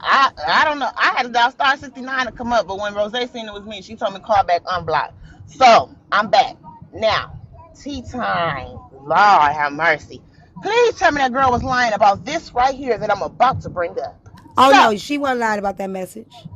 I don't know. I had to dial star 69 to come up, but when Rose seen it was me, she told me call back unblocked. So I'm back now. Tea time. Lord have mercy. Please tell me that girl was lying about this right here that I'm about to bring up. Oh So no, she wasn't lying about that message.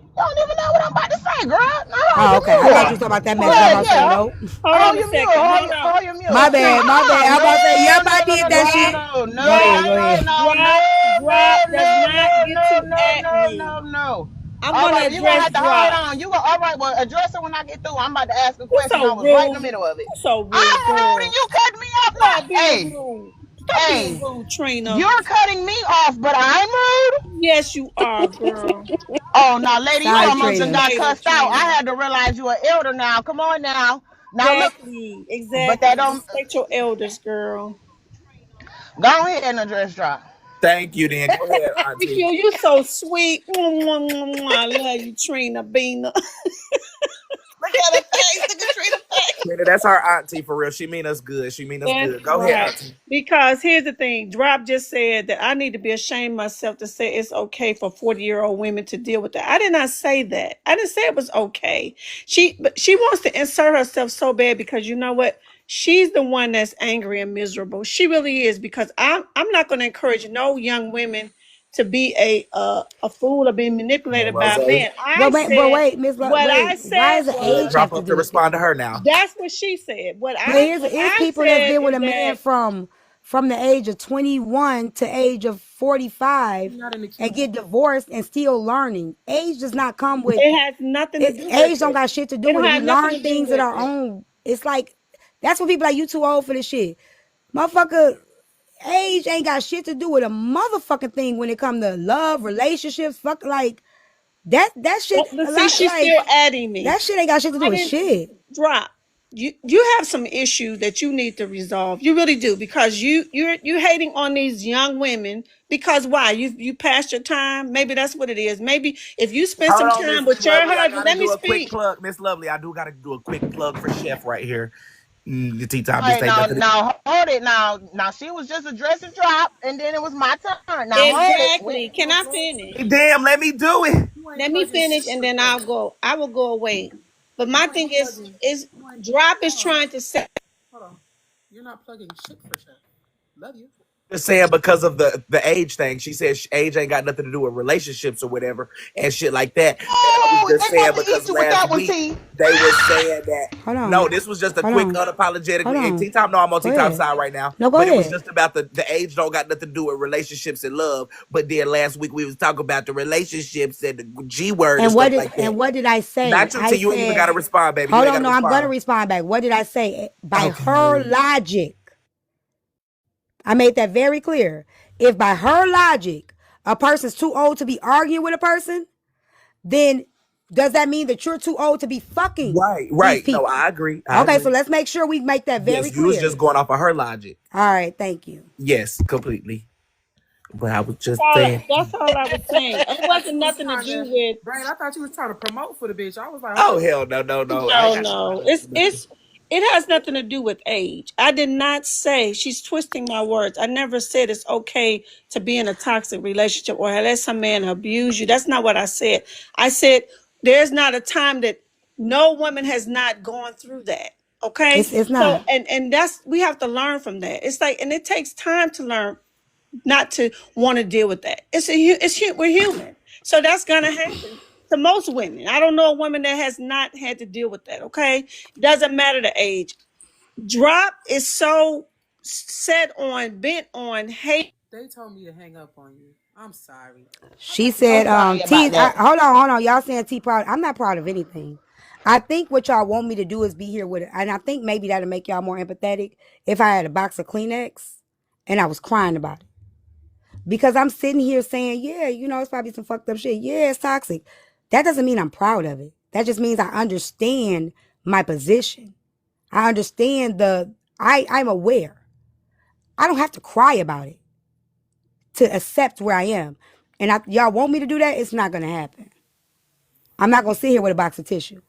you don't even know what I'm about to say, girl. No, hold Oh, your okay. I thought you mule. was talking about that Hold message. I'm Yeah, about on. to say yeah. nope. Hold Hold on a your mule. second. Hold on. Hold your mule. My Now, bad, my bad. I'm about to say, yep, no, I no, did no, that no, no, shit. Drop, no, no, Go no, ahead, drop, go no, ahead. no, drop, drop does not get no, to no, at no, me. no, no. I'm All gonna right, well, you're gonna address have to hold drop. on. You go, all right, well, address it when I get through. I'm about to ask a You question. I so was right in the rude. middle of it. You so rude, I'm rude and girl. you cut me off. Stop Not, being hey, rude. Stop being hey, rude, Trina. you're cutting me off, but I'm rude. Yes, you are, girl. Oh, now, lady, you Sorry, Talk to almost done you Trina. got later, cussed out. I Trina. had to realize you an elder now. Come on now. Now look, Exactly, but that exactly. don't Respect your elders, girl. go ahead and address drop. Thank you. Then go ahead, Thank Auntie. you. You so sweet. Mwah, mwah, mwah, mwah. I love you, Trina Bina. Look at her face. Look at Trina's face. Trina, that's our auntie for real. She mean us good. She mean us That's good. Go ahead, right. Auntie. Because here's the thing. Drop just said that I need to be ashamed myself to say it's okay for 40-year-old women to deal with that. I did not say that. I didn't say it was okay. But she wants to insert herself so bad because you know what? She's the one that's angry and miserable. She really is because I'm not going to encourage no young women to be a fool or being Come on, manipulated by a Rozay. man. I But said wait, what I wait. Why said does the Let age was have drop to up to do with respond this? to her now. that's what she said. But What here's I people that's said been with is a man that from the age of 21 to age of You're 45 not in the and queue. get divorced and still learning. Age does not come with it has nothing to it. do with Age don't it. got shit to do It with don't it. We have nothing learn to do things at with our it. own. It's like that's what people like you too old for this shit. Motherfucker, age ain't got shit to do with a motherfucking thing when it come to love, relationships, fuck like that shit But a see, lot she's like still adding me. that shit ain't got shit to do I with didn't shit. drop. You have some issues that you need to resolve. You really do because you're hating on these young women because why? You passed your time. Maybe that's what it is. Maybe if you spend Hold some on, time Miss with your Lovely. I husband, gotta let me do a quick speak. plug. Miss Lovely, I do gotta do a quick plug for Chef right here. The tea time. This Wait, ain't now, nothing. now, hold it. Now, she was just addressing drop, and then it was my turn. Now, hold it. Exactly. Can I finish? Damn, let me do it. You ain't Let me plugging finish shit and for then Chef. I'll go. I will go away. But my You thing ain't plugging. is You ain't. drop is Hold on. trying to say Hold on. You're not plugging shit for Chef. Love you. Just saying because of the age thing. She said age ain't got nothing to do with relationships or whatever and shit like that. And I was Oh, just they saying got the because issue with last that one, week T. they were saying that Hold on. no, this was just a Hold quick on. Hold unapologetically. And on. T Top, no, I'm on Go T Top ahead. side right now, No, go but it was ahead. just about the age don't got nothing to do with relationships and love. But then last week we was talking about the relationships and the G word and stuff like that. And what did I say? Not you, I T. You ain't even got said, to respond, baby. You hold ain't got on, to no, I'm gonna respond. respond back. What did I say? By her Okay. logic, I made that very clear. If by her logic, a person's too old to be arguing with a person, then does that mean that you're too old to be fucking Right, these right. No, people? I agree. I Okay, so agree. let's make sure we make that very Yes, you was just clear. going off of her logic. All right, thank you. Yes, completely. But I was just all. saying. That's all I was saying. I It thought wasn't you was nothing to trying do to, with Brain. I thought you was trying to promote for the bitch. I was like, Oh okay. hell no, no, no. I ain't no, got no no. problem with nothing. It has nothing to do with age. I did not say she's twisting my words. I never said it's okay to be in a toxic relationship or let some man abuse you. That's not what I said. I said there's not a time that no woman has not gone through that. Okay. It's So not. and that's we have to learn from that. It's like and it takes time to learn not to want to deal with that. We're human, so that's gonna happen to most women. I don't know a woman that has not had to deal with that. Okay, doesn't matter the age. Drop is so set on bent on hate. They told me to hang up on you. I'm sorry. She I'm said, sorry T, about that. hold on. Y'all saying T proud. I'm not proud of anything. I think what y'all want me to do is be here with it. And I think maybe that'll make y'all more empathetic if I had a box of Kleenex and I was crying about it. Because I'm sitting here saying, yeah, it's probably some fucked up shit. Yeah, it's toxic. That doesn't mean I'm proud of it. That just means I understand my position. I understand I'm aware. I don't have to cry about it to accept where I am. And y'all want me to do that? It's not going to happen. I'm not going to sit here with a box of tissue.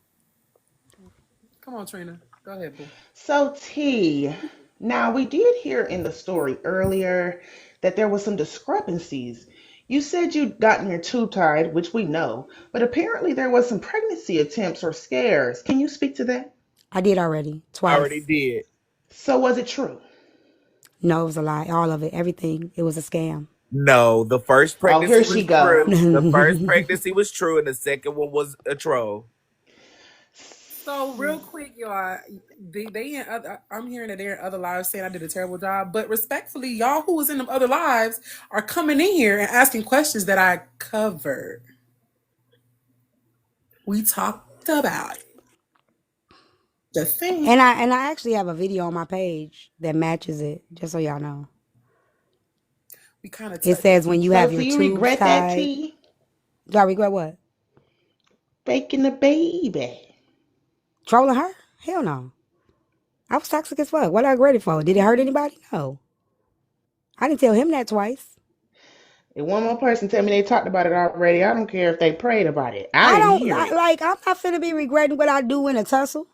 Come on, Trina. Go ahead, boo. So, T, now we did hear in the story earlier that there was some discrepancies. You said you'd gotten your tube tied, which we know, but apparently there was some pregnancy attempts or scares. Can you speak to that? I did already, Already twice. did. So was it true? No, it was a lie. All of it, everything. It was a scam. No, the first Oh, pregnancy here was she go. true. The first pregnancy was true, and the second one was a troll. So real quick, y'all, they in other. I'm hearing that they're in other lives saying I did a terrible job, but respectfully, y'all who was in them other lives are coming in here and asking questions that I covered. We talked about it. Just saying. And I actually have a video on my page that matches it, just so y'all know. We kind of. It says when you So have do your you tubes regret that, tied. T? Do I regret what? Faking the baby. Trolling her? Hell no. I was toxic as fuck. What I regret it for? Did it hurt anybody? No. I didn't tell him that twice. If one more person tell me they talked about it already, I don't care if they prayed about it. I I didn't don't hear it. like. I'm not finna be regretting what I do in a tussle.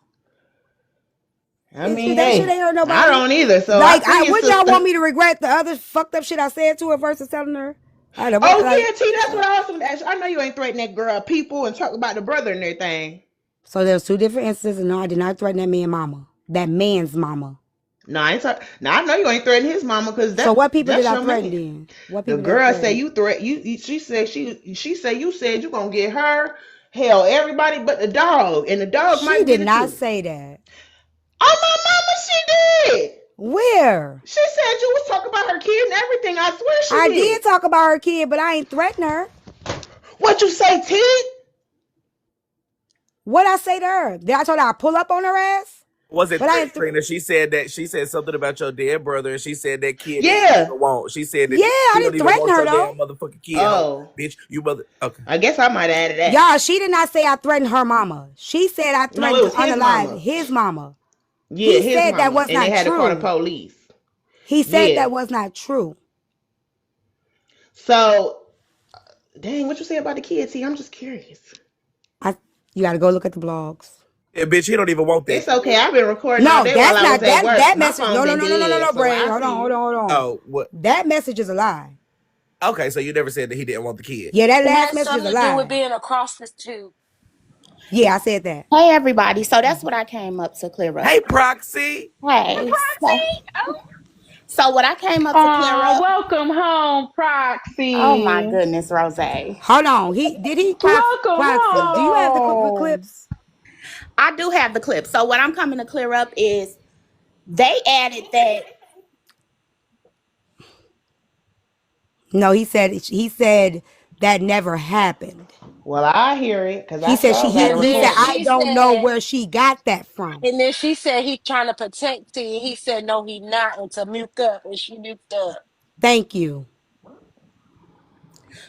I mean, That shit hey, ain't hurt I nobody. don't either. So I Like, feel you, wouldn't y'all sister. want me to regret the other fucked up shit I said to her versus telling her? Oh yeah, T. That's what I also asked. I know you ain't threatening that girl, people, and talk about the brother and everything. So there's two different instances, and no, I did not threaten that man's mama. That man's mama. No, I ain't talk. Now I know you ain't threatening his mama because So what people did that's I your threaten man. then? What The people did I girl say threaten? you threat you. She said she said you said you gonna get her. Hell, everybody but the dog, and the dog She might get did it not too. say that. Oh my mama, she did. Where? She said you was talking about her kid and everything. I swear she I did. did talk about her kid, but I ain't threaten her. What you say, T? What I say to her? Did I told her I pull up on her ass? Was it But I ain't. Trina? She said something about your dead brother, and she said that kid that she don't Yeah. even want. She said that Yeah, I she don't didn't even threaten want her your though. damn motherfucking kid home, Oh, bitch. You mother. Okay. I guess I might have added that. Y'all, she did not say I threatened her mama. She said I No, threatened it to was his unalive mama. his mama. Yeah, He his said that mama, was and they not had to call the true. police. He said Yeah. that was not true. So, dang, what you say about the kids? See, I'm just curious. You got to go look at the blogs. Yeah, bitch. He don't even want that It's okay. kid. I've been recording all No, day while that's I was not at work. that My message. phone No, no, been no, no, no, no, dead, no, so Bray. I Hold on, see hold on, you. hold on. Oh, what? That message is a lie. Okay, so you never said that he didn't want the kid. Yeah, that It last has message is a something to do with lie. being across the tube. Yeah, I said that. Hey everybody. So that's what I came up to clear up. Hey, Proxy. Hey, Hey. So, Proxy. Oh, so what I came up to clear up. Welcome home, Oh my Proxy. goodness, Rozay. Hold on. He Welcome Proxy. Do you have the home. clips? I do have the clip. So what I'm coming to clear up is they added that. No, he said that never happened. Well, I hear it because He I said sure got a and he then said recording. I she don't know said, where she got that from. and then she said he trying to protect you. He said no, he not, and to mute up, and she mute up. Thank you.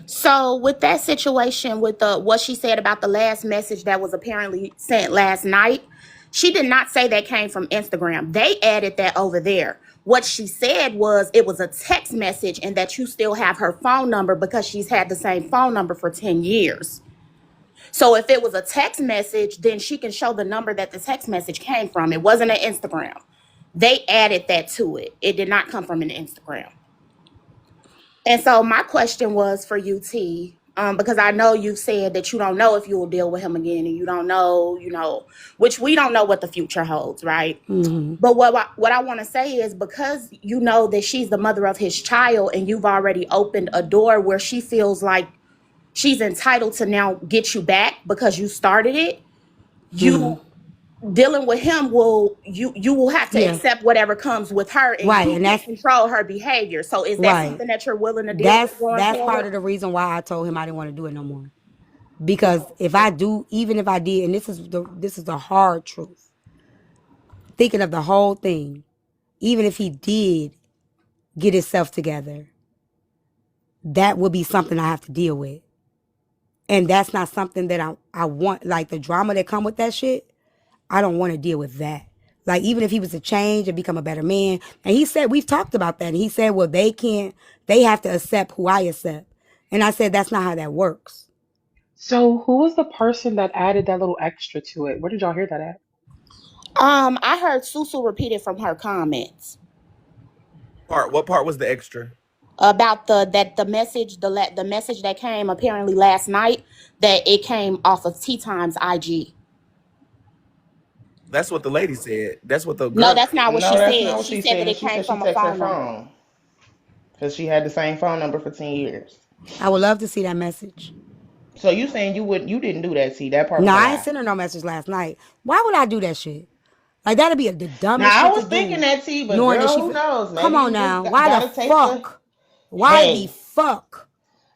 So with that situation with the what she said about the last message that was apparently sent last night, she did not say that came from Instagram. They added that over there. What she said was it was a text message and that you still have her phone number because she's had the same phone number for 10 years. So if it was a text message, then she can show the number that the text message came from. It wasn't an Instagram. They added that to it. It did not come from an Instagram. And so my question was for you, T, because I know you said that you don't know if you will deal with him again, and you don't know, which we don't know what the future holds, right? Mm-hmm. But what I want to say is because you know that she's the mother of his child, and you've already opened a door where she feels like she's entitled to now get you back because you started it. Mm-hmm. You dealing with him you will have to Yeah. accept whatever comes with her, and Right. you And can't that's control her behavior. So is that right. something that you're willing to deal That's with going that's part forward? of the reason why I told him I didn't want to do it no more. Because if I do, even if I did, and this is the hard truth. Thinking of the whole thing, even if he did get himself together, that would be something I have to deal with. And that's not something that I want, like the drama that come with that shit. I don't want to deal with that. Like even if he was to change and become a better man, and he said we've talked about that, and he said, well, they have to accept who I accept, and I said that's not how that works. So, who was the person that added that little extra to it? Where did y'all hear that at? I heard Susu repeat it from her comments. What part was the extra? about the message the message that came apparently last night, that it came off of Time's IG. That's what the lady said. That's what the No, girl. that's not what No, she that's not said. what She she said that said. it She came said she from a texted her phone number. phone because she had the same phone number for 10 years. I would love to see that message. So you saying you didn't do that? See, that part No, was a I ain't lie. sent her no message last night. Why would I do that shit? Like that'd be the dumbest Now I shit to was thinking do. that, T, but Knowing that girl, she, who knows? come Maybe on you just now, why the got a taste of. fuck? Why the Hey, fuck?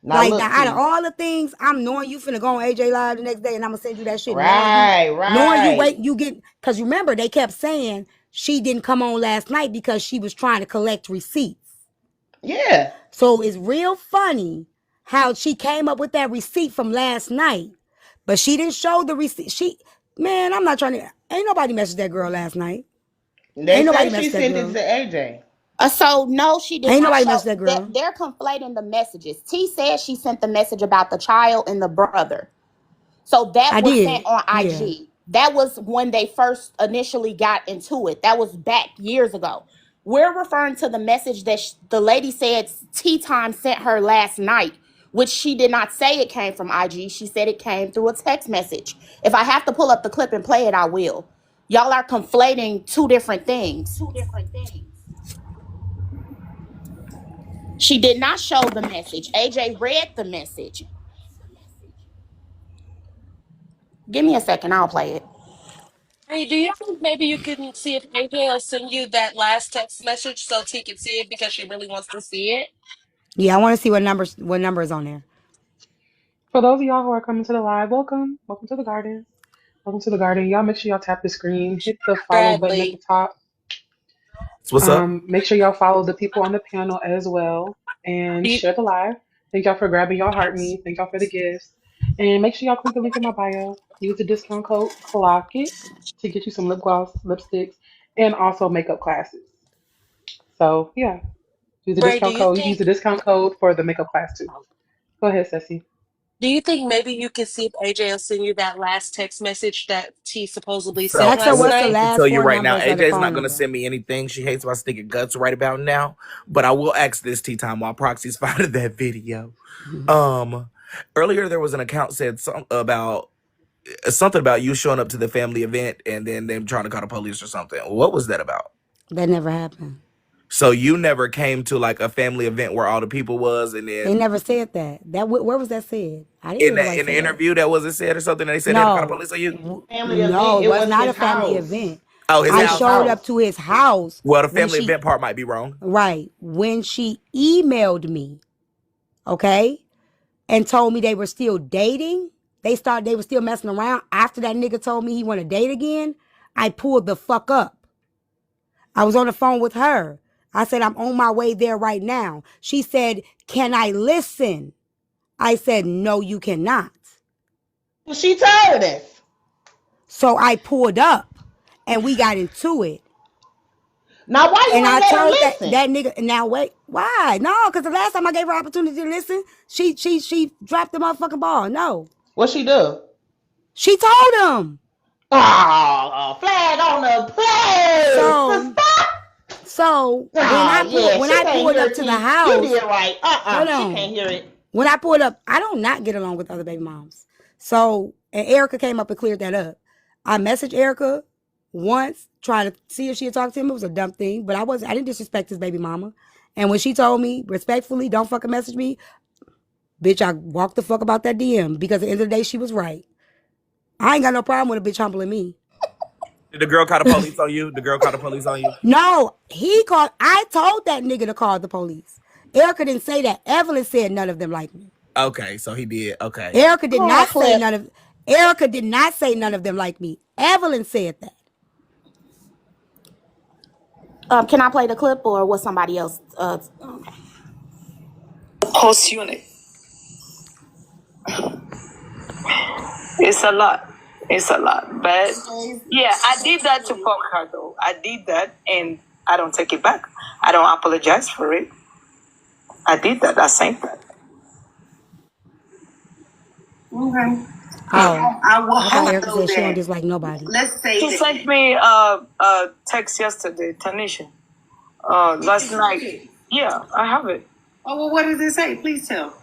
now Like now, look, out of T. all the things, I'm knowing you finna go on AJ Live the next day, and I'm gonna send you that shit, Right, knowing you wait, right. you get, cause remember they kept saying she didn't come on last night because she was trying to collect receipts. Yeah. So it's real funny how she came up with that receipt from last night, but she didn't show the receipt. Man, I'm not trying to. Ain't nobody messaged that girl last night. They Ain't nobody say she messaged that sent it to girl. AJ. So no, she did Ain't not nobody show. messaged that girl. They're conflating the messages. T said she sent the message about the child and the brother. So that I was sent did. on Yeah. IG. That was when they first initially got into it. That was back years ago. We're referring to the message that the lady said Time sent her last night, which she did not say it came from IG. She said it came through a text message. If I have to pull up the clip and play it, I will. Y'all are conflating two different things. She did not show the message. AJ read the message. Give me a second, I'll play it. Hey, do you think maybe you can see if AJ will send you that last text message so T can see it because she really wants to see it? Yeah, I want to see what number is on there. For those of y'all who are coming to the live, welcome. Welcome to the garden. Welcome to the garden. Y'all make sure y'all tap the screen, hit the follow button at the Bradley. top. So what's up? Make sure y'all follow the people on the panel as well and Do you, share the live. Thank y'all for grabbing y'all heart me. Thank y'all for the gifts. And make sure y'all click the link in my bio. Use the discount code CLOCK IT to get you some lip gloss, lipsticks, and also makeup classes. So yeah, use the Bray, discount code. You can use the discount code for the makeup class too. Go ahead, Ceci. do you think maybe you can see if AJ will send you that last text message that T supposedly sent So Ask her last what's the I night? can last tell you four right now, numbers of the AJ's phone not gonna number. send me anything. She hates my stinking guts right about now. But I will ask this tea time while Proxy's finding that video. Um, earlier there was an account said something about you showing up to the family event and then them trying to call the police or something. What was that about? That never happened. So you never came to like a family event where all the people was, and They then never said that. Where was that said? I didn't hear nobody in say the that. interview that wasn't said or something, and they said they had to call the No, police on you. Family no, event. it It was was not a his family house. event. Oh, It his was I his house. showed up house. to his house Well, the when family she event part might be wrong. when she emailed me, okay, and told me they were still dating. They were still messing around after that nigga told me he want to date again. I pulled the fuck up. I was on the phone with her. I said, I'm on my way there right now. She said, can I listen? I said, no, you cannot. She told us. So I pulled up and we got into it. Now why you And ain't I let her told listen? that nigga, now wait, why? No, because the last time I gave her opportunity to listen, she dropped the motherfucking ball. No. What she do? She told him. Oh, flag on the play, So sister. Oh yeah, when she I can't pulled hear up it, to the T. You house, did right. hold She on. can't hear it. When I pulled up, I don't not get along with other baby moms. So, and Erica came up and cleared that up. I messaged Erica once, trying to see if she had talked to him. It was a dumb thing, but I didn't disrespect his baby mama. And when she told me respectfully, don't fucking message me, bitch, I walked the fuck about that DM because at the end of the day, she was right. I ain't got no problem with a bitch humbling me. Did the girl call the police on you? The girl called the police on you? No, he called. I told that nigga to call the police. Erica didn't say that. Evelyn said none of them like me. Okay, so he did. Okay. Erica did Hold on, not say clip. none of. Erica did not say none of them like me. Evelyn said that. Can I play the clip or was somebody else? Okay. Post unit. It's a lot. It's a lot. But yeah, I did that to fuck her though. I did that and I don't take it back. I don't apologize for it. I did that. I sent that. Okay. Oh, I will I thought have Erica though said she don't that. dislike nobody. Let's say she sent me a text yesterday, Tanisha. Last night. Yeah, I have it. Oh, well, what does it say? Please tell.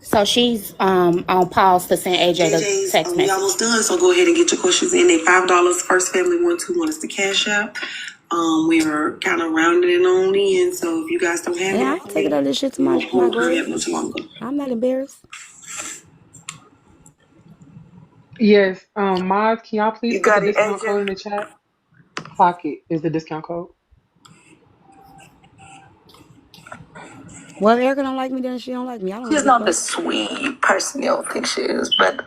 So she's on pause to send AJ the text We message. almost done, so go ahead and get your questions in. They $5. First family 121 is the cash app. We are kind of rounding on in, so if you guys don't have Yeah, I it, ain't taking all this shit to we my won't hold her grave. that much longer. I'm not embarrassed. Yes, mods, can y'all please You put the got it, discount AJ? code in the chat? Clock it is the discount code. Well, if Erica don't like me, then she don't like me. I don't She's give a not the fuck. sweet person y'all think she is, but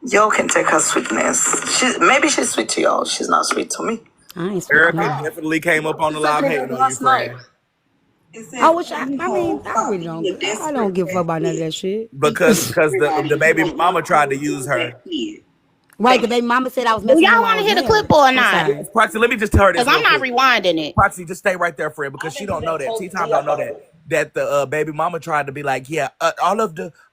y'all can take her sweetness. Maybe she's sweet to y'all. She's not sweet to me. I ain't sweet to Erica nobody. definitely came up on She the sent live me that hating on you, last night. friend. It I said, wish "Can you I mean, hold? I really Being a don't. I don't desperate give a fuck fat about none of kid. that shit. Because the Everybody, you baby want mama one tried to hold to use a fat her. kid." Right, the baby mama said I was Do messing with him y'all while want I to was hear the in clip heaven. or I'm not? sorry. Proxy, let me just tell her this Because I'm real not quick. rewinding it. Proxy, just stay right there, friend, because she don't know that. T-Time don't know that the baby mama tried to be like, yeah,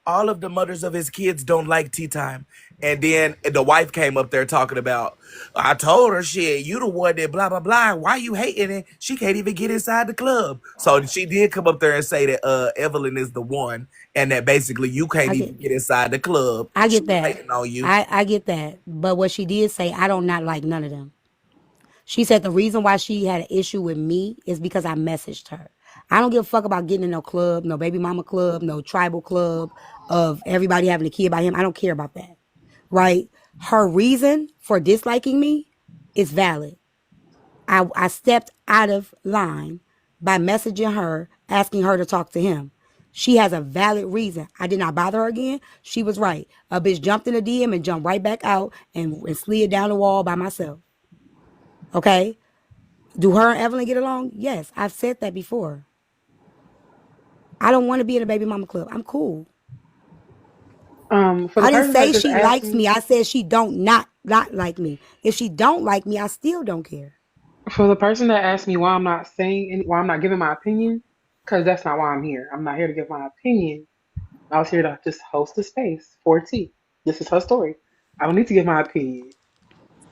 all of the mothers of his kids don't like T-Time. And then the wife came up there talking about, I told her, shit, you the one that blah, blah, blah. Why you hating it? She can't even get inside the club. So she did come up there and say that Evelyn is the one and that basically you can't I even get get inside the club. I She get was that. hating on you. I get that. But what she did say, I don't not like none of them. She said the reason why she had an issue with me is because I messaged her. I don't give a fuck about getting in no club, no baby mama club, no tribal club of everybody having a kid by him. I don't care about that. Right? Her reason for disliking me is valid. I stepped out of line by messaging her, asking her to talk to him. She has a valid reason. I did not bother her again. She was right. A bitch jumped in the DM and jumped right back out and slid down the wall by myself. Okay? Do her and Evelyn get along? Yes, I've said that before. I don't want to be in a baby mama club. I'm cool. For the I didn't person that say just she asked likes me, me. I said she don't not like me. If she don't like me, I still don't care. for the person that asked me why I'm not saying any, why I'm not giving my opinion, because that's not why I'm here. I'm not here to give my opinion. I was here to just host a space for T. This is her story. I don't need to give my opinion.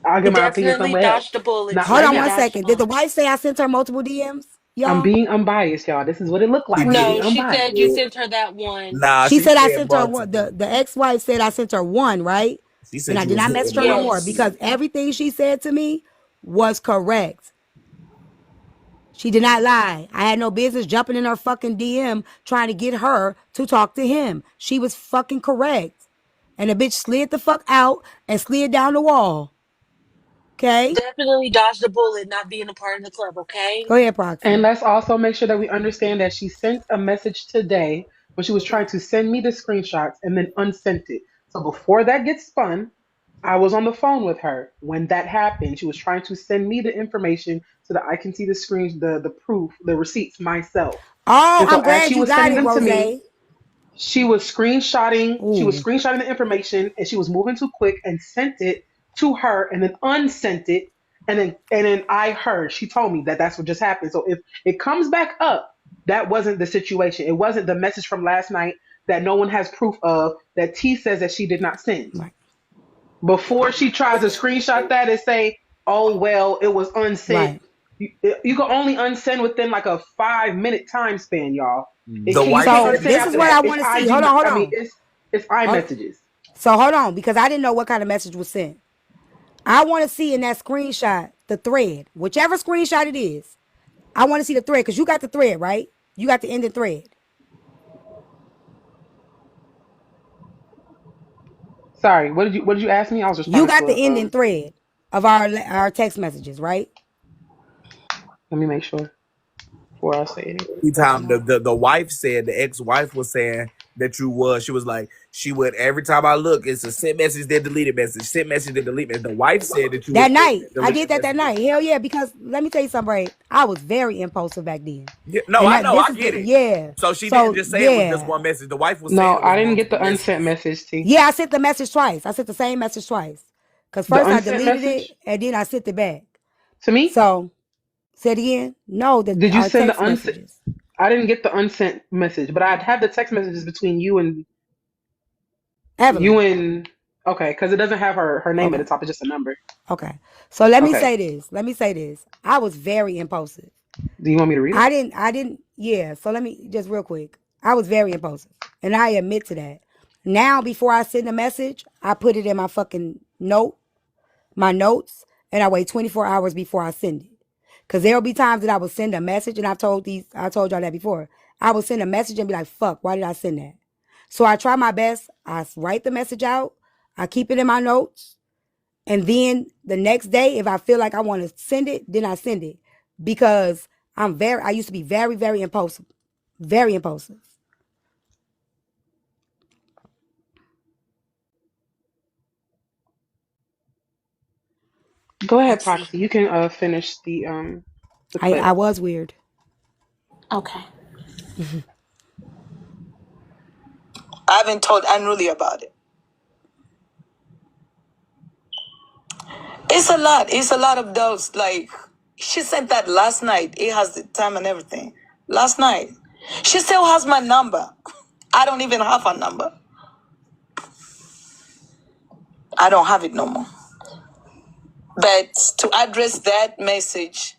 I'll You give my opinion definitely somewhere else. dodged the bullet, Not Hold right on sweetie. one now. Dodged the second. Did the bullet. wife say I sent her multiple DMs? I'm Y'all? being unbiased, y'all. This is what it looked She like. I'm being No, did. she unbiased. said you sent her that one. Nah, She she said I said sent her one. multiple. The ex-wife said I sent her one, right? She And said I you did was not hitting message her no more Yes. because everything she said to me was correct. She did not lie. I had no business jumping in her fucking DM trying to get her to talk to him. She was fucking correct. And the bitch slid the fuck out and slid down the wall. Okay? Definitely dodged the bullet not being a part of the club, okay? Go ahead, And Proxy. let's also make sure that we understand that she sent a message today when she was trying to send me the screenshots and then unsent it. So before that gets spun, I was on the phone with her when that happened. She was trying to send me the information so that I can see the screens, the proof, the receipts myself. Oh, And so I'm as glad she you was got sending it, them to me, Rozay. she was Ooh. screenshotting the information and she was moving too quick and sent it to her and then unsent it and then I heard she told me that that's what just happened. So if it comes back up, that wasn't the situation. It wasn't the message from last night that no one has proof of that T says that she did not send. Right. Before she tries to screenshot that and say, "Oh well, it was unsent." Right. You can only unsend within like a 5 minute time span, y'all. The You wife can't So said unsend that this you is after what that. I It's want to see. IG. Hold on, hold I mean, on. it's Hold- iMessages. So hold on, because I didn't know what kind of message was sent. I want to see in that screenshot the thread, whichever screenshot it is. I want to see the thread because you got the thread, right? You got the ending thread. Sorry, what did you ask me? I was You responding got to the a ending thread of our text messages, right? let me make sure before I say anything else. time the wife said the ex-wife was saying that she was like she would every time I look it's a sent message then deleted message sent message then delete message. The wife said that you was That open night, and I did deleting that messages. night. Hell yeah, because let me tell you something, right? I was very impulsive back then, Yeah, no, and I that know, this I is get the it. yeah. So she didn't So just say it was just yeah, one message. The wife was saying No, it was I didn't get multiple the unsent messages. message, T. yeah. I sent the message twice. I sent the same message twice. Cause The first I unsent deleted message it and then I sent it back. to me? So say it again. No, Did you our send text the unsent? messages. I didn't get the unsent message, but I'd have the text messages between you Evelyn. and okay, because it doesn't have her name at Okay. the top. It's just a number. Okay. So let me Okay. say this. Let me say this. I was very impulsive. Do you want me to read it? I didn't, yeah. So let me just real quick. I was very impulsive, and I admit to that. Now, before I send a message, I put it in my fucking my notes, and I wait 24 hours before I send it. Cause there'll be times that I will send a message, and I told y'all that before. I will send a message and be like, fuck, why did I send that? So I try my best. I write the message out. I keep it in my notes. And then the next day, if I feel like I want to send it, then I send it. Because I used to be very, very impulsive. Very impulsive. Go ahead, Proxy. You can finish the clip. I was weird. Okay. I haven't told Unruly about it. It's a lot. It's a lot of those. Like, she sent that last night. It has the time and everything. Last night. She still has my number. I don't even have her number. I don't have it no more. But to address that message,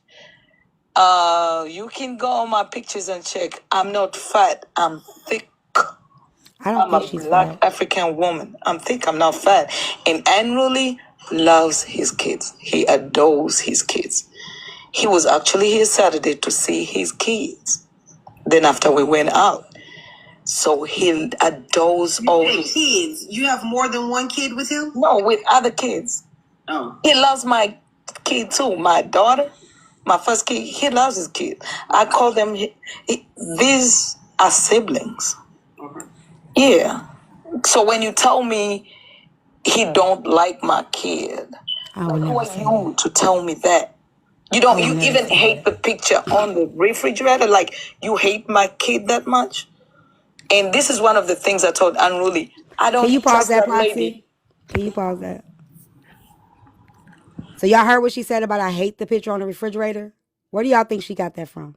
you can go on my pictures and check. I'm not fat. I'm thick. I don't I'm think a she's black fat. African woman. I'm thick. I'm not fat. And Unruly loves his kids. He adores his kids. He was actually here Saturday to see his kids. Then after we went out. So he adores all his kids. You have more than one kid with him? No, with other kids. Oh. He loves my kid too. My daughter, my first kid, he loves his kid. I call them, these are siblings. Okay. Yeah. So when you tell me he don't like my kid, I would who never are say you that. to tell me that? You don't. I would You never even say hate that. the picture on the refrigerator. Like you hate my kid that much. And this is one of the things I told Unruly. I Can don't you pause trust that, that lady. Proxy? Can you pause that? So y'all heard what she said about I hate the picture on the refrigerator? Where do y'all think she got that from?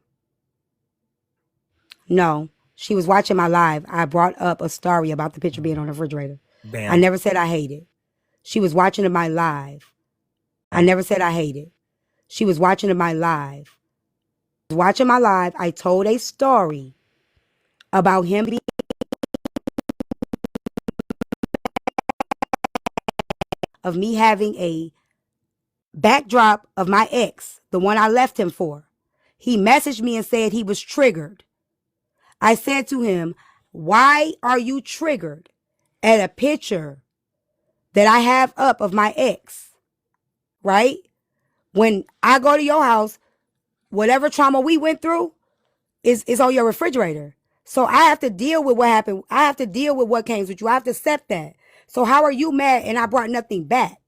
No, she was watching my live. I brought up a story about the picture being on the refrigerator. I Bam. never said I hate it. She was watching my live. I never said I hate it. She was watching my live. Watching my live, I told a story about him being of me having a backdrop of my ex, the one I left him for. He messaged me and said he was triggered. I said to him, why are you triggered at a picture that I have up of my ex? Right? When I go to your house, whatever trauma we went through is on your refrigerator. So I have to deal with what happened. I have to deal with what came with you. I have to accept that. So how are you mad and I brought nothing back?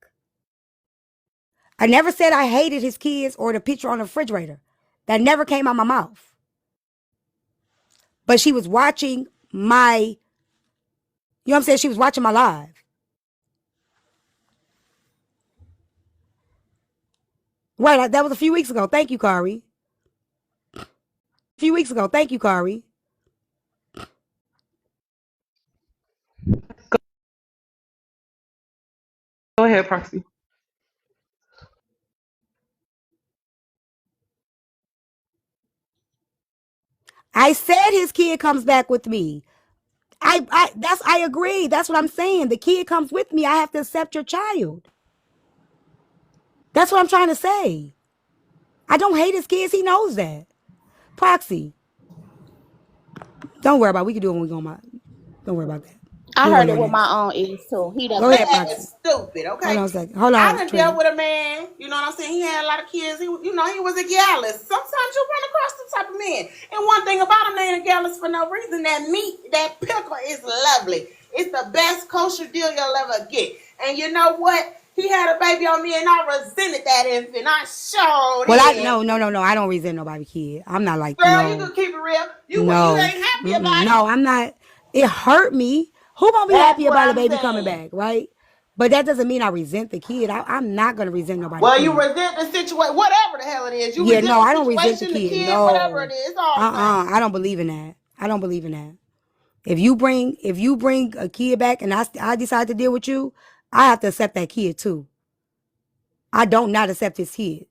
I never said I hated his kids or the picture on the refrigerator. That never came out of my mouth. But she was watching my, you know what I'm saying? She was watching my live. Right, that was a few weeks ago. Thank you, Kari. A few weeks ago. Thank you, Kari. Go ahead, Proxy. I said his kid comes back with me. I agree. That's what I'm saying. The kid comes with me. I have to accept your child. That's what I'm trying to say. I don't hate his kids. He knows that. Proxy. Don't worry about it. We can do it when we go on my. Don't worry about that. I We can go heard to it your with my next. own ears too. He Go doesn't ahead, like That it. is Proxy. stupid, Hold okay? on a second. Hold I on, done dealt Trina. with a man, you know what I'm saying? He had a lot of kids. He was a gallus. Sometimes you run across the type of men. And one thing about him, they ain't a gallus for no reason. That meat, that pickle is lovely. It's the best kosher deal you'll ever get. And you know what? He had a baby on me and I resented that infant. I showed Well, I him. no. I don't resent nobody kid. I'm not like Girl, you no, could keep it real. You no, ain't happy mm-mm, about it. no. I'm not. It hurt me. Who gonna be That's happy what about a I'm baby coming saying. back, right? But that doesn't mean I resent the kid. I'm not gonna resent nobody Well, you kid. resent the situation, whatever the hell it is. You Yeah, resent no, the I don't resent the situation, the kid. kid, whatever it No, is. It's all the same. I don't believe in that. I don't believe in that. If you bring a kid back and I decide to deal with you, I have to accept that kid too. I don't not accept his kid.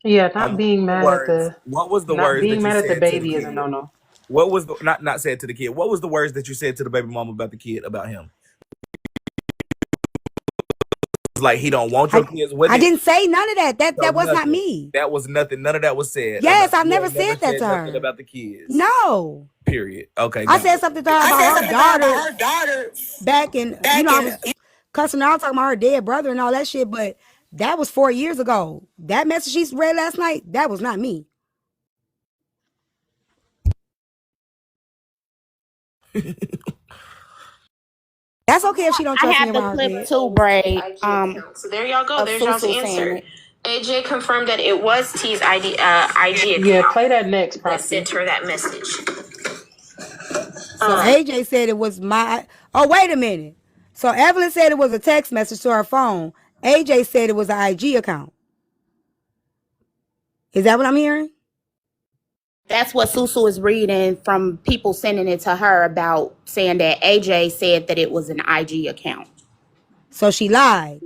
Yeah, not being mad at Words. the What was the not words being that you mad at the said to the baby is a kid? no-no. What was the not said to the kid? What was the words that you said to the baby mama about the kid about him? It's like he don't want your kids. What I did didn't say none of that. so That was not nothing? me. That was nothing. None of that was said Yes, about I've you. never Ain't never said that said to nothing her. about the kids. No. Period. Okay, I got said it. something to her about her daughter back in, I was cussing her out talking about her dead brother and all that shit, but that was 4 years ago. That message she read last night, that was not me. That's okay if she don't I trust me have the around her clip kid. too, Braid. So there y'all go. Of There's y'all's Susu saying answer. it. AJ confirmed that it was T's IG Yeah, account play that next, that sent Proxy. her that message. So AJ said it was my, oh, wait a minute. So Evelyn said it was a text message to her phone. AJ said it was an IG account. Is that what I'm hearing? That's what Susu is reading from people sending it to her about saying that AJ said that it was an IG account. So she lied.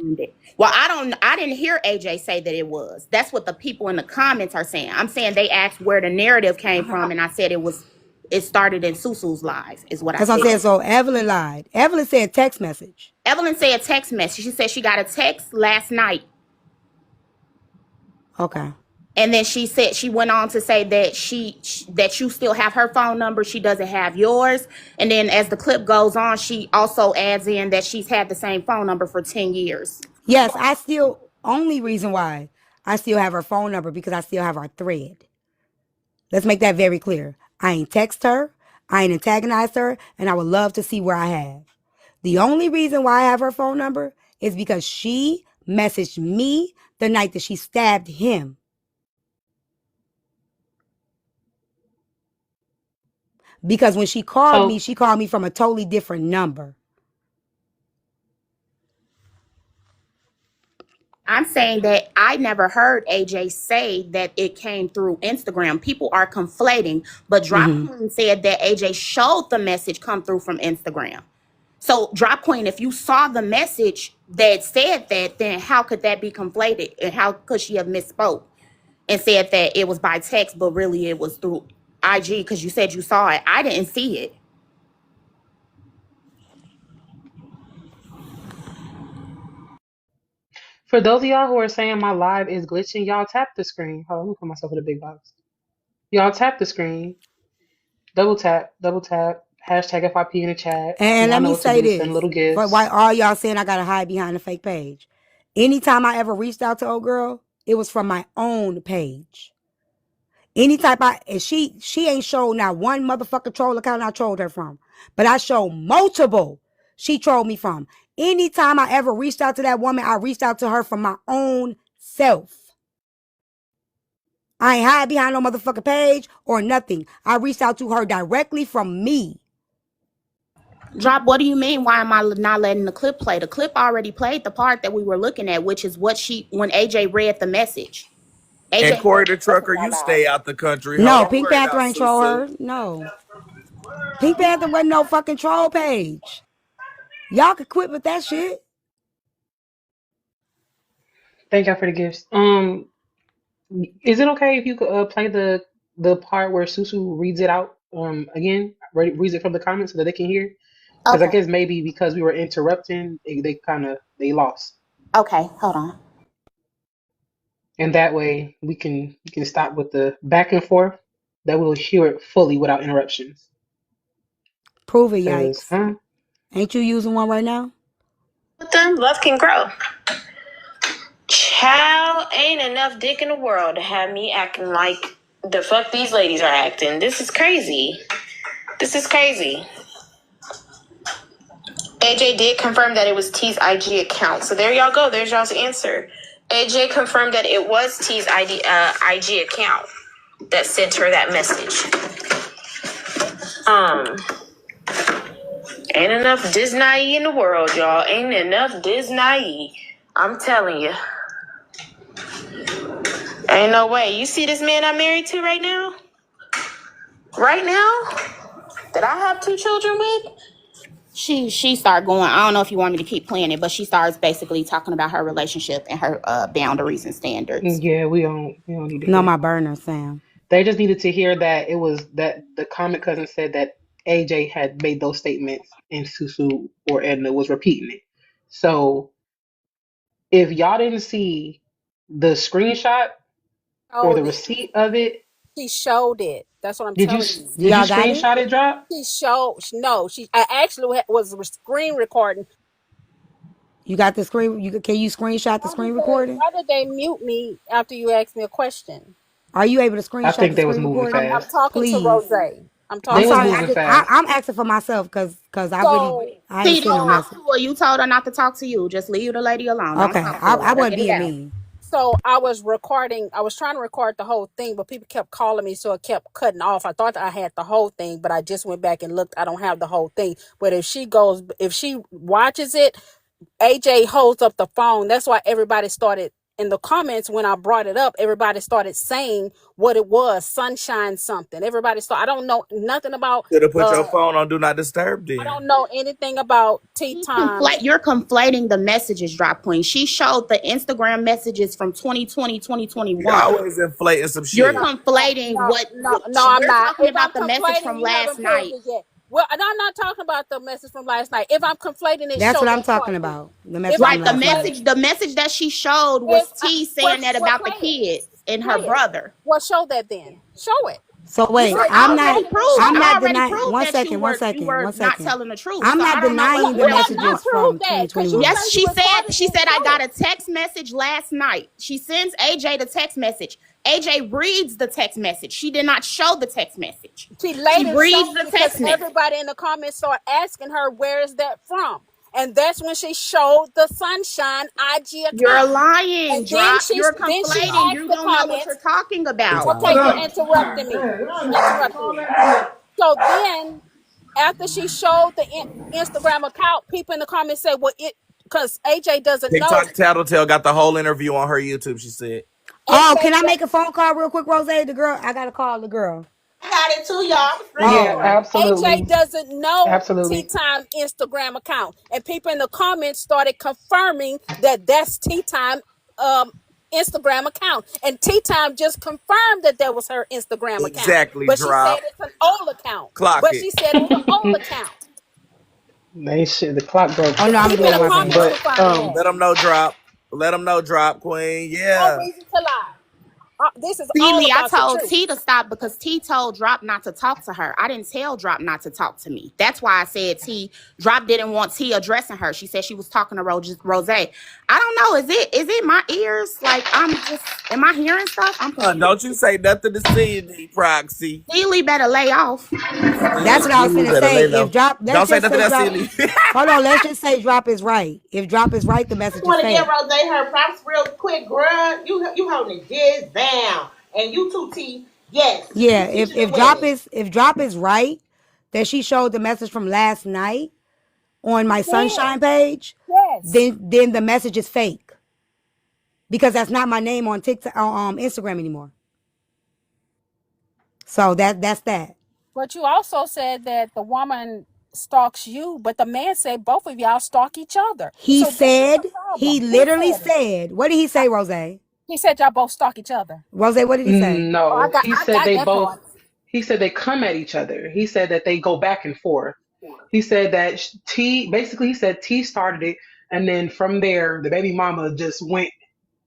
Well, I didn't hear AJ say that it was. That's what the people in the comments are saying. I'm saying they asked where the narrative came from, and I said it started in Susu's live, is what I That's what I'm saying. said. So Evelyn lied. Evelyn said text message. Evelyn said text message. She said she got a text last night. Okay. And then she said, she went on to say that that you still have her phone number. She doesn't have yours. And then as the clip goes on, she also adds in that she's had the same phone number for 10 years. Yes, only reason why I still have her phone number because I still have our thread. Let's make that very clear. I ain't text her. I ain't antagonized her. And I would love to see where I have. The only reason why I have her phone number is because she messaged me the night that she stabbed him. Because when she called me from a totally different number. I'm saying that I never heard AJ say that it came through Instagram. People are conflating, but Drop Queen said that AJ showed the message come through from Instagram. So Drop Queen, if you saw the message that said that, then how could that be conflated? And how could she have misspoke and said that it was by text, but really it was through IG because you said you saw it. I didn't see it. For those of y'all who are saying my live is glitching, y'all tap the screen. Hold on, let me put myself in the big box. Y'all tap the screen, double tap, hashtag FIP in the chat. And Y'all let know me what to say do. Send this, little for gifts. why all y'all saying I gotta hide behind a fake page. Anytime I ever reached out to old girl, it was from my own page. And she ain't showed not one motherfucking troll account I trolled her from. But I showed multiple she trolled me from. Anytime I ever reached out to that woman, I reached out to her from my own self. I ain't hide behind no motherfucking page or nothing. I reached out to her directly from me. Drop, what do you mean? Why am I not letting the clip play? The clip already played the part that we were looking at, which is when AJ read the message. And AJ Corey read the the message trucker, out you loud. stay out the country, ho. No, Don't Pink worry Panther about ain't troll Susu. her. No. Pink Panther wasn't no fucking troll page. Y'all could quit with that shit. Thank y'all for the gifts. Is it okay if you could play the part where Susu reads it out reads it from the comments so that they can hear? Because I Okay. guess maybe because we were interrupting, they lost, Okay, hold on. and that way we can stop with the back and forth. That we'll hear it fully without interruptions. Prove it, Cause yikes. Ain't you using one right now? Them love can grow. Child, ain't enough dick in the world to have me acting like the fuck these ladies are acting. This is crazy. This is crazy. AJ did confirm that it was T's IG account. So there y'all go. There's y'all's answer. AJ confirmed that it was T's IG account that sent her that message. Ain't enough Disney in the world, y'all. Ain't enough Disney. I'm telling you. Ain't no way. You see this man I'm married to right now? Right now? That I have 2 children with? She started going. I don't know if you want me to keep playing it, but she starts basically talking about her relationship and her boundaries and standards. Yeah, we don't need to No, hear. my burner, Sam. They just needed to hear that it was that the comic cousin said that AJ had made those statements and Susu or Edna was repeating it. So if y'all didn't see the screenshot or the Showed it. receipt of it, She showed it. That's what I'm did you telling you. did you Y'all got it? screenshot it, Drop? She showed. No, she. I actually was screen recording. You got the screen? Can you screenshot the screen recording? Why did they mute me after you asked me a question? Are you able to I screenshot think the they was screen moving recording? I'm fast. talking to Please. Rozay. I'm I'm They talking was to sorry. moving Rozay. fast. I'm asking for myself because So I ain't See, seen no don't talk message. to her. You told her not to talk to you. Just leave the lady alone. Don't Okay, talk to her. I Let her wasn't get it being out. mean. so I was recording. I was trying to record the whole thing, but people kept calling me, so it kept cutting off. I thought I had the whole thing, but I just went back and looked. I don't have the whole thing. But if she watches it, AJ holds up the phone. That's why everybody started in the comments when I brought it up. Everybody started saying what it was, sunshine something. Everybody started. I don't know nothing about. Should have put your Uh, phone on Do Not Disturb I then. don't know anything about tea time. You're conflating the messages, Drop Queen. She showed the Instagram messages from 2020, You 2021. always inflating some You're shit. conflating No, I'm we're not. talking If I'm about the message conflating, from you last haven't proved night. it yet. Well, and I'm not talking about the message from last night. If I'm conflating it, That's show what I'm that talking part then. about. The message If from I'm Right. The last night. message conflating, the message that she showed if was T saying that well, about the play it, kids and her play it. brother. Well, show that then. Show it. So You wait, said you recorded it. Show I it. already denying. proved that you were One not second. telling the truth. I'm So I not don't know what denying No, the you what else have you not want. messages from proved that because you 2021. Yes, say you recorded she it. said I Show got it. a text message last night. She sends AJ the text message. AJ reads the text message. She did not show the text message. She She later reads showed the it because text message. everybody in the comments started asking her, where is that from? And that's when she showed the Sunshine IG You're account. lying, And then Drop. she You're then she conflating. asked You the don't know what you're comments. talking Free about. Okay, time. you're interrupting me. You're interrupting me. So then after she showed the Instagram account, people in the comments say, well, it because AJ doesn't know. TikTok Tattletale got the whole interview on her YouTube, she said. Oh, can AJ I make a phone call real quick, Rose? The girl, I gotta call the girl. I got it too, y'all. Screen Yeah, Oh, recording. AJ absolutely. doesn't know Tea Absolutely. Time Instagram account, and people in the comments started confirming that that's Tea Time um, Instagram account, and Tea Time just confirmed that that was her Instagram account, Exactly, but she said Drop. it's an old account. Clock But it. she said it's an old account. They shit. The clock broke. oh The no, I'm gonna people do in it on the my comments page. But confirming that. Let them know, Drop. Let them know, Drop, Queen. No Yeah. reason to lie. This is See, all Lee, I about the told truth. T to stop because T told Drop not to talk to her. I didn't tell Drop not to talk to me. That's why I said Drop didn't want T addressing her. She said she was talking to Rose. I don't know. Is it my ears? Like am I hearing stuff? I'm confused. Don't you say nothing to CD, Proxy. T Lee better lay off. That's what I was You finna better say. lay If low. drop, let's Don't say just nothing say to drop. CD. Hold on, let's just say drop is right. If drop is right, the message I is want to give fake. Rose her props real quick, girl. You holding this down, and you too, T. Yes, Yeah, you teaching the women. if drop is right, that she showed the message from last night on my Yeah. sunshine page, Yes. then the message is fake because that's not my name on TikTok Instagram anymore. So that's that. But you also said that the woman stalks you, but the man said both of y'all stalk each other. He So this is the said, he problem. Who literally said it? said, what did he say, Rose? He said y'all both stalk each other. Rose, what did he say? Oh, no, he I said got they that both. part. He said they come at each other. He said that they go back and forth. He said that T. Basically, he said T started it, and then from there, the baby mama just went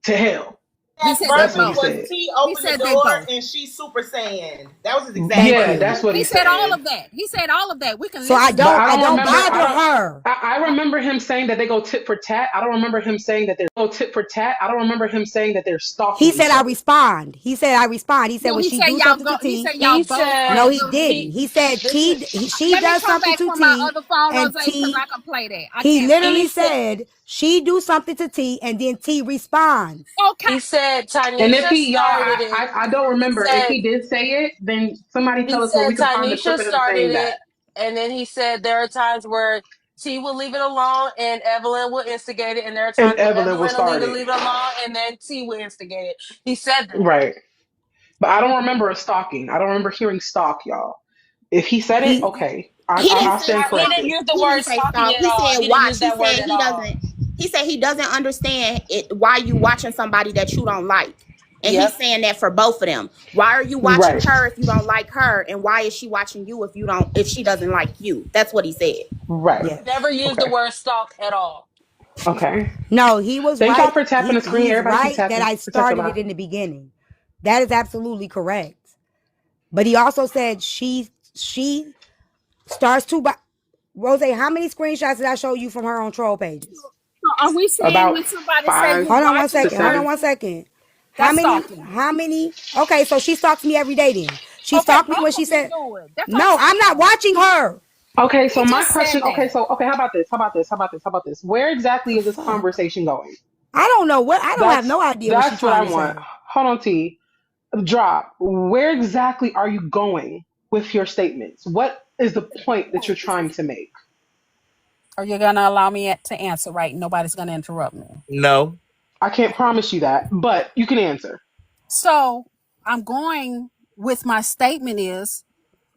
to hell. He That said they That's what he verbiage both. was said. T He open the said they door both. and she super saiyan. That was his exact Thank Yeah, you. that's verbiage. what He he said all said. of that. He said all of that. We can So I listen to But it. don't I I don't don't remember. bother her. I remember him saying that they go tit for tat. I don't remember him saying that they go tit for tat. I don't remember him saying that they're He stalking said each I other. respond. He said I respond. He said No, when he she said do y'all something go. to He T. said y'all He both No, said he didn't. he. He said This is she Let me does come something back to from my T other phone, Rose, and because T. I can play that. I He can't. literally he said said she do something to T and then T responds. Okay. he said And if Tanisha he, y'all, started it. I don't He remember. If said he did say it, then somebody he tell us where said we can find the Tanisha clip of him started saying that. it, and then he said there are times where T will leave it alone and Evelyn will instigate it, and there are And times where Evelyn will Evelyn will start either it. leave it alone and then T will instigate it. He said that. Right. But I don't remember a stalking. I don't remember hearing stalk, y'all. If he said it, He okay. He didn't I'll say stand He didn't corrected. use the he word didn't say stalking stalk. at He all. said He didn't watch. use He that word said at all. he said he doesn't understand it why you watching somebody that you don't like. And he's Yep. saying that for both of them. Why are you watching Right. her if you don't like her? And why is she watching you if she doesn't like you? That's what he said. Right. Never Yes. used the Okay. word stalk at all. Okay. No, he was Thank y'all right. for tapping the screen. He's Everybody keep right that tapping. I Protect the started it live. in the beginning. That is absolutely correct. But he also said she starts to buy. Rose, how many screenshots did I show you from her on troll pages? Are we saying About when somebody say five you Hold on one watching to the second. Hold on seven. one person? second. How That's many? stalking. How many? Okay, so she stalks me every day then. She Okay, stalked me when both she of you said, do it. That's what I'm no, I'm not saying. watching her. Okay, He so my just said question. Okay, that. so okay, how about this? How about this? How about this? How about this? Where exactly The is this fuck? conversation going? I don't know what. I don't have no idea what she's That's what trying I to want. say. Hold on, T. Drop. Where exactly are you going with your statements? What is the point that you're trying to make? Are you gonna allow me to answer right? Nobody's gonna interrupt me. No. I can't promise you that, but you can answer. So I'm going with my statement is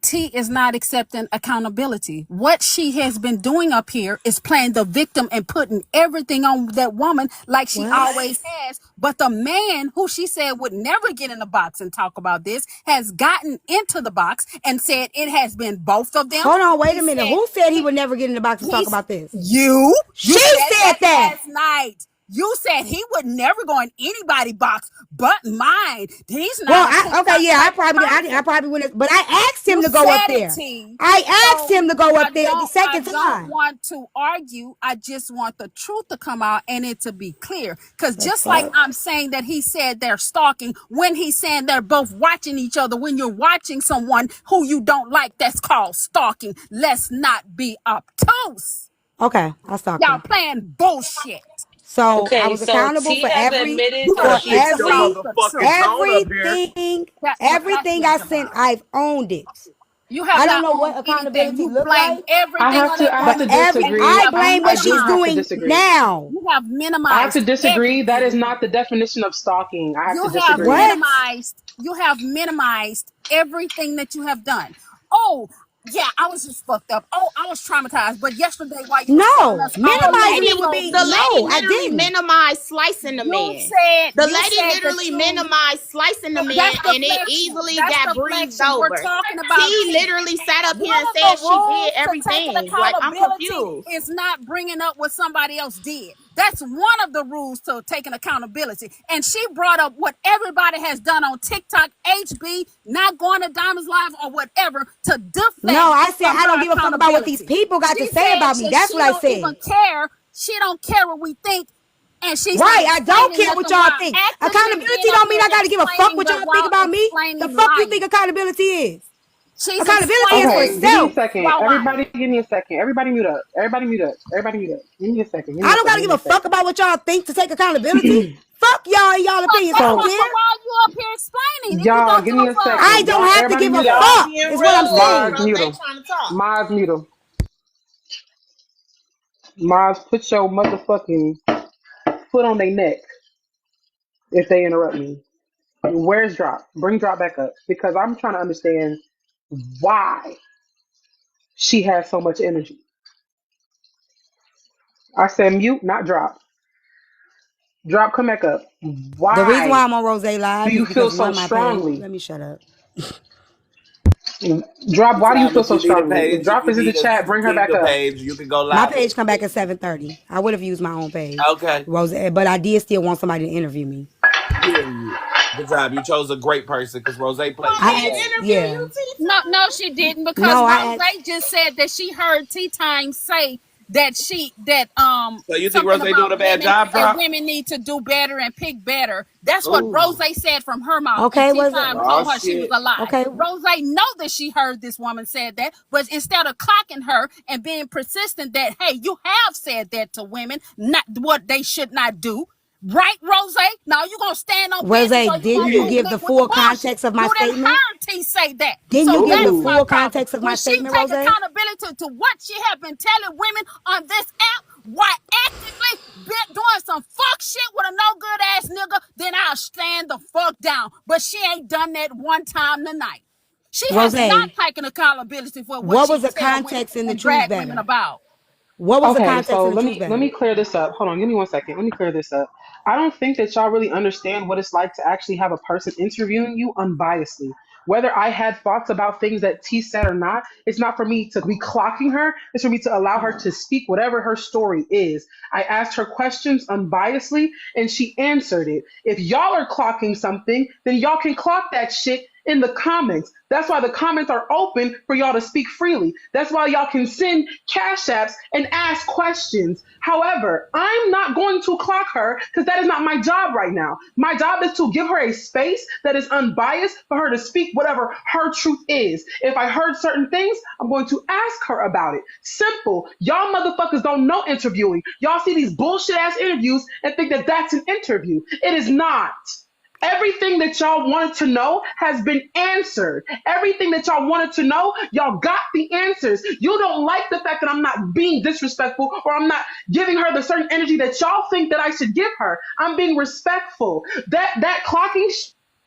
T is not accepting accountability. What she has been doing up here is playing the victim and putting everything on that woman like she What? always has. But the man who she said would never get in the box and talk about this has gotten into the box and said it has been both of them. Hold on, wait He a minute. said Who said he would never get in the box and talk he's about this? you She said said that that. last night. You said he would never go in anybody's box but mine. He's Well, not a okay, TikTok yeah, type of I person. probably wouldn't, but I asked him You to go up said it, there. T. I asked So him to go I up there the I second don't time. want to argue. I just want the truth to come out and it to be clear. Because The just like fuck? I'm saying that he said they're stalking, when he's saying they're both watching each other, when you're watching someone who you don't like, that's called stalking. Let's not be obtuse. Okay, I stalked Y'all her. playing bullshit. So I Okay, was so accountable T for has every admitted You that gotta for Better she's have fix to your have every the motherfucking truth. tone up here. That's what everything passion I is sent. about. I've owned it. You have I don't not know owned what anything. accountability You look blame like, everything on that I have but to woman, and you I disagree. have blame I what she's do have to minimized. doing disagree. now. You have I have to minimized disagree. That is everything. not the definition of stalking. I have to You have disagree. What? minimized. You have minimized everything that you have done. Oh, yeah, I was just fucked up. Oh, I was traumatized. But yesterday, while you was telling No, us all The of that, minimizing you it lady, would told be the me lady no. I literally didn't. minimized slicing the man. The you lady said that literally you minimized slicing the man, that's and it deflection. easily That's got breezed deflection. We're over. talking about T T. literally sat up here One and of the said she did rules to taking everything. Like, I'm accountability confused. is not bringing up what somebody else did. That's one of the rules to taking accountability. And she brought up what everybody has done on TikTok, HB, not going to Diamonds Live or whatever to No, deflect I said from I don't her give a fuck about what these accountability. people got She to say said about me. That's she what I don't even said. care. She don't care what we think. And she's not Right, I don't explaining care what nothing y'all while think. actively Accountability being up don't mean here I gotta give a fuck explaining, what but y'all think while about me. The explaining fuck you think lying. accountability is? She's Accountability is for Okay, explaining give me a self. second. while Everybody, lying. give me a second. Everybody mute up. Everybody mute up. Everybody mute up. Give me a second. Give me I a don't second. gotta Give give me a a fuck second. about what y'all think to take accountability. Fuck y'all and y'all Fuck opinions. I that don't So, fuck, but care. why are you up here explaining? If you y'all, gonna give do me it a for I second. us. don't Y'all, have to everybody give a mute Y'all up. fuck, being is what I'm rude. Maz, saying. mute Rose them. trying to talk. Maz, mute them. Maz, put your motherfucking foot on their neck if they interrupt me. Where's Drop? Bring Drop back up because I'm trying to understand why she has so much energy. I said mute, not Drop. Drop, come back up. The reason why Why I'm on Rose do Live you is feel because one so of my page. strongly? Let me shut up. Drop, why do you Time feel if so you need a strongly? If page, if Drop you is in the need a chat, bring her back single up. page, you can go My live page on come back at 7:30. I would have used my own page, it. Okay. Rose, but I did still want somebody to interview me. Period. Good job. You chose a great person because Rose plays Who good I did asked, games. interview yeah, you, T No, Time? she didn't because no, I Rose asked. just said that she heard Tea Time say that So you think something Rose doing about a bad job, Drop? women need to do better and pick better. That's what Ooh. Rose said from her mouth, and Okay, Tea was it Time Oh told her she was shit. a lie. okay? Rose know that she heard this woman said that, but instead of clocking her and being persistent that hey, you have said that to women, not what they should not do. Right, Rose? Now you gonna stand on Rose, business or you didn't gonna you move give with the the full bullshit? context of my You didn't statement? hear T say that. Didn't So you give the that's my Ooh. full problem. context of my When she statement, take Rose? accountability to what she have been telling women on this app while actively doing some fuck shit with a no good ass nigga, then I'll stand the fuck down. But she ain't done that one time tonight. She has not Rose, taken accountability for what what she was the tell women context in the and Choose drag women Better? about. What was the Okay, context so in the let Choose me let Better? me clear this up. Hold on, give me 1 second. Let me clear this up. I don't think that y'all really understand what it's like to actually have a person interviewing you unbiasedly. Whether I had thoughts about things that T said or not, it's not for me to be clocking her. It's for me to allow her to speak whatever her story is. I asked her questions unbiasedly and she answered it. If y'all are clocking something, then y'all can clock that shit in the comments. That's why the comments are open for y'all to speak freely. That's why y'all can send cash apps and ask questions. However, I'm not going to clock her because that is not my job right now. My job is to give her a space that is unbiased for her to speak whatever her truth is. If I heard certain things, I'm going to ask her about it. Simple. Y'all motherfuckers don't know interviewing. Y'all see these bullshit ass interviews and think that that's an interview. It is not. Everything that y'all wanted to know has been answered. Everything that y'all wanted to know, y'all got the answers. You don't like the fact that I'm not being disrespectful or I'm not giving her the certain energy that y'all think that I should give her. I'm being respectful. That clocking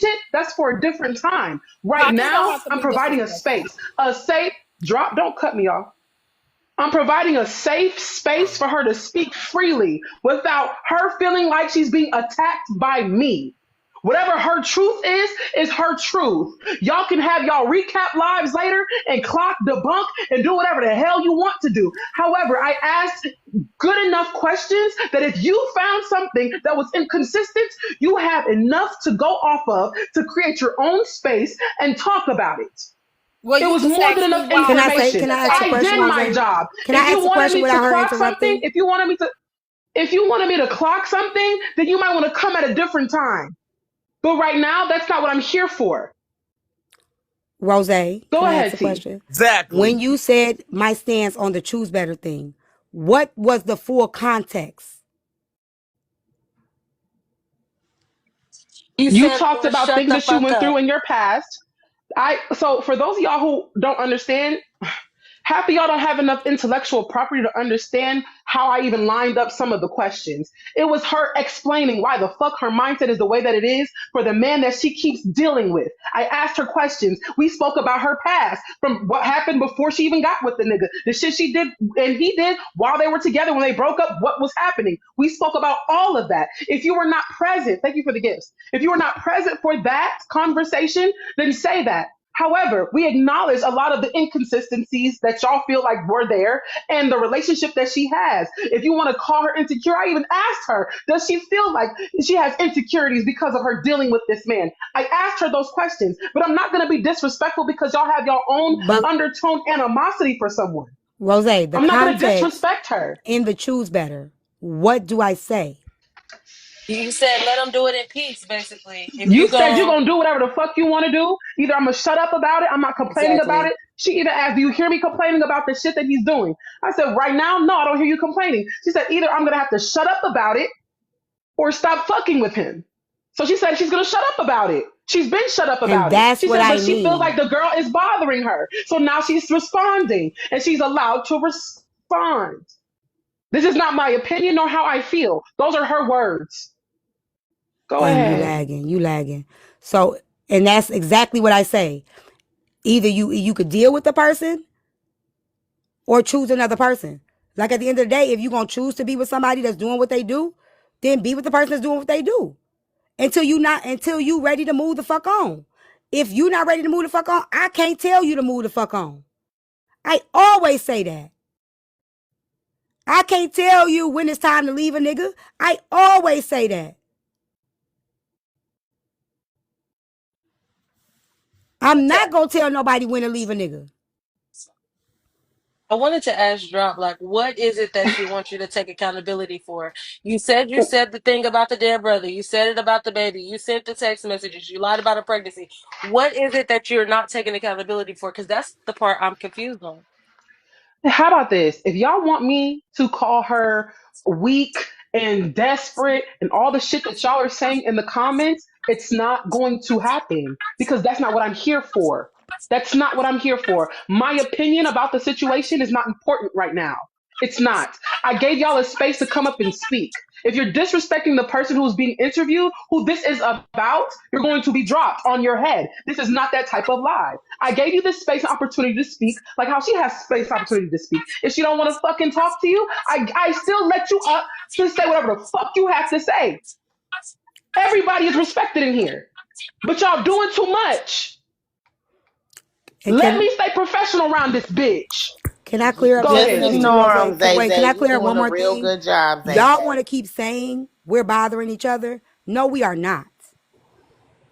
shit, that's for a different time. Right Clocking don't now, have to I'm be providing a disrespectful. space, a safe drop. Don't cut me off. I'm providing a safe space for her to speak freely without her feeling like she's being attacked by me. Whatever her truth is her truth. Y'all can have y'all recap lives later and clock, debunk, and do whatever the hell you want to do. However, I asked good enough questions that if you found something that was inconsistent, you have enough to go off of to create your own space and talk about it. Well, It you was just more than asked me enough why I information. Can wasn't I ask a I question, did attacking. my Rose? job. Can If I you ask a wanted question me to without her clock something, interrupting? if you wanted me to clock something, then you might want to come at a different time. But right now, that's not what I'm here for. Rose, can Go I ask ahead, a T. question? When Exactly. you said my stance on the Choose Better thing, what was the full context? You You said, talked "Or about shut things the that you fuck went through up." in your past. I so for those of y'all who don't understand, half of y'all don't have enough intellectual property to understand how I even lined up some of the questions. It was her explaining why the fuck her mindset is the way that it is for the man that she keeps dealing with. I asked her questions. We spoke about her past, from what happened before she even got with the nigga, the shit she did and he did while they were together when they broke up, what was happening. We spoke about all of that. If you were not present, thank you for the gifts. If you were not present for that conversation, then say that. However, we acknowledge a lot of the inconsistencies that y'all feel like were there and the relationship that she has. If you want to call her insecure, I even asked her, does she feel like she has insecurities because of her dealing with this man? I asked her those questions, but I'm not going to be disrespectful because y'all have your own But undertone animosity for someone. Rose, the I'm not going to context disrespect her. in the Choose Better, what do I say? You said, "Let them do it in peace." Basically, if You you said you're go gonna do whatever the fuck you want to do. Either I'm gonna shut up about it. I'm not complaining about exactly. it. She even asked, "Do you hear me complaining about the shit that he's doing?" I said, "Right now, no, I don't hear you complaining." She said, "Either I'm gonna have to shut up about it or stop fucking with him." So she said she's gonna shut up about it. She's been shut up And about it. that's She what said, I but she feels like mean. the girl is bothering her. So now she's responding and she's allowed to respond. This is not my opinion nor how I feel. Those are her words. Go And you ahead. lagging, you lagging. So, and that's exactly what I say. Either you could deal with the person or choose another person. Like at the end of the day, if you're gonna choose to be with somebody that's doing what they do, then be with the person that's doing what they do. Until you ready to move the fuck on. If you not ready to move the fuck on, I can't tell you to move the fuck on. I always say that. I can't tell you when it's time to leave a nigga. I always say that. I'm not gonna tell nobody when to leave a nigga. I wanted to ask Drop, like, what is it that she wants you to take accountability for? You said the thing about the dead brother. You said it about the baby. You sent the text messages. You lied about a pregnancy. What is it that you're not taking accountability for? Because that's the part I'm confused on. How about this? If y'all want me to call her weak and desperate and all the shit that y'all are saying in the comments, it's not going to happen because that's not what I'm here for. That's not what I'm here for. My opinion about the situation is not important right now. It's not. I gave y'all a space to come up and speak. If you're disrespecting the person who's being interviewed, who this is about, you're going to be dropped on your head. This is not that type of live. I gave you this space and opportunity to speak, like how she has space and opportunity to speak. If she don't want to fucking talk to you, I still let you up to say whatever the fuck you have to say. Everybody is respected in here. But y'all doing too much. And Let me stay professional around this bitch. can I clear up Go Just ahead, something, T. Sister ignore Rose? them, Zay Wait, can Zay. I You clear up one doing a more real thing? good job, Zay Y'all Zay. want to keep saying we're bothering each other. No, we are not.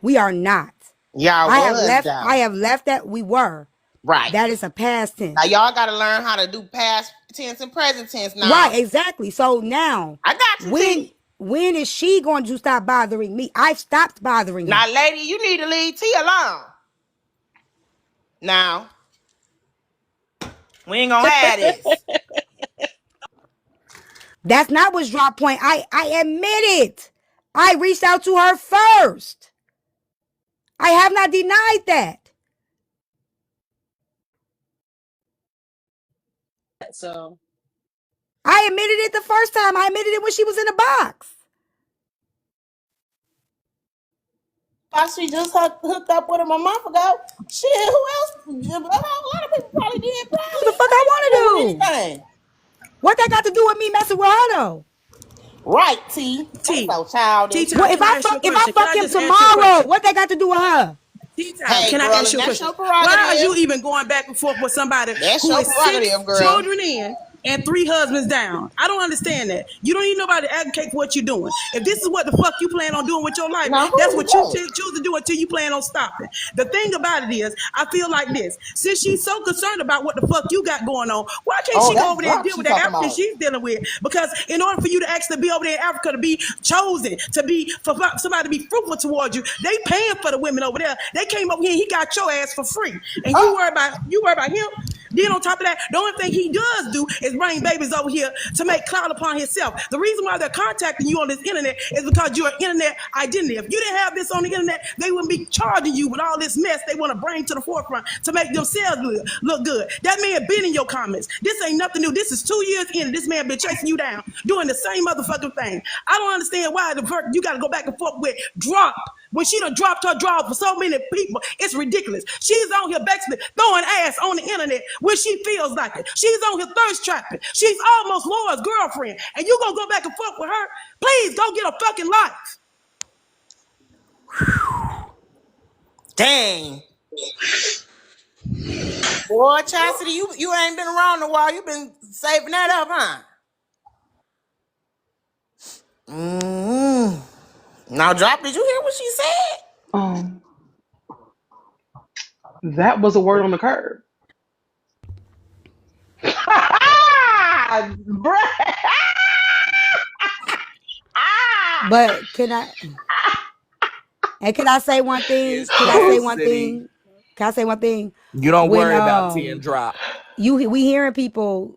We are not. Y'all was though. I have left that we were. Right. That is a past tense. Now y'all gotta learn how to do past tense and present tense now. Right, exactly. So now I got you, T. when is she going to stop bothering me? I've stopped bothering her. Now, lady, you need to leave T alone. Now, we ain't gonna have this. That's not what's drop point. I admit it. I reached out to her first. I have not denied that. So I admitted it the first time. I admitted it when she was in the box. She just hooked up with him a month ago. Shit, who else? A lot of people probably did. Probably. What the fuck I want to do? Anything. What that got to do with me messing with her though? Right, T. T. So childish. T-Time, Well, can I ask you a question? if I fuck him tomorrow, what that got to do with her? T-Time, Hey, can girl, I ask you a that's question? your prerogative. Why are you even going back and forth with somebody That's who your is prerogative, 6 girl. children in and 3 husbands down? I don't understand that. You don't need nobody to advocate for what you're doing. If this is what the fuck you plan on doing with your life, Now, that's who what is you that? choose to do until you plan on stopping. The thing about it is, I feel like this. Since she's so concerned about what the fuck you got going on, why can't Oh, she go that's over there and drop deal she with that talking African about. she's dealing with? Because in order for you to actually be over there in Africa, to be chosen, to be for somebody to be fruitful towards you, they paying for the women over there. They came over here and he got your ass for free. And you worry about him. Then on top of that, the only thing he does do is bring babies over here to make clout upon himself. The reason why they're contacting you on this internet is because you're an internet identity. If you didn't have this on the internet, they wouldn't be charging you with all this mess they want to bring to the forefront to make themselves look good. That man been in your comments. This ain't nothing new. This is 2 years in. This man been chasing you down, doing the same motherfucking thing. I don't understand why you got to go back and forth with drop. When she done dropped her draw for so many people, it's ridiculous. She's on here basically throwing ass on the internet when she feels like it. She's on here thirst trapping. She's almost Laura's girlfriend. And you gonna go back and forth with her? Please go get a fucking life. Dang. Boy, Chastity, you ain't been around a while. You been saving that up, huh? Now, Drop, did you hear what she said? That was a word on the curb. But can I say one thing? Can I say one thing? Can I say one thing? You don't worry about T and Drop. We hearing people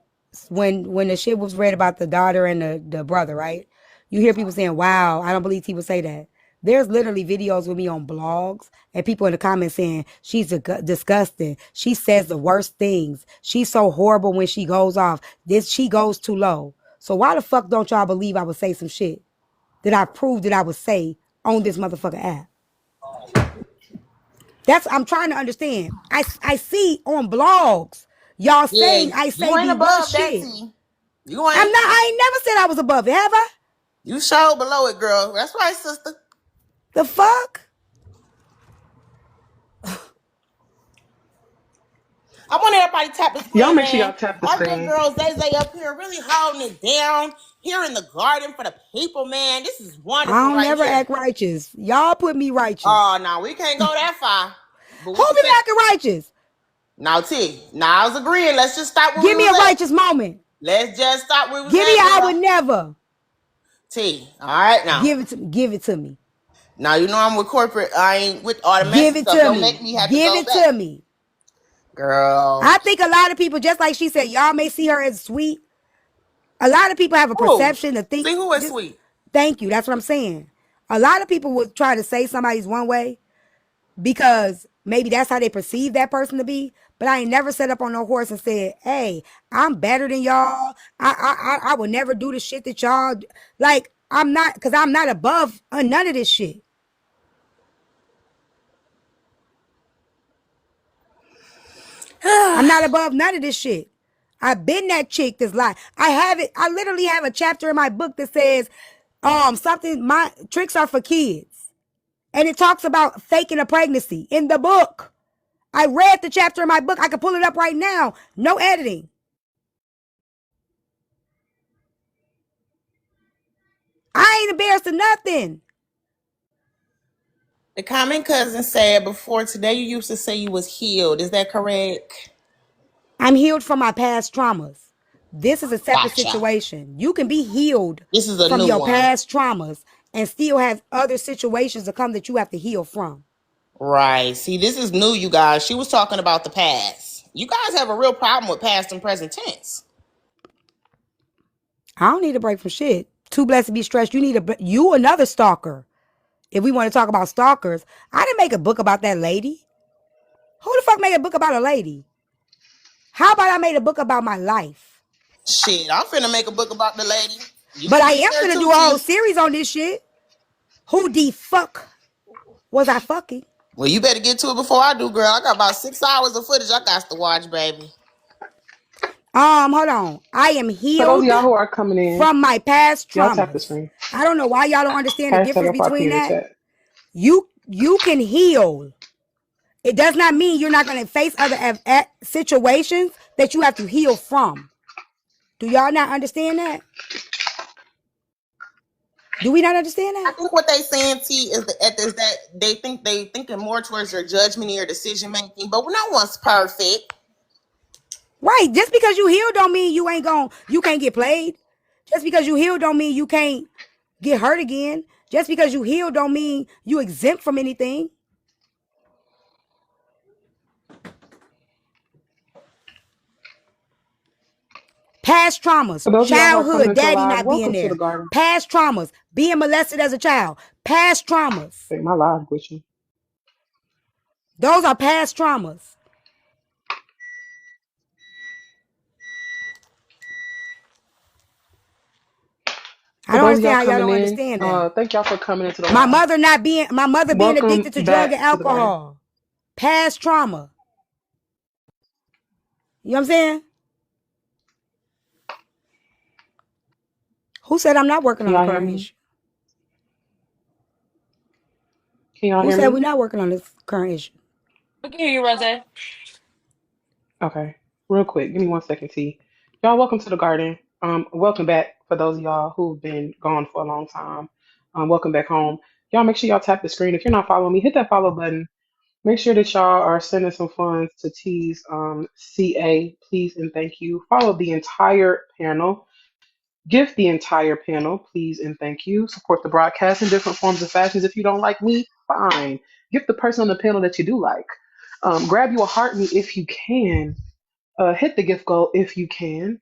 when the shit was read about the daughter and the brother, right? You hear people saying, "Wow, I don't believe he would say that." There's literally videos with me on blogs and people in the comments saying she's disgusting. She says the worst things. She's so horrible when she goes off. She goes too low. So why the fuck don't y'all believe I would say some shit that I proved that I would say on this motherfucker app? I'm trying to understand. I see on blogs y'all saying I say you ain't the above worst that, shit. T. You ain't. I ain't never said I was above it, have I? You showed below it, girl. That's right, sister. The fuck? I want everybody to tap the screen, Y'all make sure man. y'all tap the Our good screen. girl Zay up here really holding it down here in the garden for the people, man. This is I wonderful don't right never here. act righteous. Y'all put me righteous. Oh, no, we can't go that far. But Who be acting righteous? Now, T. Now, I was agreeing. Let's just stop where Give we me a was at. righteous moment. Let's just stop where we was Give me at. I girl. would never. T. All right, now. Give it to me. Now, you know I'm with corporate. I ain't with all the Give messy it stuff. to Don't me. make me have Give to go it back. to me. Girl. I think a lot of people, just like she said, y'all may see her as sweet. A lot of people have a perception to think. See who is sweet. Thank you. That's what I'm saying. A lot of people would try to say somebody's one way because maybe that's how they perceive that person to be. but I ain't never set up on no horse and said, "Hey, I'm better than y'all. I will never do the shit that y'all like. I'm not, cause I'm not above none of this shit. I'm not above none of this shit. I've been that chick that's like, I have it. I literally have a chapter in my book that says, something, my tricks are for kids. And it talks about faking a pregnancy in the book. I read the chapter in my book. I can pull it up right now. No editing. I ain't embarrassed of nothing. The common cousin said before today you used to say you was healed. Is that correct? I'm healed from my past traumas. This is a separate Gotcha. situation. You can be healed This is a from new your one. past traumas and still have other situations to come that you have to heal from. Right. See, this is new, you guys. She was talking about the past. You guys have a real problem with past and present tense. I don't need a break from shit. Too blessed to be stressed. You another stalker. If we want to talk about stalkers, I didn't make a book about that lady. Who the fuck made a book about a lady? How about I made a book about my life? Shit, I'm finna make a book about the lady. You But can I get am there finna too, do a whole T. series on this shit. Who the fuck was I fucking? Well, you better get to it before I do, girl. I got about 6 hours of footage I got to watch, baby. Hold on. I am For those of healed y'all who are coming in, from my past y'all tap the traumas. screen. I don't know why y'all don't understand the Hashtag difference FRP between in the that. chat. You can heal. It does not mean you're not going to face other situations that you have to heal from. Do y'all not understand that? Do we not understand I that? think what they saying, T, is that they thinking more towards your judgment and your decision making, but no one's perfect. Right. Just because you healed don't mean you can't get played. Just because you healed don't mean you can't get hurt again. Just because you healed don't mean you exempt from anything. Past traumas, For those of y'all who are coming childhood, into the daddy live, not being welcome to the there. garden. Past traumas, being molested as a child. Past traumas. Take my live with you. Those are past traumas. I For don't those of y'all understand how y'all coming don't in, understand that. thank y'all for coming into the My live. mother being Welcome addicted to drug back and to the garden. alcohol. Past trauma. You know what I'm saying? Who said I'm not working Can on the y'all hear current me? issue? Can y'all Who hear said we're me? not working on this current issue? We can hear you, Rozay. Okay. Real quick, give me 1 second, T. Y'all, welcome to the garden. Welcome back for those of y'all who've been gone for a long time. Welcome back home. Y'all make sure y'all tap the screen. If you're not following me, hit that follow button. Make sure that y'all are sending some funds to T's CA, please and thank you. Follow the entire panel. Gift the entire panel, please and thank you. Support the broadcast in different forms and fashions. If you don't like me, fine. Gift the person on the panel that you do like. Grab you a heart me if you can. Hit the gift goal if you can.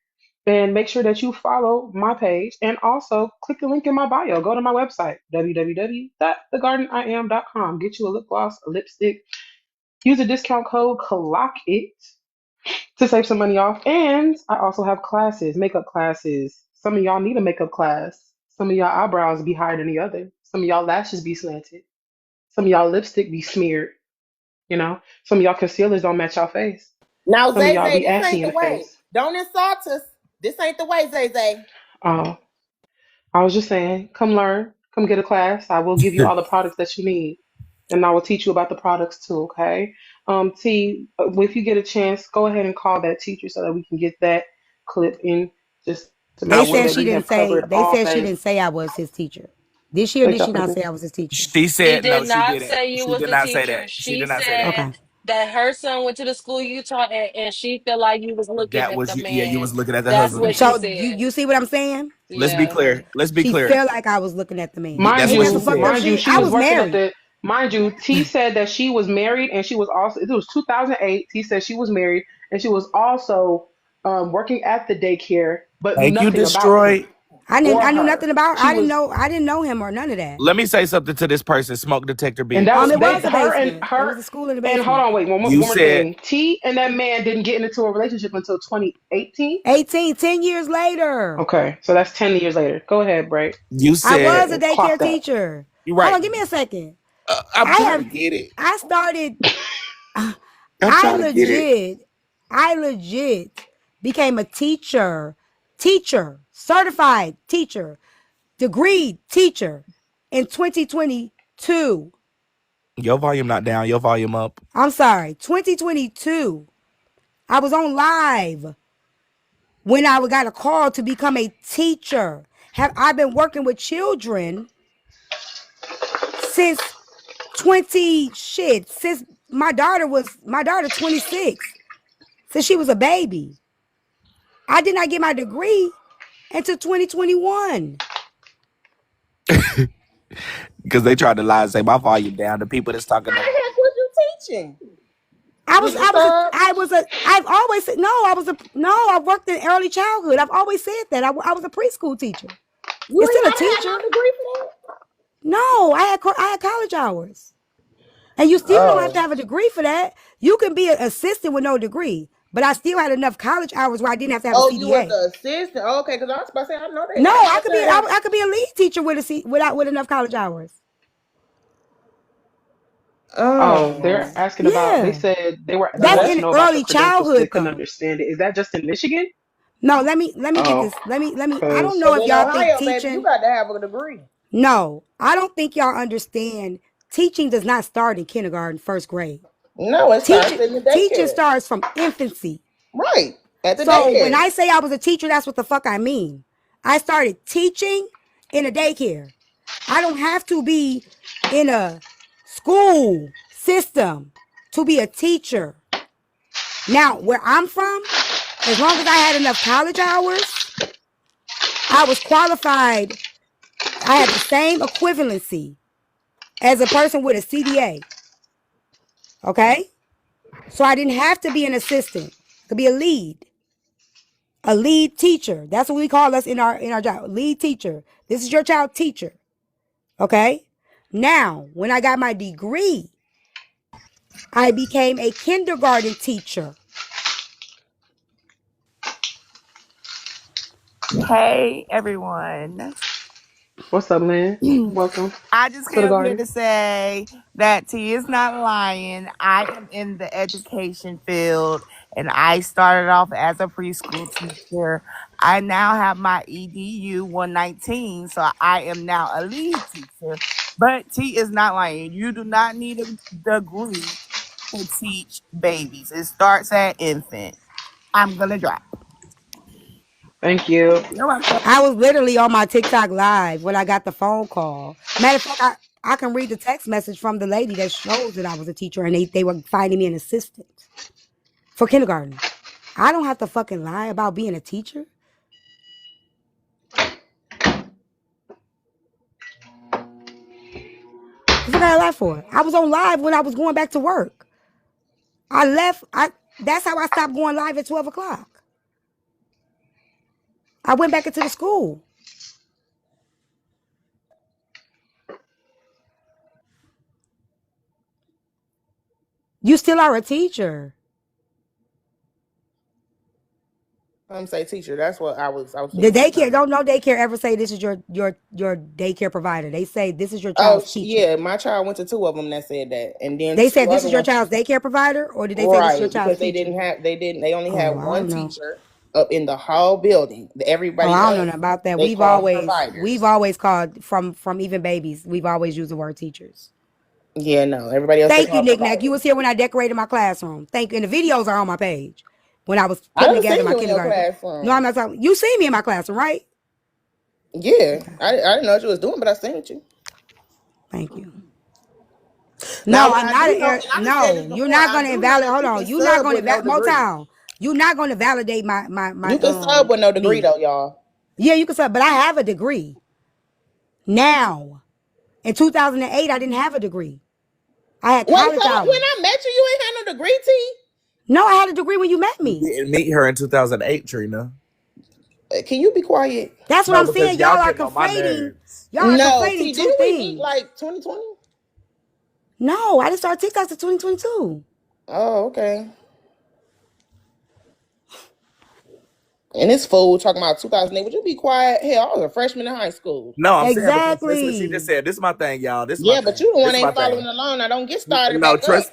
And make sure that you follow my page and also click the link in my bio. Go to my website, www.thegardenIam.com. Get you a lip gloss, a lipstick. Use a discount code CLOCKIT to save some money off. And I also have classes, makeup classes. Some of y'all need a makeup class. Some of y'all eyebrows be higher than the other. Some of y'all lashes be slanted. Some of y'all lipstick be smeared. You know, some of y'all concealers don't match y'all face. Now, Some of Zay y'all Zay, be this ashy ain't in the the way. face. Don't insult us. This ain't the way, Zay Zay. Uh, I was just saying, come learn, come get a class. I will give you all the products that you need, and I will teach you about the products too. Okay. T, if you get a chance, go ahead and call that teacher so that we can get that clip in, just to I make They sure said that will. she we didn't have say covered all bases. I was his teacher. Did she or Thank did y'all she for the not say I gift. was his teacher? She She said did no, she not didn't. say you She was did the not say teacher. that. She She did not say that. said Okay. that her son went to the school you taught at, and she felt like you was looking That at was the you. Yeah, you man. was looking at the That's husband. what she So said. you see what I'm saying? Let's be Yeah. clear. Let's be She clear. felt like I was looking at the man. Mind That's Ain't what that she some you, fucked up said. mind you, shit? she I was was working at married. the. Mind you, T said that she was married, and she was also. It was 2008. T said she was married, and she was also working at the daycare, but knew Thank you, nothing about him. destroyed. I knew nothing about. She was, I didn't know him or none of that. Let me say something to this person, smoke detector and that was bitch. It they, was a her and basement. It her, was a school in the and hold basement. on, wait, one You more said thing. T and that man didn't get into a relationship until 2018. 10 years later. Okay, so that's 10 years later. Go ahead, Bray. you I said was a And daycare clock that. teacher. you're Hold right. on, give me a second. I'm I trying to have get it. I started I'm I trying to get it. legit became a teacher, certified teacher, degreed teacher in 2022. Your volume not down. Your volume up. I'm sorry, 2022. I was on live when I got a call to become a teacher. I've been working with children since since my daughter 26, since she was a baby. I did not get my degree until 2021. Because they tried to lie and say my volume down. The people that's talking How the to heck was you teaching? I Was you sub? I've always said, no, I worked in early childhood. I've always said that. I was a preschool teacher. You It's ain't still a gotta have teacher. no degree for that. No, I had college hours. And you still don't have to Oh. have a degree for that. You can be an assistant with no degree. But I still had enough college hours where I didn't have to have a Oh, you was CDA. the assistant. Oh, okay, because I was about to say I know that. No, I thought they had. I could be a lead teacher with enough college hours. Oh, they're Oh. asking about. They Yeah. said they That's wanted to in know about your early credentials because they childhood couldn't though. understand it. Is that just in Michigan? No, let me get Oh, this. I don't because know Because if in y'all think Ohio, baby, you teaching. got to have a degree. No, I don't think y'all understand. Teaching does not start in kindergarten, first grade. No, it starts in the Teaching daycare. starts from infancy. Right. At the So when daycare. I say I was a teacher, that's what the fuck I mean. I started teaching in a daycare. I don't have to be in a school system to be a teacher. Now, where I'm from, as long as I had enough college hours, I was qualified. I had the same equivalency as a person with a CDA. Okay? So I didn't have to be an assistant. I could be a lead teacher. That's what we call us in our job, lead teacher. This is your child teacher. Okay? Now, when I got my degree, I became a kindergarten teacher. Hey everyone. what's up, Lynn? Welcome I just to the came here garden. to say that T is not lying. I am in the education field and I started off as a preschool teacher. I now have my EDU 119, so I am now a lead teacher. But T is not lying. You do not need a degree to teach babies. It starts at infant. I'm gonna drop. Thank you. You're welcome. I was literally on my TikTok live when I got the phone call. Matter of fact, I can read the text message from the lady that shows that I was a teacher and they were finding me an assistant for kindergarten. I don't have to fucking lie about being a teacher. What I lie for? I was on live when I was going back to work. I left. That's how I stopped going live at 12 o'clock. I went back into the school. You still are a teacher. Say teacher. That's what I was The just daycare, confirming. don't no daycare ever say this is your daycare provider. They say this is your Oh, child's teacher. yeah. My child went to two of them that said that. And then They said two this other is your ones. child's daycare provider, or did they say this is your Right. child's Because teacher? they only had Oh, I one don't know. teacher up in the whole building. Oh, Everybody I don't know else, nothing about that. they We've call always providers. called from even babies. We've always used the word teachers. Yeah, no. Everybody else they Thank you, call Nick Nack. You providers. was here when I decorated my classroom. Thank you. And the videos are on my page when I was I putting done together seen my you in your kindergarten. No, I'm classroom. not talking. You see me in my classroom, right? Yeah. Okay. I didn't know what you was doing, but I seen you. Thank you. Now, No, what I'm I not do an know, air. and I done said this No, you're before, not I going to do know invalidate. that Hold you can on. You're not sub going with no to degree. Motown. You're not going to validate my You can sub with no degree me. though, y'all. Yeah, you can sub, but I have a degree now. In 2008, I didn't have a degree. I had Wait, so college when hours. I met you, you ain't had no degree, T? No, I had a degree when you met you me. didn't meet her in 2008, Trina. Can you be quiet? That's what No, I'm because saying. y'all Y'all are getting on my conflating. nerves. Y'all are No, conflating T. two Didn't we meet things. like 2020? No, I didn't start TikToks in 2022. Oh, okay. And this fool talking about 2008. Would you be quiet? Hell, I was a freshman in high school. No, I'm saying because that's what she just Exactly. said. This is my thing, y'all. This is my Yeah, but thing. you the one This is my ain't following thing. along. Now don't get started No, back up.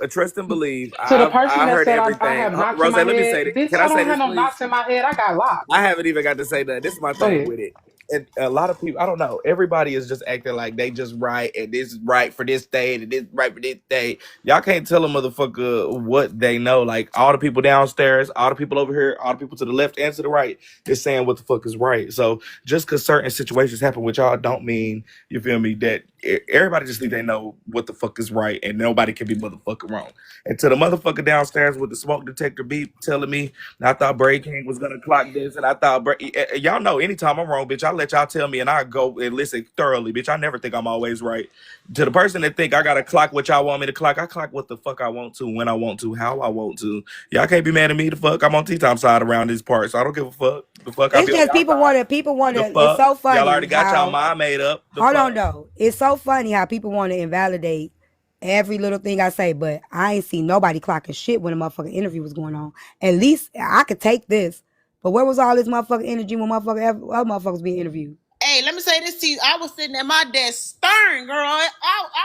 trust and believe. To the person I that heard said I everything. have knots in Rose, my let me head, say that. bitch, Can I I say don't have this, no please? knots in my head. I got locks. I haven't even got to say that. This is my Go thing ahead. with it. And a lot of people, I don't know. Everybody is just acting like they just right, and this is right for this day, and this right for this day. Y'all can't tell a motherfucker what they know. Like all the people downstairs, all the people over here, all the people to the left and to the right is saying what the fuck is right. So just because certain situations happen with y'all, don't mean you feel me that everybody just think they know what the fuck is right, and nobody can be motherfucking wrong. And to the motherfucker downstairs with the smoke detector beep telling me I thought Bray King was gonna clock this, and I thought y'all know anytime I'm wrong, bitch, I let y'all tell me, and I go and listen thoroughly, bitch. I never think I'm always right. To the person that think I gotta clock what y'all want me to clock, I clock what the fuck I want to, when I want to, how I want to. Y'all can't be mad at me. The fuck, I'm on T-Time side around this part, so I don't give a fuck. The fuck, I It's be on just y'all side. people want The to, it's fuck, so y'all funny already got y'all how, mind made up. The hold on fuck. though. It's so funny how people want to invalidate every little thing I say, but I ain't seen nobody clocking shit when a motherfucking interview was going on. At least I could take this. But where was all this motherfucking energy when other motherfuckers being interviewed? Hey, let me say this to you. I was sitting at my desk staring, girl. I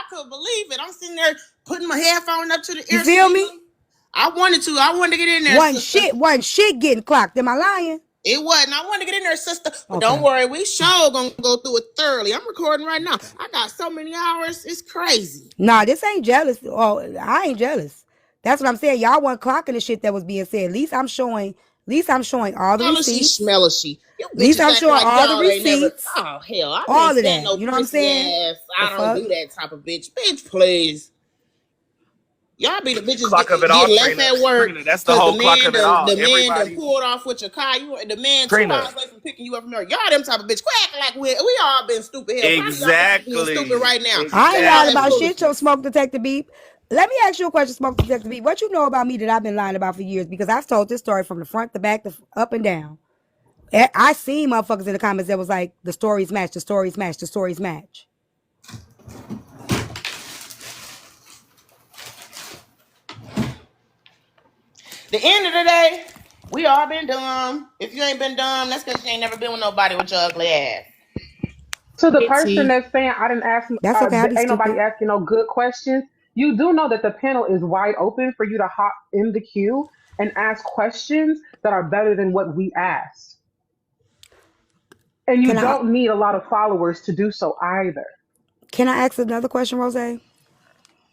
couldn't believe it. I'm sitting there putting my headphone up to the You ear feel me? season. I wanted to. I wanted to get in there, sister. One shit getting clocked. Am I lying? It wasn't. I wanted to get in there, sister. But don't Okay. worry, we sure gonna go through it thoroughly. I'm recording right now. I got so many hours. It's crazy. Nah, this ain't jealous. Oh, I ain't jealous. That's what I'm saying. Y'all weren't clocking the shit that was being said. At least I'm showing all the Smellishy, receipts. smellishy. You At least bitches I'm act showing like all the y'all ain't never. receipts. Oh hell, I can't All of stand that. no You know what I'm prissy saying? ass. The I don't fuck? do that type of bitch. Bitch, please. Y'all be the bitches Clock of it get all, left Trina. at work Trina, that's the because the whole clock man of it done all. Everybody, pulled off with your car. You the man 2 hours Trina. away from picking you up from there. Y'all them type of bitch. Quack like we all been stupid. Hell, probably y'all bitches being stupid Exactly. right now. I ain't With all lied that about Exactly. shit, your foolishness. smoke detector beep. Let me ask you a question, smoke detector beep. What you know about me that I've been lying about for years? Because I've told this story from the front to back, up and down. I seen motherfuckers in the comments that was like, the stories match, the stories match, the stories match. The end of the day, we all been dumb. If you ain't been dumb, that's because you ain't never been with nobody with your ugly ass. To the Hey person T. that's saying I didn't ask, That's okay. I be ain't nobody stupid. asking no good questions. You do know that the panel is wide open for you to hop in the queue and ask questions that are better than what we asked. And you Can I don't need a lot of followers to do so either. can I ask another question, Rose?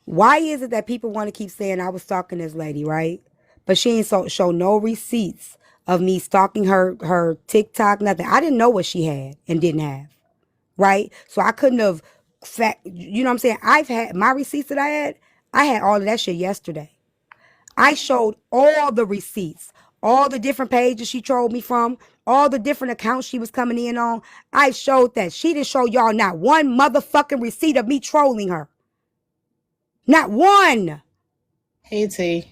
Why is it that people want to keep saying I was stalking this lady, right? But she ain't show no receipts of me stalking her TikTok, nothing. I didn't know what she had and didn't have, right? So I couldn't have you know what I'm saying? I've had my receipts that I had all of that shit yesterday. I showed all the receipts, all the different pages she trolled me from, all the different accounts she was coming in on. I showed that. She didn't show y'all not one motherfucking receipt of me trolling her. Not one. Hey T,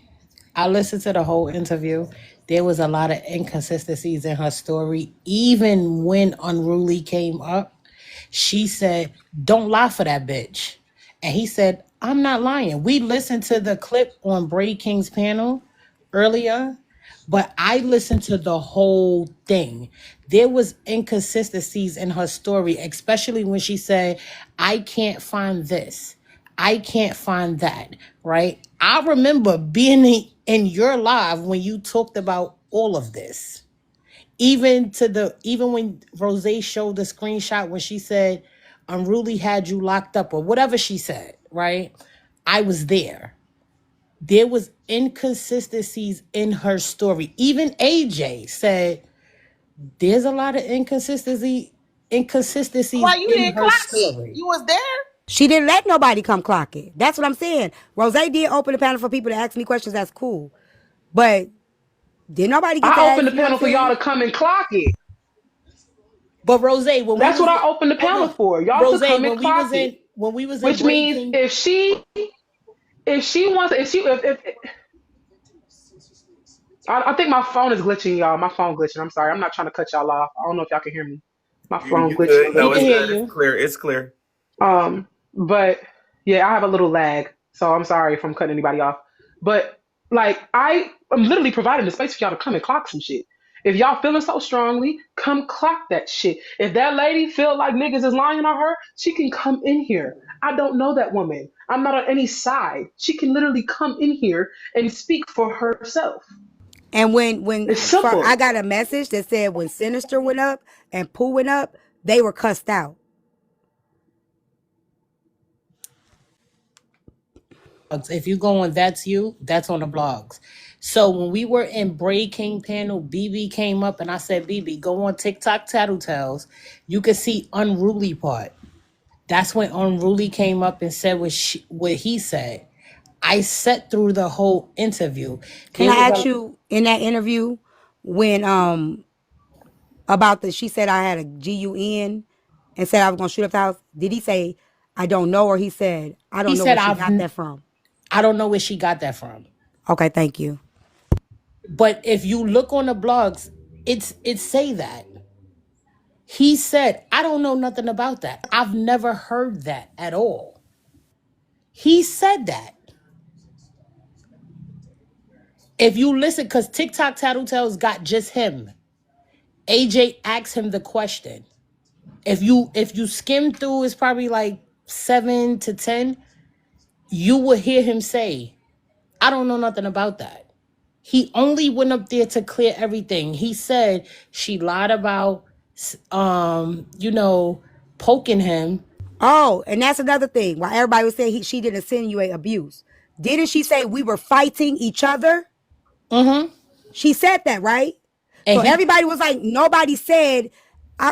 I listened to the whole interview. There was a lot of inconsistencies in her story. Even when Unruly came up, she said, "Don't lie for that bitch." And he said, "I'm not lying." We listened to the clip on Bray King's panel earlier, but I listened to the whole thing. There was inconsistencies in her story, especially when she said, "I can't find this. I can't find that," right? I remember being in your live when you talked about all of this. Even when Rozay showed the screenshot when she said Unruly had you locked up or whatever she said, right? I was there. There was inconsistencies in her story. Even AJ said there's a lot of inconsistencies Why you in didn't her clock it? story. You was there? She didn't let nobody come clock it. That's what I'm saying. Rose did open the panel for people to ask me questions. That's cool. But did nobody get to I opened ask, the you know what I'm panel for y'all saying? to come and clock it. But Rose, when we That's was what in, I opened the hold panel on, for. Y'all to Rose, come and clock it. when we was in Which means breaking, if she wants if she if I think my phone is glitching, y'all. My phone glitching. I'm sorry. I'm not trying to cut y'all off. I don't know if y'all can hear me. My phone You glitching a good? little We No, can it's bit. hear good. It's you. clear. It's clear. But yeah, I have a little lag, so I'm sorry if I'm cutting anybody off. But like, am literally providing the space for y'all to come and clock some shit. If y'all feeling so strongly, come clock that shit. If that lady feel like niggas is lying on her, she can come in here. I don't know that woman. I'm not on any side. She can literally come in here and speak for herself. And when It's for I simple. got a message that said when Sinister went up and Pooh went up, they were cussed out. If you go on That's You, that's on the blogs. So when we were in Braid King panel, BB came up and I said, BB, go on TikTok Tattletales. You can see Unruly part. That's when Unruly came up and said what he said. I sat through the whole interview. Can There I was ask a you in that interview when about the she said I had a GUN and said I was gonna shoot up the house? Did he say I don't know, or he said I he don't know said where she got that from? I don't know where she got that from. Okay, thank you. But if you look on the blogs, it say that. He said, I don't know nothing about that. I've never heard that at all. He said that. If you listen, because TikTok Tattletales got just him. AJ asked him the question. If you skim through, it's probably like 7 to 10. You will hear him say, I don't know nothing about that. He only went up there to clear everything. He said she lied about you know, poking him. Oh, and that's another thing. Why everybody was saying she didn't insinuate abuse. Didn't she say we were fighting each other? Mm-hmm. She said that, right? And So he everybody was like, nobody said,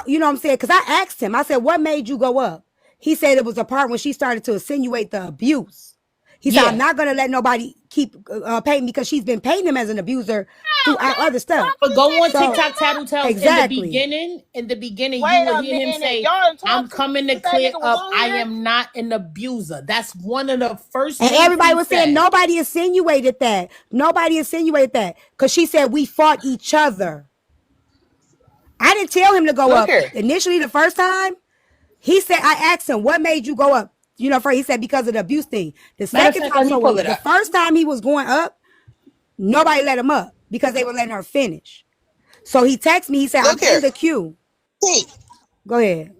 you know what I'm saying? Because I asked him, I said, what made you go up? He said it was a part when she started to insinuate the abuse. He said, I'm yeah. not going to let nobody keep painting because she's been painting him as an abuser throughout other stuff. But go on So, TikTok Tattletales exactly. in the beginning, you Wait will a hear him minute. say, Y'all done I'm talked coming to since that clear nigga was up. on I here? am not an abuser. That's one of the first And things everybody he was saying said. nobody insinuated that. Nobody insinuated that. Because she said we fought each other. I didn't tell him to go Look up. here. Initially, the first time, he said, I asked him, what made you go up? You know, first he said, because of the abuse thing. The Matter of second fact, time, let me so pull when it the up. first time he was going up, nobody let him up because they were letting her finish. So he texted me, he said, I'm Look here. in the queue. T. Go ahead.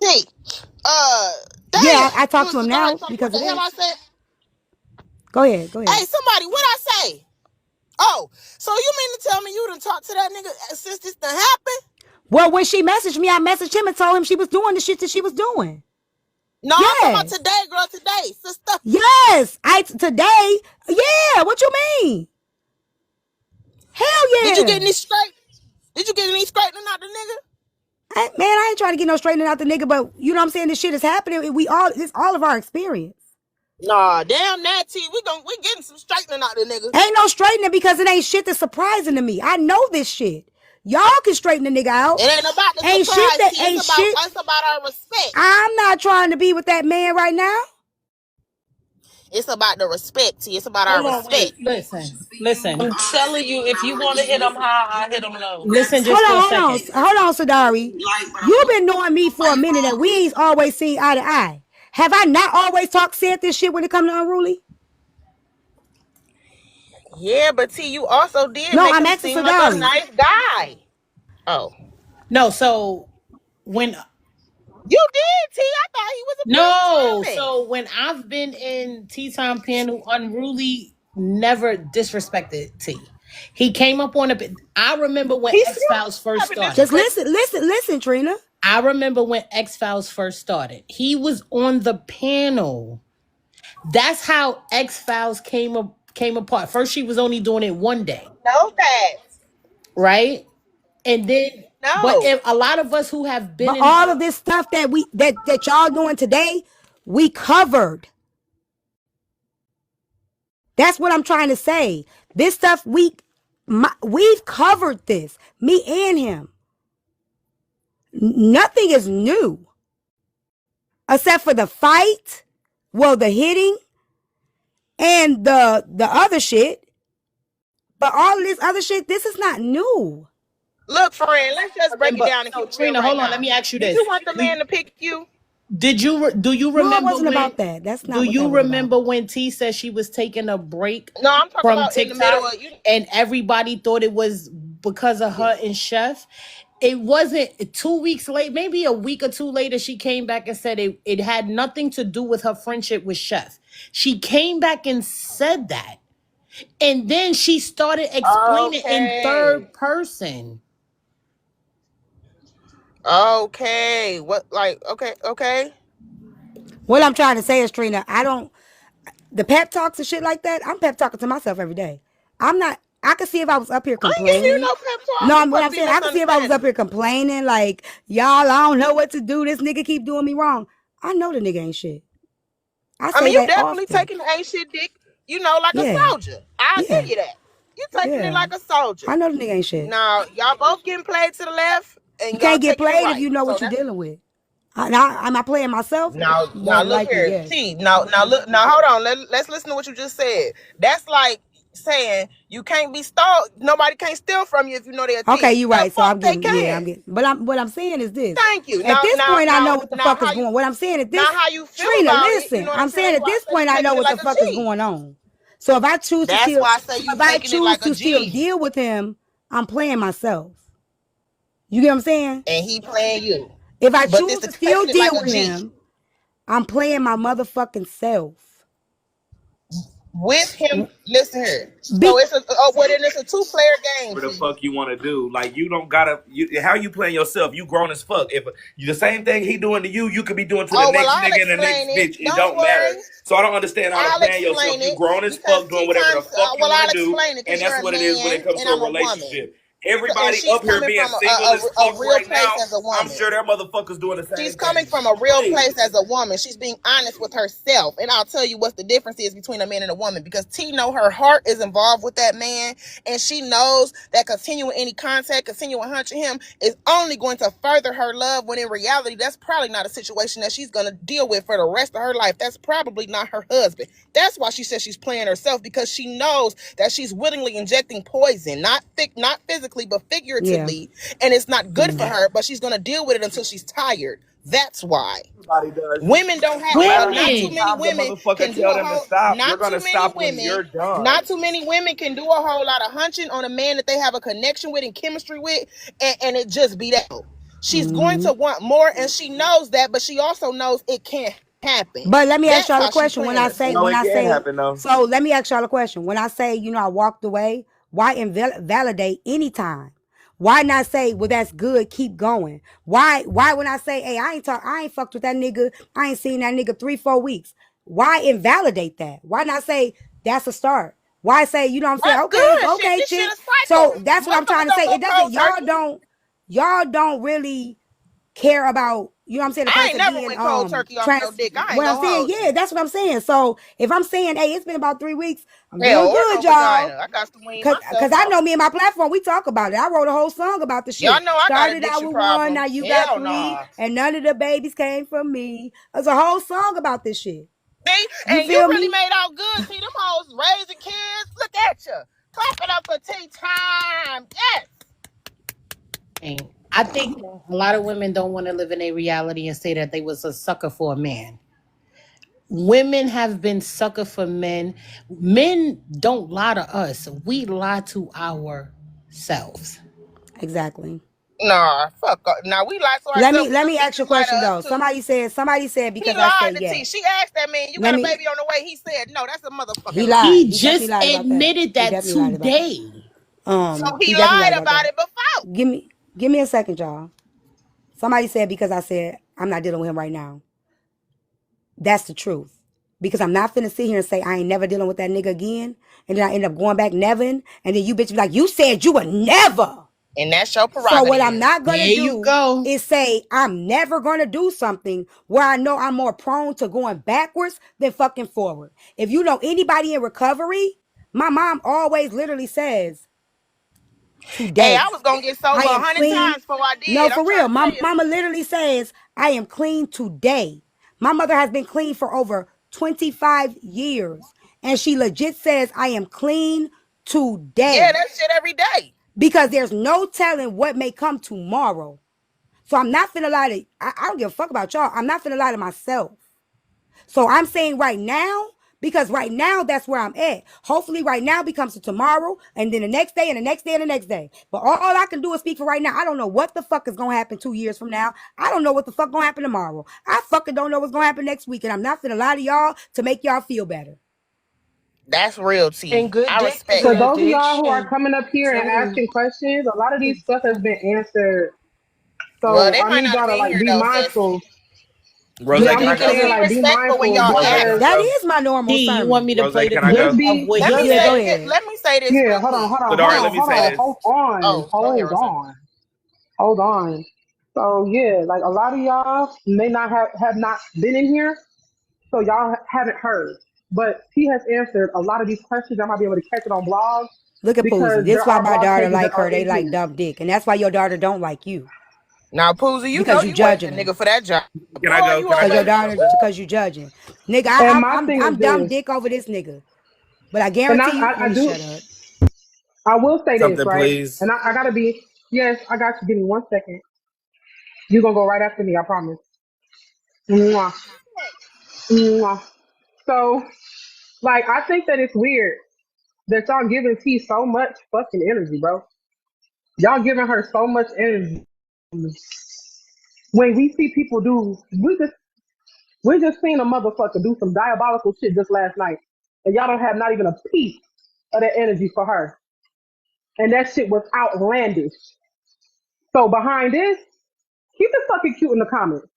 T. Yeah, Damn. I You talk and to him Sadari now told me what because the of hell I this. said? Go ahead. Go ahead. Hey, somebody, what I say? Oh, so you mean to tell me you done talked to that nigga since this done happened? Well, when she messaged me, I messaged him and told him she was doing the shit that she was doing. No, I'm talking about Yes. today, girl, today, sister. Yes. Today. Yeah. What you mean? Hell Did you get yeah. any straight? Did you get any straightening out the nigga? Man, I ain't trying to get no straightening out the nigga, but you know what I'm saying? This shit is happening. It's all of our experience. Nah, damn that T. We getting some straightening out the nigga. Ain't no straightening because it ain't shit that's surprising to me. I know this shit. Y'all can straighten the nigga out. It ain't about the Ain't shit surprise, that T. ain't shit. It's about our respect. I'm not trying to be with that man right now. It's about the respect, T. It's about our Hold on, respect. wait. Listen. I'm telling you, if you want to hit them high, I hit them low. Listen Hold just for a on, second. hold on, Sadari. You've been knowing me for a minute and we ain't always seen eye to eye. Have I not always said this shit when it comes to unruly? Yeah, but T, you also did No, make I'm him asking seem like a Sadari. nice guy. Oh. No, so when You did, T. I thought he was a no, pretty gentleman. so when I've been in Tea Time panel, Unruly never disrespected T. He came up on a bit. I remember when He X still Files first probably started. Just disrespect. listen, Trina. I remember when X Files first started. He was on the panel. That's how X Files came apart. First, she was only doing it one day, Know that. right? And then, but No. if a lot of us who have been But in all her, of this stuff that y'all doing today, we covered. That's what I'm trying to say. This stuff we've covered this. Me and him. Nothing is new except for the fight, well, the hitting and the other shit. But all of this other shit, this is not new. Look, friend, let's just break it Remember, down and so keep it real Trina, right hold on. now. Let me ask you Did this: you want the man to pick you? Do you No, it remember wasn't when? about that. That's Do not what that you was about. remember when T said she was taking a break No, I'm talking from about in the middle TikTok of you. and everybody thought it was because of her and Chef? It wasn't 2 weeks late, maybe a week or two later, she came back and said it had nothing to do with her friendship with Chef. She came back and said that. And then she started explaining in Okay. third person. Okay. What? Like? Okay. Okay. What I'm trying to say is, Trina, I don't the pep talks and shit like that. I'm pep talking to myself every day. I'm not. I could see if I was up here I ain't giving you complaining. no pep talk. No, You what must I'm be saying, I could see if I was up misunderstanding. here complaining, like y'all, I don't know what to do. This nigga keep doing me wrong. I know the nigga ain't shit. I I say mean, you that definitely often. taking the ain't shit dick, like a Yeah, soldier. I'll give yeah, you that. You taking it yeah. like a soldier. I know the nigga ain't shit. Now, y'all both getting played to the left You and y'all can't get taking it played if right. you know So what you're that's dealing with. Am I playing myself? More now than look likely, here. yes. T, now look now hold on. Let's listen to what you just said. That's like saying you can't be stole. Nobody can't steal from you if you know they're a Okay, thief. you're The right. So fuck I'm they getting, yeah, I'm can. getting. But what I'm saying is this. Thank you. At this point, I know what the Now fuck is how you going. What I'm saying at now this, how you feel Trina, about it, you listen. know what I'm I'm saying? saying That's at why I this say you point, I know taking it what the like a fuck is G. going on. So if I choose to That's still, why I say so you if I taking it choose like a to still G. deal with him, I'm playing myself. You get what I'm saying? And he playing you. If I But this choose the to still taking it like deal a with G. him, I'm playing my motherfucking self. With him, listen here. So Be it's then it's a two-player game. Whatever the See. fuck you want to do. Like you don't gotta. How you playing yourself? You grown as fuck. If you the same thing he doing to you could be doing to the Oh well, next I'll nigga and the explain next it. bitch. It Don't don't matter. worry. So I don't understand how to I'll playing yourself. explain You it grown as because fuck doing tea whatever the times. fuck you Well, want I'll to do, explain it and because you're that's a what it is when it man comes and to a I'm a woman, relationship. and Everybody she's up here coming being from single as a fuck real right place now. as a I'm woman. sure that motherfuckers doing the She's same coming thing. from a real place Please. as a woman. She's being honest with herself. And I'll tell you what the difference is between a man and a woman because T know her heart is involved with that man. And she knows that continuing any contact, continuing hunching him is only going to further her love when in reality, that's probably not a situation that she's going to deal with for the rest of her life. That's probably not her husband. That's why she says she's playing herself because she knows that she's willingly injecting poison, not physically, but yeah. figuratively. And it's not good for her, but she's going to deal with it until she's tired. That's why. Everybody does. Women don't have No matter not how too many Women. many times a women motherfucker can do tell a them to whole stop, you're not too gonna many stop when women you're done. not too many women can do a whole lot of hunching on a man that they have a connection with and chemistry with and it just be that. She's going Mm-hmm. to want more and she knows that, but she also knows it can't happen. But let me ask That's y'all a how she question. playing herself. No, it can happen though. So let me ask y'all a question. When I say, I walked away, why invalidate anytime? Why not say, well, that's good, keep going? Why when I say, hey, I ain't fucked with that nigga, I ain't seen that nigga 3-4 weeks. Why invalidate that? Why not say that's a start? Why say, I'm saying, That's okay, good. Shit, okay, this shit chick. a cycle. So that's what I'm trying Motherfuckers to don't say. go It doesn't, cold turkey. y'all don't really care about, what I'm saying, the I ain't person never being went cold turkey off no trans dick. I ain't what I'm gonna saying, hold you. yeah, that's what I'm saying. So if I'm saying, hey, it's been about 3 weeks, I'm Hell, doing or good, no y'all. vagina. I got to wean Cause myself I off. know me and my platform, we talk about it. I wrote a whole song about the Y'all shit. know I got Started out addiction with one, now problems. you got Hell three, nah. and none of the babies came from me. There's a whole song about this shit. See? You And you feel really me? made out good. See, them hoes raising kids. Look at you. Clap it up for tea time. Yes. I think that a lot of women don't want to live in a reality and say that they was a sucker for a man. Women have been sucker for men. Men don't lie to us. We lie to ourselves. Exactly. Nah, fuck. Now we lie to Let ourselves. me We let know me T ask you a can lie to question us though. too. Somebody said He because I lied said to T. yes. She asked that man, you Let got a me baby on the way. He said no. That's a motherfucking he lie. lied. He He definitely just lied about that. admitted He that definitely lied about that. today. So He he definitely lied lied about about that. it before. Give me a second, y'all. Somebody said because I said I'm not dealing with him right now. That's the truth. Because I'm not finna sit here and say I ain't never dealing with that nigga again. And then I end up going back never. And then you bitch be like, you said you would never. And that's your So what I'm prerogative. not There gonna you do go. is say I'm never gonna do something where I know I'm more prone to going backwards than fucking forward. If you know anybody in recovery, my mom always literally says, Hey, today, I was gonna get I sober a am hundred clean. times before I No, did. I'm for trying real. to tell My you. mama literally says, I am clean today. My mother has been clean for over 25 years. And she legit says, I am clean today. Yeah, that shit every day. Because there's no telling what may come tomorrow. So I'm not finna lie to, I don't give a fuck about y'all. I'm not finna lie to myself. So I'm saying right now, because right now that's where I'm at. Hopefully right now becomes a tomorrow, and then the next day and the next day and the next day. But all I can do is speak for right now. I don't know what the fuck is gonna happen 2 years from now. I don't know what the fuck gonna happen tomorrow. I fucking don't know what's gonna happen next week, and I'm not finna lie to y'all to make y'all feel better. That's real, And T. good I dick is respect an For that. those of y'all who are addiction. coming up here and Too. asking questions, a lot of these stuff has been answered. Well, So they I might need not y'all have to been like here be though, sis. mindful. Rose, Yeah, can I'm I just Just saying go? be like be respectful when mindful y'all Rose, can I because ask. That go? is my normal D, you want sermon. me to Rose, play the can I clip just go? of be what Let he me just Yeah, said? go say this. ahead. Let me say this yeah, real quick. Sadari, let me say this. Oh, go ahead, Rozay. hold on. So yeah, like a lot of y'all may not have not been in here, so y'all haven't heard. But he has answered a lot of these questions. I might be able to catch it on blogs Look at Poozy. because This there why are my blog daughter pages that like are her. They in like here. dumb dick. And that's why your daughter don't like you. Now, Poozy, you know Because you you ain't the judging her. nigga for that job. Can I Boy, go? you Can I Because over your go? there. daughter, because you judging. Nigga, And my thing is I'm dumb this, dick over this nigga. But I and guarantee you, let I me do, shut up. I will say this, Something, right? please. And I gotta be, yes, I got you. Give me 1 second. You're gonna go right after me, I promise. Mwah, mwah. So, like, I think that it's weird that y'all giving T so much fucking energy, bro. Y'all giving her so much energy. When we see people do, we just seen a motherfucker do some diabolical shit just last night, and y'all don't have not even a piece of that energy for her, and that shit was outlandish. So behind this, keep it fucking cute in the comments.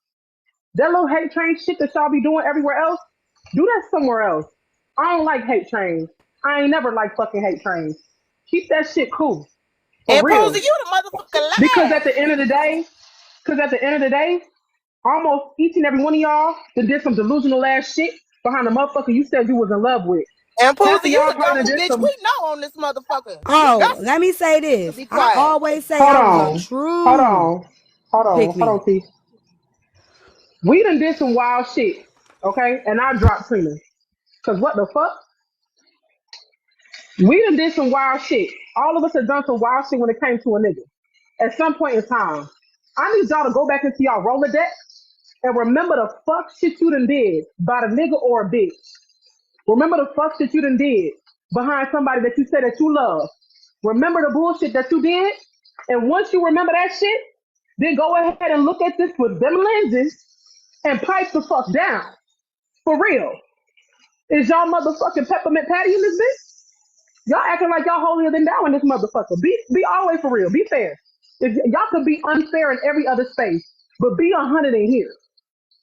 That little hate train shit that y'all be doing everywhere else, do that somewhere else. I don't like hate trains. I ain't never like fucking hate trains. Keep that shit cool, for And Poozy, real. you the motherfucker Because at the last. end of the day, because at the end of the day, almost each and every one of y'all that did some delusional ass shit behind the motherfucker you said you was in love with. And Half Poozy, of you y'all the probably done dumbest did bitch some. we know on this motherfucker. You got Oh, let me say to this. be I quiet. always say Hold I was a on, hold true on, hold pick on, hold me. on, T. We done did some wild shit, okay? And I dropped Trina. Cause what the fuck? We done did some wild shit. All of us have done some wild shit when it came to a nigga. At some point in time. I need y'all to go back into y'all Rolodex and remember the fuck shit you done did by the nigga or a bitch. Remember the fuck shit you done did behind somebody that you said that you love. Remember the bullshit that you did. And once you remember that shit, then go ahead and look at this with them lenses and pipe the fuck down. For real. Is y'all motherfucking peppermint patty in this bitch? Y'all acting like y'all holier than thou in this motherfucker. Be always for real. Be fair. If y'all could be unfair in every other space, but be 100 in here.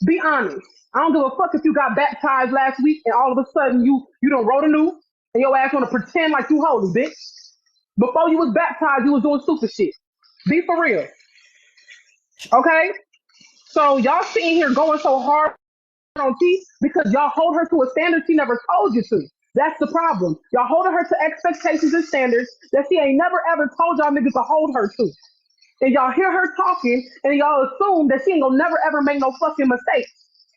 Be honest. I don't give a fuck if you got baptized last week and all of a sudden you don't wrote a new and your ass want to pretend like you holy, bitch. Before you was baptized, you was doing stupid shit. Be for real, okay? So y'all sitting here going so hard on T because y'all hold her to a standard she never told you to. That's the problem. Y'all holding her to expectations and standards that she ain't never ever told y'all niggas to hold her to. And y'all hear her talking and y'all assume that she ain't gonna never ever make no fucking mistakes.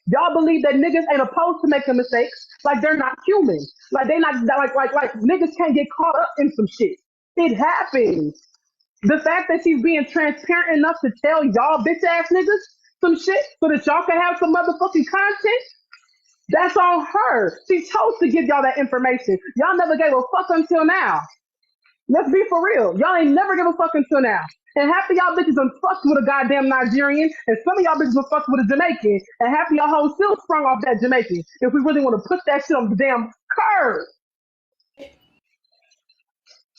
Y'all believe that niggas ain't opposed to making mistakes, like they're not human. Like they not like niggas can't get caught up in some shit. It happens. The fact that she's being transparent enough to tell y'all bitch ass niggas some shit so that y'all can have some motherfucking content, that's on her. She chose to give y'all that information. Y'all never gave a fuck until now. Let's be for real. Y'all ain't never give a fuck until now. And half of y'all bitches done fucked with a goddamn Nigerian, and some of y'all bitches done fucked with a Jamaican, and half of y'all hoes still sprung off that Jamaican. If we really want to put that shit on the damn curve.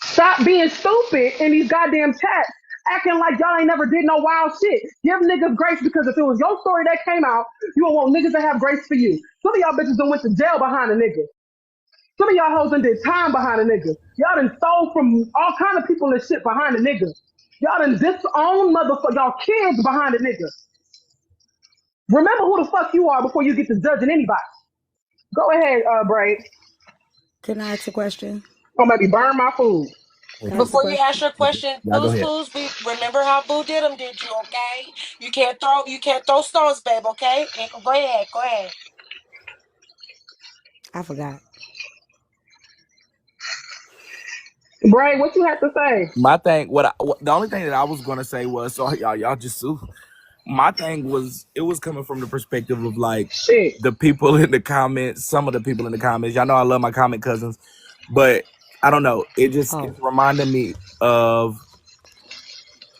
Stop being stupid in these goddamn chats, acting like y'all ain't never did no wild shit. Give niggas grace because if it was your story that came out, you would want niggas to have grace for you. Some of y'all bitches done went to jail behind a nigga. Some of y'all hoes done did time behind a nigga. Y'all done stole from all kind of people and shit behind a nigga. Y'all done disowned motherfucker y'all kids behind a nigga. Remember who the fuck you are before you get to judging anybody. Go ahead, Braid. Can I ask a question? Or maybe burn my food. Can I ask a Before you ask question? your question, Yeah, go Boo's ahead. Clues, we remember how Boo did them, did you? Okay, you can't throw stones, babe. Okay, and go ahead, go ahead. I forgot. Bray, what you have to say? My thing, the only thing that I was gonna say was, so y'all just my thing was, it was coming from the perspective of like Shit. the people in the comments, some of the people in the comments. Y'all know I love my comment cousins, but I don't know. Oh, It's reminding me of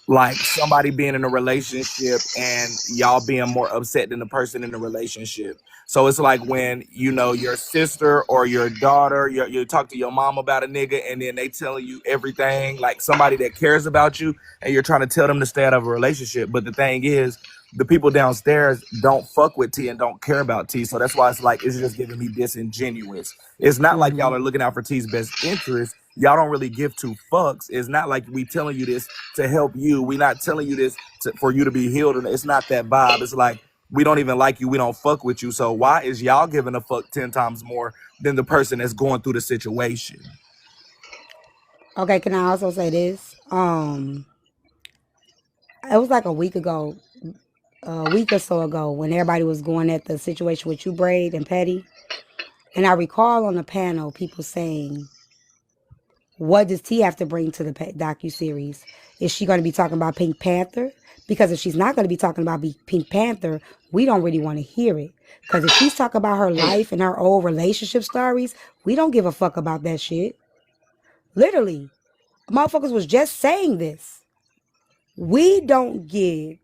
like somebody being in a relationship and y'all being more upset than the person in the relationship. So it's like when you know your sister or your daughter, you talk to your mom about a nigga, and then they telling you everything, like somebody that cares about you, and you're trying to tell them to stay out of a relationship. But the thing is, the people downstairs don't fuck with T and don't care about T. So that's why it's like it's just giving me disingenuous. It's not like y'all are looking out for T's best interest. Y'all don't really give two fucks. It's not like we telling you this to help you. We're not telling you this for you to be healed. And it's not that vibe. It's like, we don't even like you. We don't fuck with you. So why is y'all giving a fuck 10 times more than the person that's going through the situation? okay. Can I also say this? It was like a week ago, a week or so ago, when everybody was going at the situation with you, Braid and Petty. And I recall on the panel people saying, what does T have to bring to the docu-series? Is she going to be talking about Pink Panther? Because if she's not going to be talking about Pink Panther, we don't really want to hear it. Because if she's talking about her life and her old relationship stories, we don't give a fuck about that shit. Literally, motherfuckers was just saying this. We don't give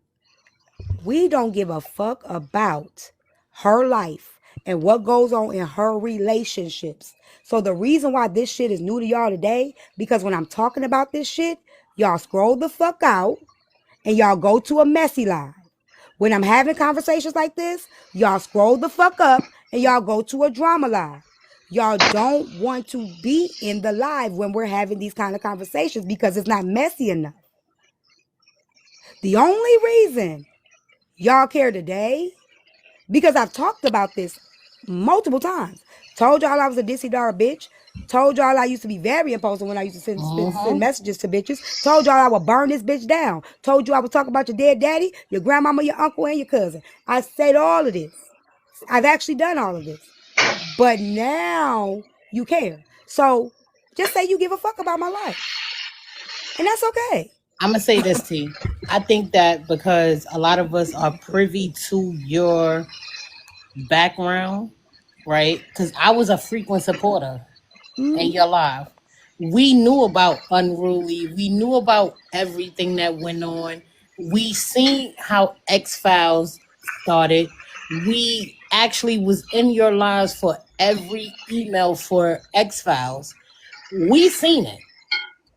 a fuck about her life and what goes on in her relationships. So the reason why this shit is new to y'all today, because when I'm talking about this shit, y'all scroll the fuck out and y'all go to a messy live. When I'm having conversations like this, y'all scroll the fuck up and y'all go to a drama live. Y'all don't want to be in the live when we're having these kind of conversations because it's not messy enough. The only reason y'all care today, because I've talked about this multiple times. Told y'all I was a dissy Dara bitch. Told y'all I used to be very impulsive when I used to send messages to bitches. Told y'all I would burn this bitch down. Told you I would talk about your dead daddy, your grandmama, your uncle, and your cousin. I said all of this. I've actually done all of this. But now you care. So just say you give a fuck about my life. And that's okay. I'm gonna say this, T. I think that because a lot of us are privy to your background, right? Because I was a frequent supporter in your life. We knew about Unruly. We knew about everything that went on. We seen how X Files started. We actually was in your lives for every email for X Files. We seen it.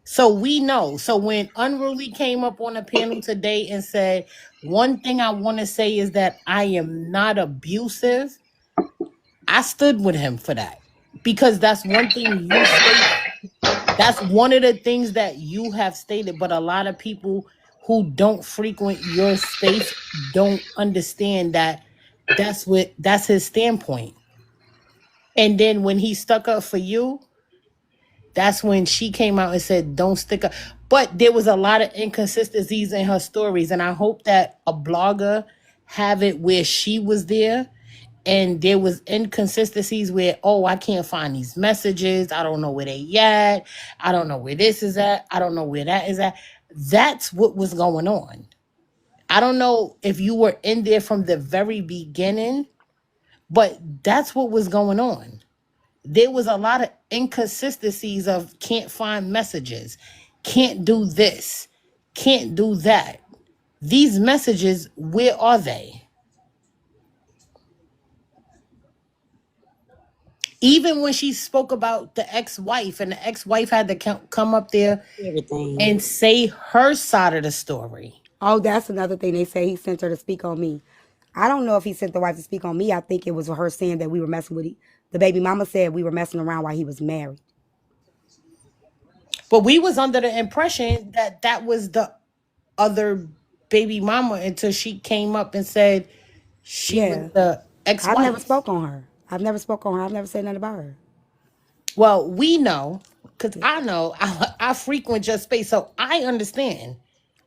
So we know. So when Unruly came up on a panel today and said, one thing I want to say is that I am not abusive, I stood with him for that. Because that's one thing you stated. That's one of the things that you have stated, but a lot of people who don't frequent your space don't understand that that's his standpoint. And then when he stuck up for you, that's when she came out and said, don't stick up. But there was a lot of inconsistencies in her stories. And I hope that a blogger have it where she was there and there was inconsistencies where, oh, I can't find these messages. I don't know where they at. I don't know where this is at. I don't know where that is at. That's what was going on. I don't know if you were in there from the very beginning, but that's what was going on. There was a lot of inconsistencies of can't find messages, can't do this, can't do that. These messages, where are they? Even when she spoke about the ex-wife and the ex-wife had to come up there Everything. and say her side of the story. Oh, that's another thing. They say he sent her to speak on me. I don't know if he sent the wife to speak on me. I think it was her saying that we were messing with the baby mama said we were messing around while he was married. But we was under the impression that that was the other baby mama until she came up and said she was Yeah. the I've never ex-wife. spoke on her. I've never spoke on her. I've never said nothing about her. Well, we know, because Yeah. I know I frequent your space, so I understand.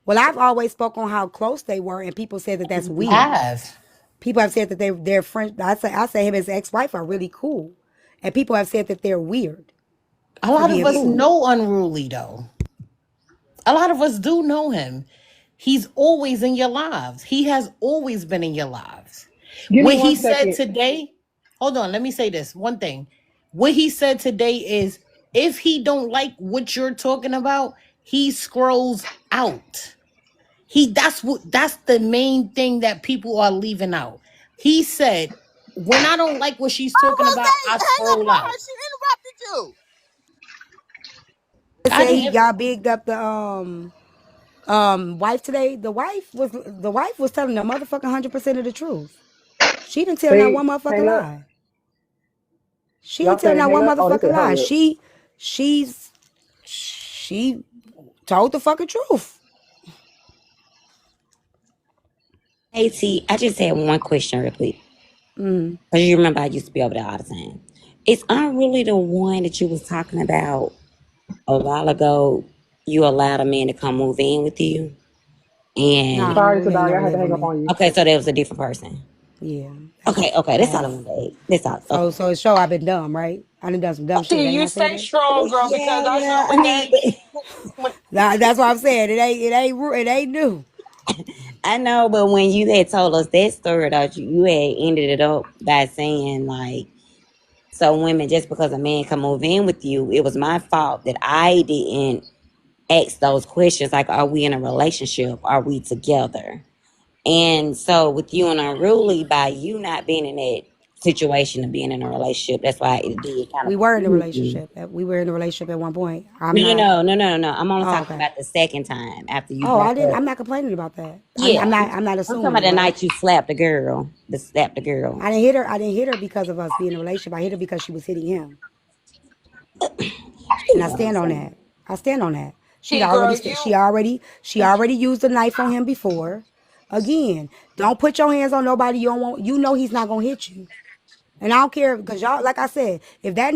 Well, I've always spoke on how close they were, and people said that that's You weird. have. People have said that they're friends. I say him and his ex-wife are really cool, and people have said that they're weird. A for lot of being us foolish. know Unruly though. A lot of us do know him. He's always in your lives. He has always been in your lives. Give me What he one said second. today, hold on, let me say this one thing. What he said today is if he don't like what you're talking about, he scrolls out. That's the main thing that people are leaving out. He said, when I don't like what she's Oh, talking about, I Rose, hang up scroll on her. out. She interrupted you. I Say didn't y'all bigged up the wife today. The wife was telling the motherfucking 100% of the truth. She didn't tell not See, one motherfucking hang up. lie. She Y'all ain't tell said not hang one up. Oh, they motherfucking said lie. hurry up. She told the fucking truth. Hey T, I just had one question real quick. Because you remember I used to be over there all the time. Is Unruly the one that you was talking about a while ago? You allowed a man to come move in with you? Nah, And Sorry, Unruly ain't Sadari, I never had to lived with hang up me. on you. okay, so that was a different person. Yeah, Okay, that's okay, that's all I past. wanted to ask. That's all. So Okay. so it show I've been dumb, right? I done some dumb shit. See, Ain't you I said stay that? strong, Well, girl, because yeah, I yeah. know I when mean, that when That's what I'm saying. I know, but when you had told us that story, though, you had ended it up by saying like, so women, just because a man come move in with you, it was my fault that I didn't ask those questions like, are we in a relationship? Are we together? And so with you and Unruly, by you not being in that situation of being in a relationship, that's why it did kind of We were in a confuse me. relationship. We were in a relationship at one point. I'm No, no, not. no, no, no, no. I'm only Oh, talking okay. about the second time after you Oh, I broke didn't. up. I'm not complaining about that. Yeah. I'm not I'm talking about assuming, the right? night you slapped the girl. The slapped the girl. I didn't hit her. I didn't hit her because of us being in a relationship. I hit her because she was hitting him, and You I know what I'm stand on saying? that. I stand on that. T girl, She already used a knife on him before. Again, don't put your hands on nobody you don't want. You know he's not gonna hit you, and I don't care because y'all, like I said, if that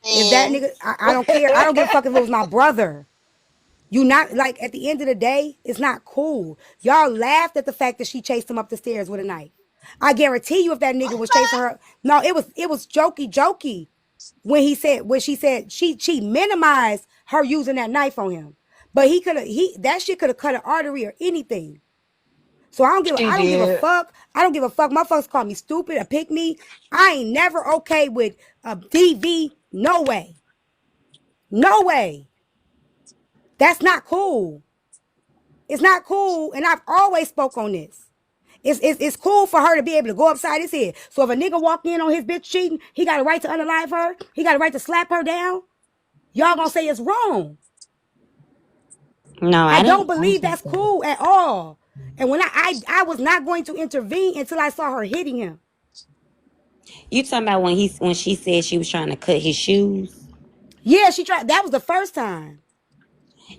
And nigga, I don't care. I don't give a fuck if it was my brother. You not like at the end of the day, it's not cool. Y'all laughed at the fact that she chased him up the stairs with a knife. I guarantee you, if that nigga was chasing her, no, it was jokey when she said she minimized her using that knife on him, but that shit could have cut an artery or anything. So she I don't give a did. fuck. I don't give a fuck. Motherfuckers call me stupid or pick me. I ain't never okay with a DV. No way. No way. That's not cool. It's not cool, and I've always spoke on this. It's cool for her to be able to go upside his head. So if a nigga walk in on his bitch cheating, he got a right to unalive her. He got a right to slap her down. Y'all gonna say it's wrong. No, I I don't didn't. I believe didn't that's say that. cool at all. And when I was not going to intervene until I saw her hitting him. You talking about when she said she was trying to cut his shoes? Yeah, she tried. That was the first time.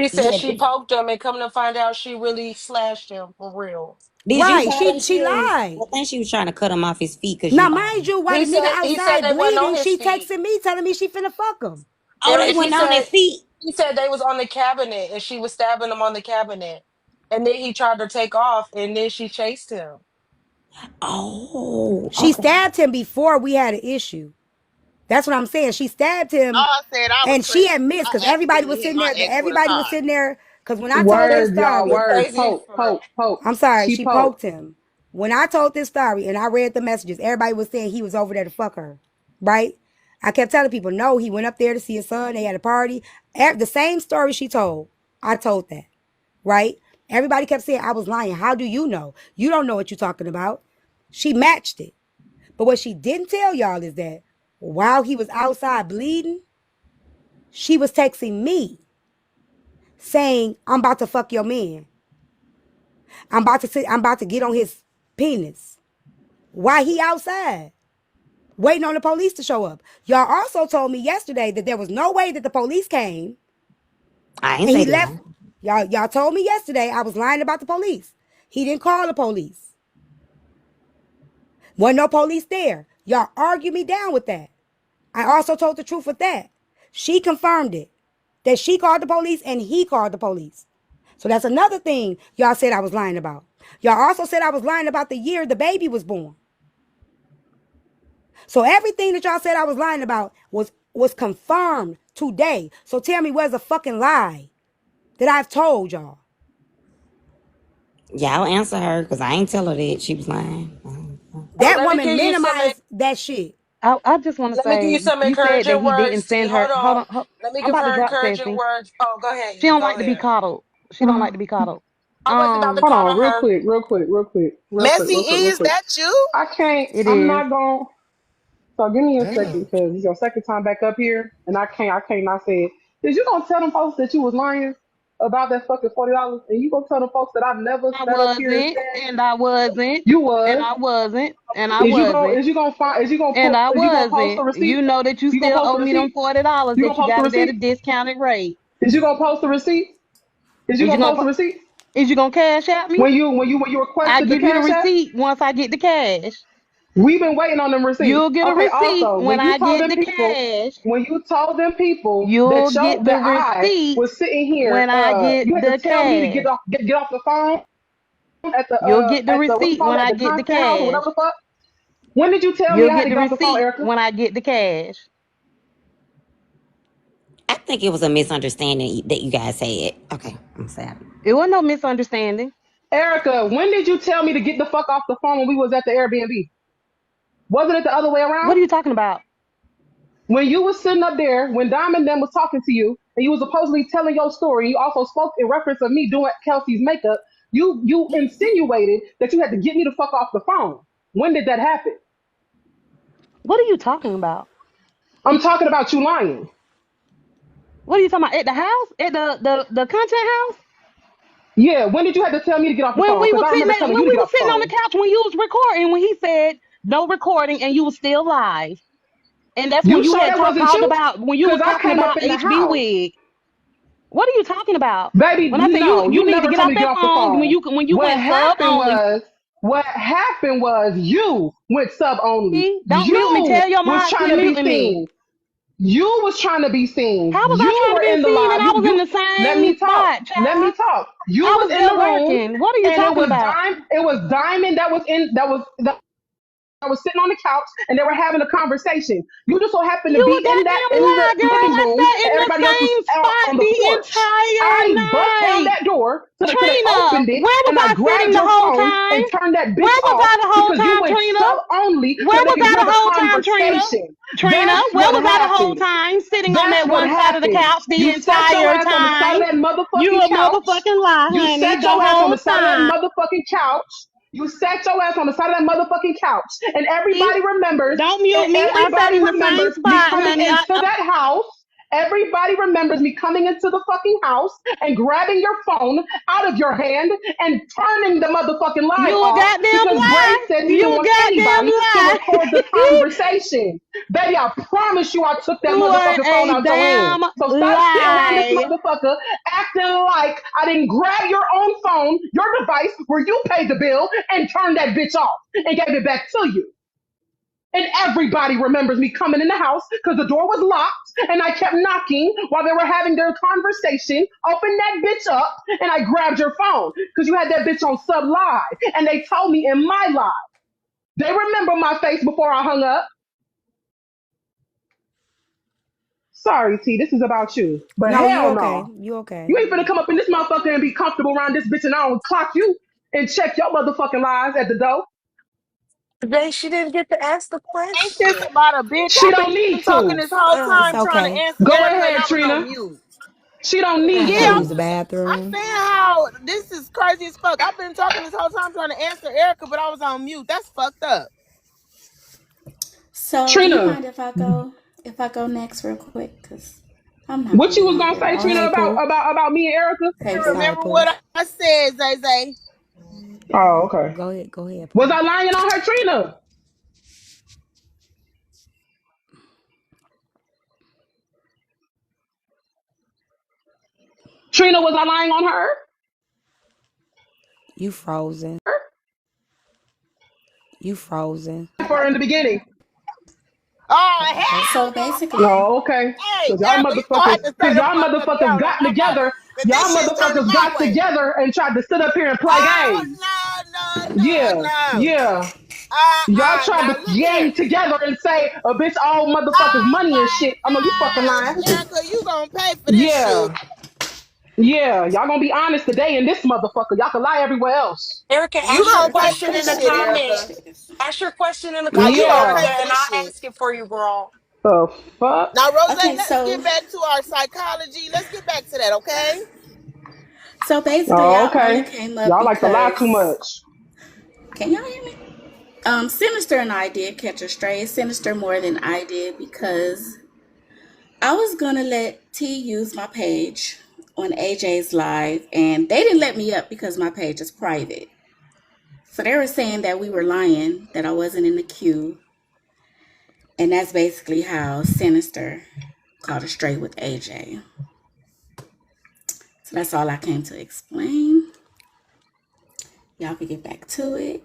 She said Yeah. she poked him and come to find out she really slashed him for real. Did you Right. buy them She shoes? lied. I think she was trying to cut him off his feet because Now, you. mind you, while the nigga He said outside they wasn't on bleeding, his she feet. texting me telling me she finna fuck him. Oh, Yeah, they and went on their feet. he said they was on the cabinet and she was stabbing him on the cabinet. And then he tried to take off and then she chased him. Oh, She okay. stabbed him before we had an issue. That's what I'm saying. She stabbed him, I said I was and she crazy. had missed because I everybody was accidentally hit sitting my there. ex with a Everybody was car. sitting there because when I told this Word, y'all. You're story, Word. crazy Poke, for poke, real. poke. I'm sorry, She she poked. poked him. When I told this story and I read the messages, everybody was saying he was over there to fuck her, right? I kept telling people, no, he went up there to see his son. They had a party. The same story she told, I told that, right? Everybody kept saying I was lying. How do you know? You don't know what you're talking about. She matched it. But what she didn't tell y'all is that while he was outside bleeding, she was texting me saying, I'm about to fuck your man. I'm about to get on his penis. Why he outside? Waiting on the police to show up. Y'all also told me yesterday that there was no way that the police came I ain't and say he left. that. Y'all told me yesterday I was lying about the police. He didn't call the police. Wasn't no police there. Y'all argued me down with that. I also told the truth with that. She confirmed it. That she called the police and he called the police. So that's another thing y'all said I was lying about. Y'all also said I was lying about the year the baby was born. So everything that y'all said I was lying about was was confirmed today. So tell me where's a fucking lie that I've told y'all? Y'all answer her because I ain't tell her that she was lying. That Let me woman give you some. minimized that shit. I just want to Let me give you say, some you said that encouraging he words, didn't T. send her. Hold Hold on. on. Let me I'm give about to her drop encouraging Sassy. words. Oh, go ahead. She don't Go like to be ahead. coddled. She don't like to be coddled. I wasn't about to Hold coddle on, real her. quick, real quick, real quick, real quick, Messy, real quick, real is quick. that you? I can't. It I'm is. not going. So give me a second Damn. because it's your second time back up here, and I can't. I can't not say it. Is you gonna tell them folks that you was lying about that fucking $40, and you gonna tell them folks that I've never I sat up here and wasn't, said and I wasn't, you and was? I wasn't, and I Is you gonna? wasn't, Is you gonna find? Is you gonna and put? I Is you gonna post the wasn't. receipt? You know that you You gonna still post owe the me them receipt? $40 You that gonna you post the got it at a receipt? discounted rate. Is you gonna post the receipt? Is you Is you gonna gonna post the receipt? is you gonna cash at me? When you I requested the give you the cash app? receipt once I get the cash. We've been waiting on them receipts. You'll get a Okay. receipt Also, when when you I told get them the people, cash. that You'll get the I receipt was sitting here, when I get you had to the tell me to cash. get off the phone You'll get the at the what you receipt call when it, at I the get the content house or cash. whatever the fuck. When did you tell me You'll I had get to the get off the phone, receipt Erica? when I get the cash. I think it was a misunderstanding that you guys had. Okay, I'm sorry. It was no misunderstanding. Erica, when did you tell me to get the fuck off the phone when we was at the Airbnb? Wasn't it the other way What around? are you talking about? When you was sitting up there, when Diamond them was talking to you, and you was supposedly telling your story, you also spoke in reference of me doing Kelsey's makeup. You insinuated that you had to get me the fuck off the phone. When did that happen? What are you talking about? I'm talking about you lying. What are you talking about? At the house? At the content house? Yeah, when did you have to tell me to get off the phone? Because I remember telling you When to we get were off the sitting on the phone. couch when you was recording, when he said no recording and you was still live. And that's when You you sure had that wasn't called you? about when you was Because I talking came up about in the HB house. wig. What are you talking about? Baby, When I said no, you you need to never get told off me to get that off the phone phone. when you went sub only. What happened was you went sub only. See? Don't mute me. You Tell your was mom trying quit to be muting me. seen. You was trying to be seen. How was I You trying to were be in the seen and live. I was in You the let me same talk. spot, Let me child? talk. You I was was in there the room, working. What are you and talking about? It was Diamond that was sitting on the couch, and they were having a conversation. You just so happened to You a be goddamn in lie, the girl. living I room, sat and in the everybody else was same out spot on the the porch. entire I bust down night. that door till they Trina, opened it, where was and I I sitting grabbed the your whole phone time? and turned that bitch Where was off I the whole because you time, went Trina? sub only so Where they was could I hear the the whole time, Trina? conversation. Trina, That's where what was I the whole happened. time sitting on That's that what one side of the happened. couch the You sat your entire ass on the side time? of that You motherfucking a couch. motherfucking lie, You honey, sat the your ass on the whole side of that time. motherfucking couch. You sat your ass on the side of that motherfucking couch. And See? Don't mute me. I sat everybody in the same remembers me spot, coming honey. into that house. Everybody remembers me coming into the fucking house and grabbing your phone out of your hand and turning the motherfucking live You a off goddamn because Bray lie. said he You didn't a want goddamn anybody to lie. record the conversation. Baby, I promise you I took that You are motherfucking phone a out your hand. damn So stop sitting around this lie. motherfucker acting like I didn't grab your own phone, your device where you paid the bill, and turn that bitch off and gave it back to you. And everybody remembers me coming in the house because the door was locked and I kept knocking while they were having their conversation. Open that bitch up and I grabbed your phone because you had that bitch on sub live. And they told me in my live. They remember my face before I hung up. Sorry, T, this is about you. But No, you hell okay. no. You okay. You ain't finna come up in this motherfucker and be comfortable around this bitch and I don't clock you and check your motherfucking lies at the door. She didn't get to ask the Ain't this question. about a bitch? She I've don't been need talking to. this whole It's time trying to okay. answer Go Erica and ahead, I was on Trina. mute. She don't I need gotta Yeah, use to. the I'm bathroom. saying how this is crazy as fuck. I've been talking this whole time trying to answer Erica, but I was on mute. That's fucked up. So, do you Trina, mind if I go? If I go next, real quick, because I'm not what gonna you be was on gonna here say, long. Trina, Hey, Pooh. about me and Erica? Hey, And boo. Sorry, remember Pooh. what I said, Zay Zay. Oh, okay. Go ahead. Go ahead, Was Pooh. I lying on her, Trina? Trina, was I lying on her? You frozen. You frozen. For her in the beginning. Oh Oh, So hell basically, Oh, okay. no! Hey, Cause Erica, you gonna have to say them fucked up y'all on my mama. together. Cause Y'all this shit's turning motherfuckers my got way. together and tried to sit up here and play Oh games. no, no, no, Yeah, no. yeah. Y'all tried Now to look gang here. together and say a bitch all motherfuckers Oh money and my shit. I know you fucking lying. God, Erica, you gonna pay for this shit? Yeah. Yeah. Y'all gonna be honest today in this motherfucker. Y'all can lie everywhere else. Erica, You ask your gonna pay for question in this the shit, Erica? comments. Ask your question in the Now you comments, gonna Yeah. Erica, pay for and this I'll shit. ask it for you, girl. The fuck? Now, Rose, Okay, let's so get back to our psychology. Let's get back to that, okay? basically Oh, I only okay. came up Y'all like to lie too because much. can y'all hear me? Sinister and I did catch a stray. Sinister more than I did because I was gonna let T use my page on AJ's live, and they didn't let me up because my page is private. So they were saying that we were lying, that I wasn't in the queue, and that's basically how Sinister caught a stray with AJ. So that's all I came to explain. Y'all can get back to it.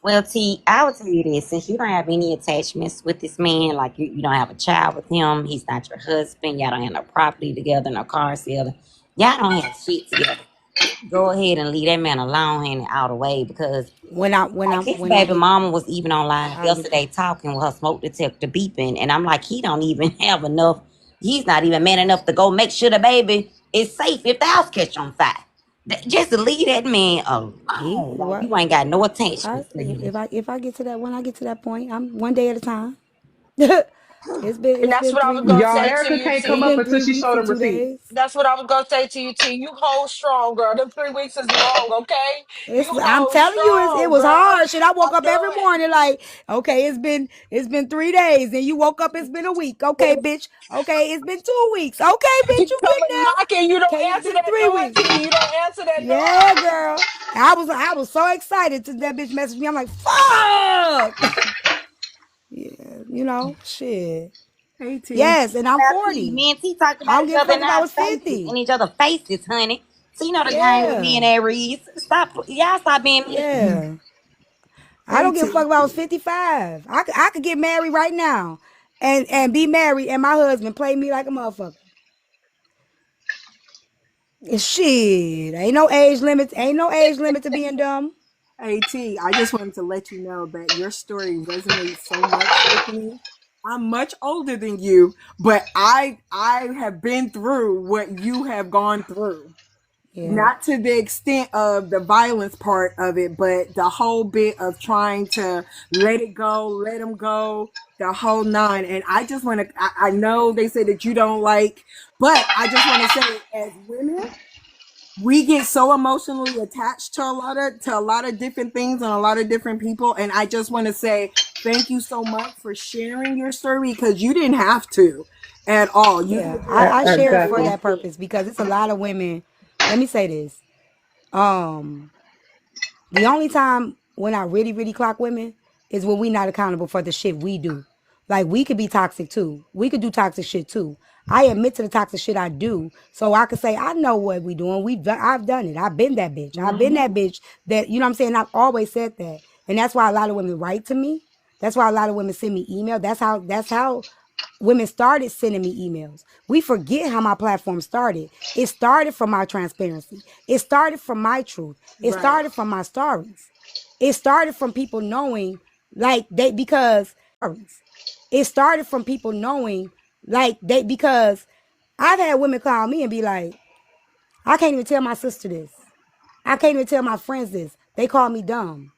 Well, T, I will tell you this: since you don't have any attachments with this man, like you don't have a child with him, he's not your husband, y'all don't have no property together, no cars together, y'all don't have shit together. Go ahead and leave that man alone and out of the way because When I when I like his when I baby get mama was even on live I'll get yesterday talking with her smoke detector beeping, and I'm like, he don't even have enough. He's not even man enough to go make sure the baby is safe if the house catch on fire. Just to leave that man he alone, like what you ain't got no I attachments to him. if I get to that when I get to that point, I'm one day at a time. it's been And it's that's been what I three was gonna weeks. Y'all, say to Erica you, can't come It's up T. been until three she weeks showed and them two receipts. days. That's what I was gonna say to you, T. You hold strong, girl. Them 3 weeks is long, okay? You I'm hold telling you, it strong, was girl. hard. Shit, I woke I up every know morning like, okay, it's been 3 days, and you woke up, it's been a week. Okay, it. bitch. Okay, it's been 2 weeks. Okay, bitch, He you come getting and there? knocking, you don't Okay, it's answer been that three door, weeks. T. You don't answer that Yeah, door. girl. I was so excited to that bitch message me. I'm like, fuck. Yeah, shit. Hey T. Yes, and I'm Well, T, 40. me and T talked I about don't each give a other fuck in if I our was faces, 50. in each other faces, honey. So you know the game with me and Yeah, Aries. Y'all stop being messy. yeah. I Hey don't give a T. fuck if I was 55. I could get married right now and be married and my husband play me like a motherfucker. Shit. Ain't no age limit to being dumb. Hey T, I just wanted to let you know that your story resonates so much with me. I'm much older than you, but I have been through what you have gone through. Yeah. Not to the extent of the violence part of it, but the whole bit of trying to let it go, let him go, the whole nine. And I just want to, I know they say that you don't like, but I just want to say, as women, we get so emotionally attached to a lot of different things and a lot of different people. And I just want to say thank you so much for sharing your story because you didn't have to at all. You Yeah. could just I keep share it it for Exactly. that moving. purpose because it's a lot of women. Let me say this. Um The only time when I really, really clock women is when we not accountable for the shit we do. Like we could be toxic too. We could do toxic shit too. I admit to the toxic shit I do, so I could say I know what we doing. I've done it. I've been that bitch. I've been that bitch. That you know what I'm saying. I've always said that, and that's why a lot of women write to me. That's why a lot of women send me email. That's how women started sending me emails. We forget how my platform started. It started from my transparency. It started from my truth. It Right. started from my stories. It started from people knowing like they because it started from people knowing like they because I've had women call me and be like, I can't even tell my sister this. I can't even tell my friends this. They call me dumb.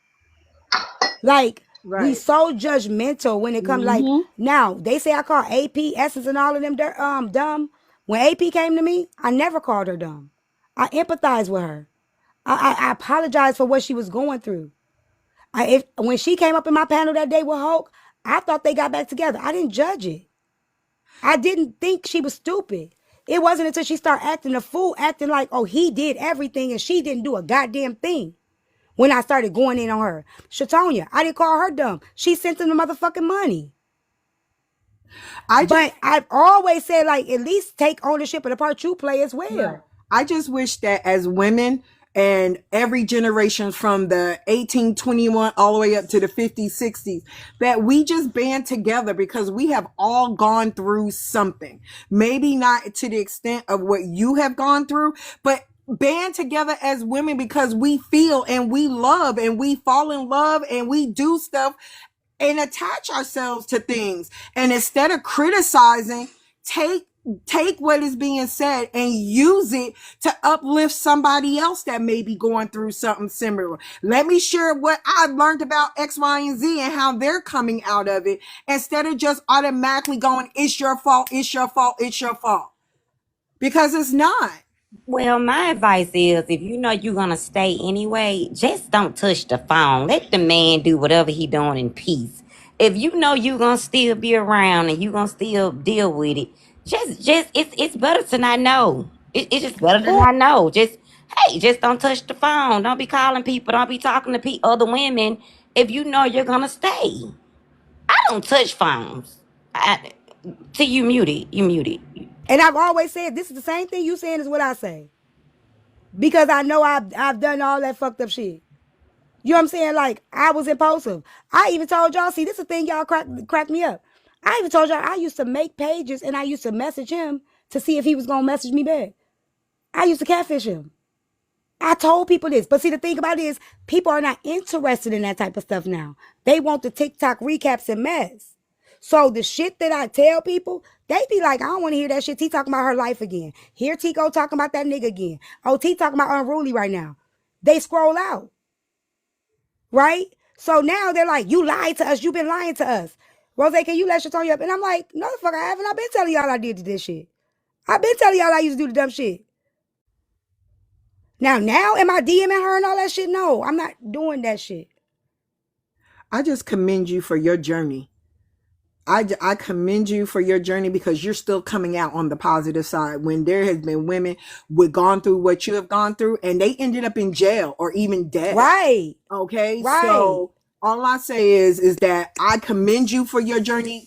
Like we Right. so judgmental when it comes like Mm-hmm. now they say I call AP Essence and all of them dumb. When AP came to me, I never called her dumb. I empathize with her. I apologize for what she was going through. If when she came up in my panel that day with Hulk, I thought they got back together. I didn't judge it. I didn't think she was stupid. It wasn't until she started acting a fool, acting like, oh, he did everything and she didn't do a goddamn thing. When I started going in on her. Shatonia, I didn't call her dumb. She sent him the motherfucking money. I just But I've always said, like, at least take ownership of the part you play as Right. well. I just wish that as women and every generation from the 1821 all the way up to the 50s, 60s, that we just band together because we have all gone through something. Maybe not to the extent of what you have gone through, but band together as women because we feel and we love and we fall in love and we do stuff and attach ourselves to things. And instead of criticizing, take what is being said and use it to uplift somebody else that may be going through something similar. Let me share what I've learned about X, Y, and Z and how they're coming out of it, instead of just automatically going, it's your fault, it's your fault, it's your fault. Because it's not. Well, my advice is if you know you're gonna stay anyway, just don't touch the phone. Let the man do whatever he doing in peace. If you know you're gonna still be around and you're gonna still deal with it, just it's better to not know. It's just better to not know. Just hey, just don't touch the phone. Don't be calling people. Don't be talking to other women if you know you're gonna stay. I don't touch phones. Till you mute it, you mute it. And I've always said this is the same thing you saying is what I say. Because I know I've done all that fucked up shit. You know what I'm saying? Like, I was impulsive. I even told y'all, see, this is the thing y'all crack me up. I even told y'all I used to make pages and I used to message him to see if he was going to message me back. I used to catfish him. I told people this. But see, the thing about it is people are not interested in that type of stuff now. They want the TikTok recaps and mess. So the shit that I tell people, they be like, I don't want to hear that shit. T talking about her life again. Here Tico talking about that nigga again. Oh, T talking about Unruly right now. They scroll out. Right? So now they're like, you lied to us. You've been lying to us. Rozay, can you let Shatonya up? And I'm like, no, the fuck I haven't. I've been telling y'all I did this shit. I've been telling y'all I used to do the dumb shit. Now am I DMing her and all that shit? No, I'm not doing that shit. I just commend you for your journey. I commend you for your journey because you're still coming out on the positive side when there has been women who gone through what you have gone through and they ended up in jail or even dead. Right. Okay. Right. So all I say is that I commend you for your journey.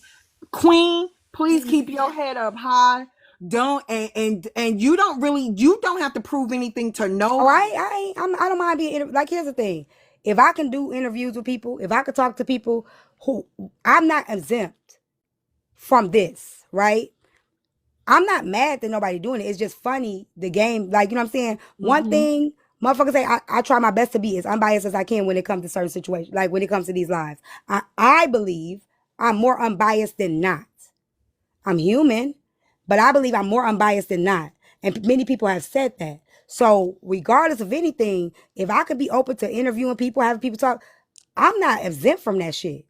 Queen, please keep your head up high. Don't and you don't have to prove anything to nobody. All right. I don't mind being like, here's the thing. If I can do interviews with people, if I could talk to people who I'm not exempt from this, right? I'm not mad that nobody doing it. It's just funny, the game. Like, you know what I'm saying? One thing, motherfuckers say, I try my best to be as unbiased as I can when it comes to certain situations. Like when it comes to these lives. I believe I'm more unbiased than not. I'm human, but I believe I'm more unbiased than not. And many people have said that. So regardless of anything, if I could be open to interviewing people, having people talk, I'm not exempt from that shit.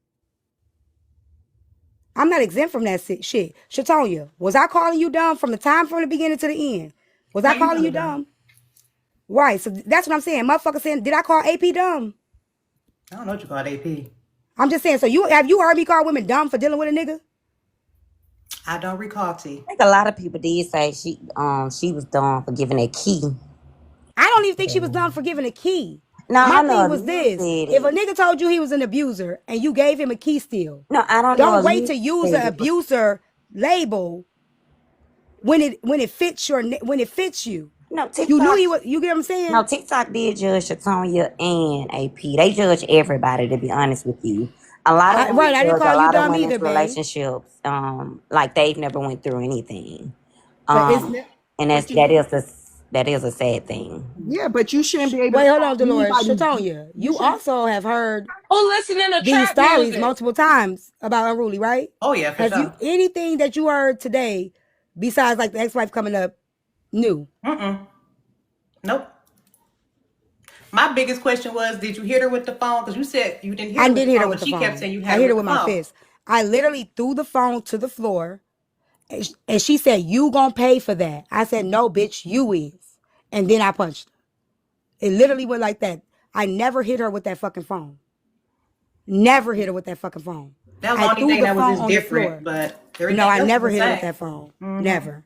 I'm not exempt from that shit. Shatonya, was I calling you dumb from the beginning to the end? Was I calling you dumb? Right. So that's what I'm saying. Motherfucker saying, did I call AP dumb? I don't know what you called AP. I'm just saying. So have you heard me call women dumb for dealing with a nigga? I don't recall T. I think a lot of people did say she was done for giving a key. I don't even think she was dumb for giving a key. No, My I know thing was this: if a nigga told you he was an abuser and you gave him a key still, no, I don't know. Don't wait to use the abuser label when it fits you. No, TikTok, you knew he was. You get what I'm saying? No, TikTok did judge Shatonya and AP. They judge everybody. To be honest with you, a lot of women I didn't call you dumb either, babe. relationships, like they've never went through anything, But and that is a sad thing. Yeah, but you shouldn't be able. Wait, hold on, Dolores. Shatonya, you also have heard listening to these trap stories music multiple times about Unruly, right? Oh yeah, for Have sure. you anything that you heard today besides like the ex-wife coming up new? Nope. My biggest question was, did you hit her with the phone? Because you said you didn't hit her I with didn't the hit phone, her with the but she phone. kept saying you had I her hit her with with the my phone. fist. I literally threw the phone to the floor, and she said, "You gonna pay for that?" I said, "No, bitch, you is." And then I punched her. It literally went like that. I never hit her with that fucking phone. Never hit her with that fucking phone. That was the I only threw thing the that was phone just on the different, floor. but everything No, I else never was the hit her with same. that phone. Never.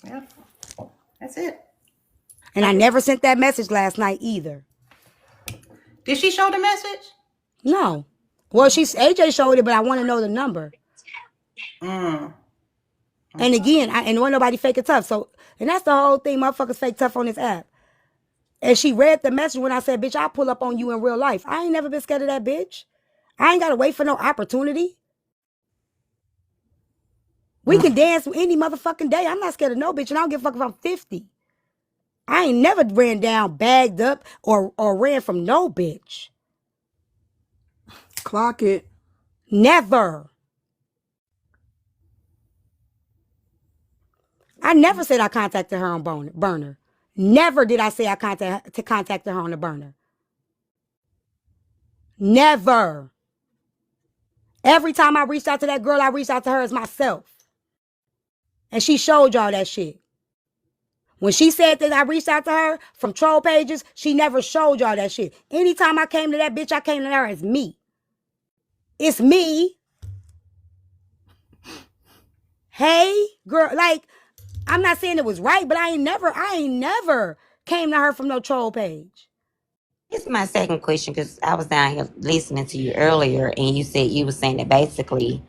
Yeah. That's it. And I never sent that message last night either. Did she show the message? No. Well, AJ showed it, but I want to know the number. And again, I don't want nobody fake it tough. So, and that's the whole thing. Motherfuckers fake tough on this app. And she read the message when I said, "Bitch, I'll pull up on you in real life." I ain't never been scared of that bitch. I ain't got to wait for no opportunity. We can dance any motherfucking day. I'm not scared of no bitch, and I don't give a fuck if I'm 50. I ain't never ran down, bagged up, or ran from no bitch. Clock it. Never. I never said I contacted her on burner. Never did I say I contacted her on the burner. Never. Every time I reached out to that girl, I reached out to her as myself. And she showed y'all that shit. When she said that I reached out to her from troll pages, she never showed y'all that shit. Anytime I came to that bitch, I came to her as me. It's me. Hey, girl, like, I'm not saying it was right, but I ain't never came to her from no troll page. This is my second question because I was down here listening to you earlier, and you said you were saying that basically,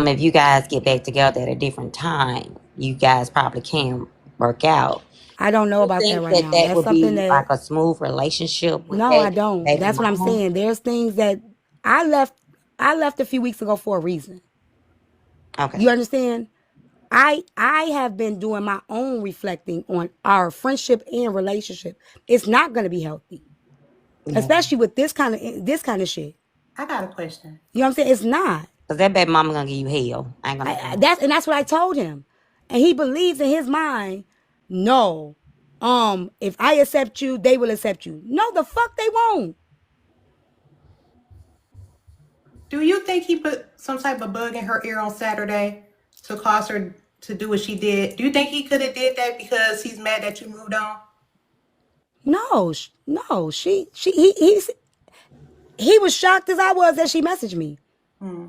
if you guys get back together at a different time, you guys probably can work out. I don't know You about that think right that now. that That's would something be like that, a smooth relationship with no, I that don't. baby That's what I'm mama? saying. There's things that I left a few weeks ago for a reason. Okay. You understand? I have been doing my own reflecting on our friendship and relationship. It's not going to be healthy, Yeah. especially with this kind of shit. I got a question. You know what I'm saying? It's not. Because that baby mama gonna give you hell. I ain't gonna lie. That's what I told him, and he believes in his mind. No, if I accept you, they will accept you. No, the fuck they won't. Do you think he put some type of bug in her ear on Saturday to cause her to do what she did? Do you think he could have did that because he's mad that you moved on? No, no. He was shocked as I was that she messaged me. Hmm.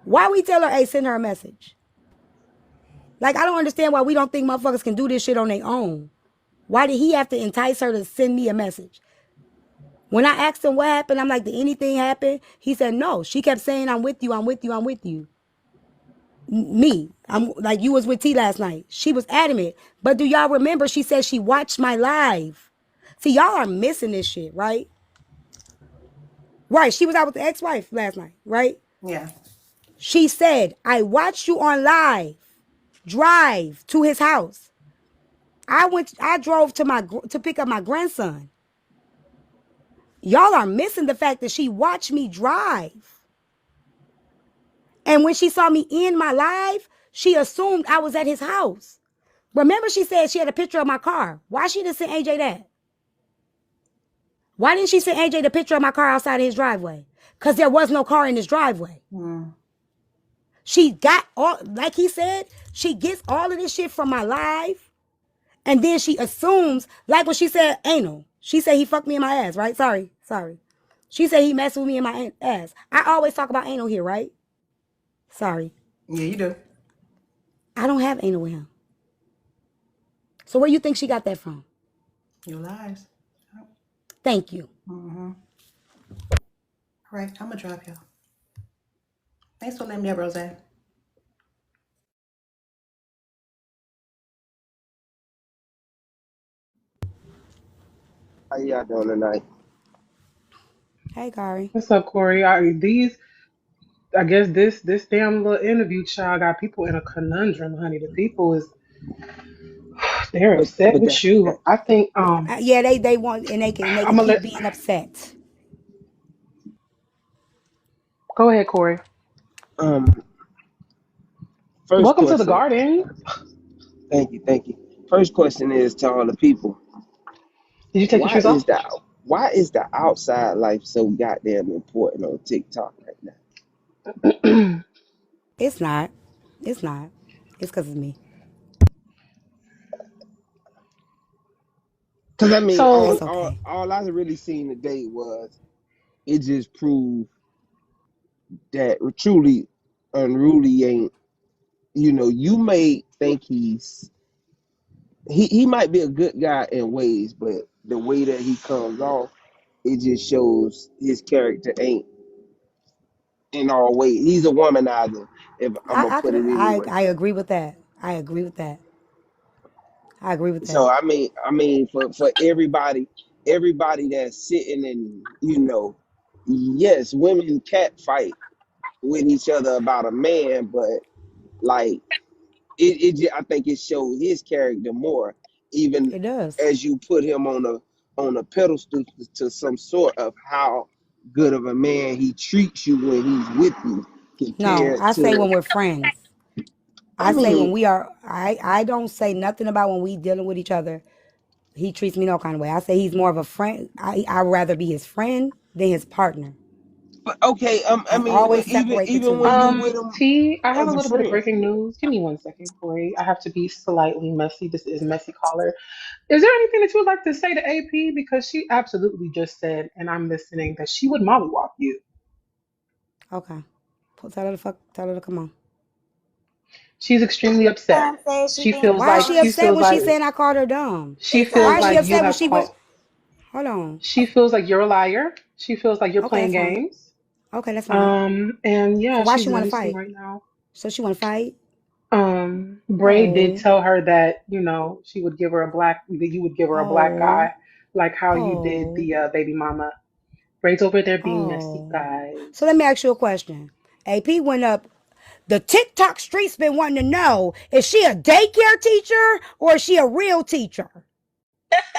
Why we tell her, hey, send her a message? Like, I don't understand why we don't think motherfuckers can do this shit on their own. Why did he have to entice her to send me a message? When I asked him what happened, I'm like, did anything happen? He said, no. She kept saying, I'm with you, I'm with you, I'm with you. Me. I'm like, you was with T last night. She was adamant. But do y'all remember she said she watched my live? See, y'all are missing this shit, right? Right. She was out with the ex-wife last night, right? Yeah. She said, I watched you on live. Drive to his house. I drove to pick up my grandson. Y'all are missing the fact that she watched me drive. And when she saw me in my live, she assumed I was at his house. Remember, she said she had a picture of my car. Why she didn't send AJ that? Why didn't she send AJ the picture of my car outside of his driveway? Because there was no car in his driveway. Hmm. She got all, like he said, she gets all of this shit from my live. And then she assumes, like when she said anal. She said he fucked me in my ass, right? Sorry. She said he messed with me in my ass. I always talk about anal here, right? Sorry. Yeah, you do. I don't have anal with him. So where you think she got that from? Your lies. Thank you. Mm-hmm. All right, I'm gonna drop y'all. Thanks for letting me up, Rozay. How y'all doing tonight? Hey, Kari. What's up, Corey? I guess this damn little interview child got people in a conundrum, honey. The people is they're But upset but with you. I think Yeah, they want, and they I'm can gonna keep let being upset. go ahead, Corey. um first Welcome to the question. garden. Thank you. First question is to all the people. Did you take your Why shoes is off? the why is the outside life so goddamn important on TikTok right now? It's not. It's not. It's because of me. Because I mean, So It's okay. all I really seen today was it just proved that truly unruly ain't. You know, you may think he might be a good guy in ways, but the way that he comes off, it just shows his character ain't in all ways. He's a womanizer, if I'm gonna put it anyway. I agree with that. I agree with that. I agree with So that. I mean, for everybody that's sitting and yes, women cat fight with each other about a man, but like I think it showed his character more. even It does. as you put him on a pedestal to some sort of how good of a man he treats you when he's with you No, compared I say to. when we're friends. I I say when mean, we are. I don't say nothing about when we dealing with each other. He treats me no kind of way. I say he's more of a friend. I'd rather be his friend than his partner. but okay, I I mean, but always even separate the even two. when you with him T, I have a as a little bit of friend. breaking news. Give me 1 second, Corey. I have to be slightly messy. This is messy caller. Is there anything that you would like to say to AP? Because she absolutely just said, and I'm listening, that she would mollywop you. Okay. Tell her to come on. She's extremely upset. Time says she She being feels Why is like she she upset feels when she like saying I called her dumb? she Why feels is she because like you upset when have she went? called. Hold on. She feels like you're a liar. She feels like you're Okay, playing that's fine. games. Okay, that's fine. And So yeah, why she's she want to menacing fight? right now. So she want to fight? Bray did Oh, tell her that, she would give her that you would give her a black oh, guy, like how you did oh, the baby mama. Bray's over there being messy, oh. So let guys. me ask you a question. AP went up. The TikTok streets been wanting to know, is she a daycare teacher or is she a real teacher?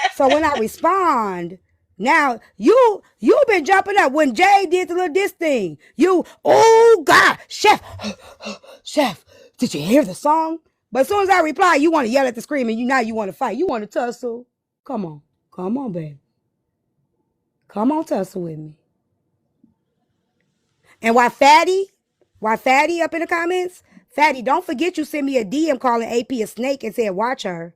So when I respond, now you been jumping up when Jay did the little diss thing. You, oh God, chef, chef, did you hear the song? But as soon as I reply, you want to yell at the screen and you want to fight. You want to tussle. Come on, baby. Come on, tussle with me. And why Fatty up in the comments? Fatty, don't forget you sent me a DM calling AP a snake and said watch her.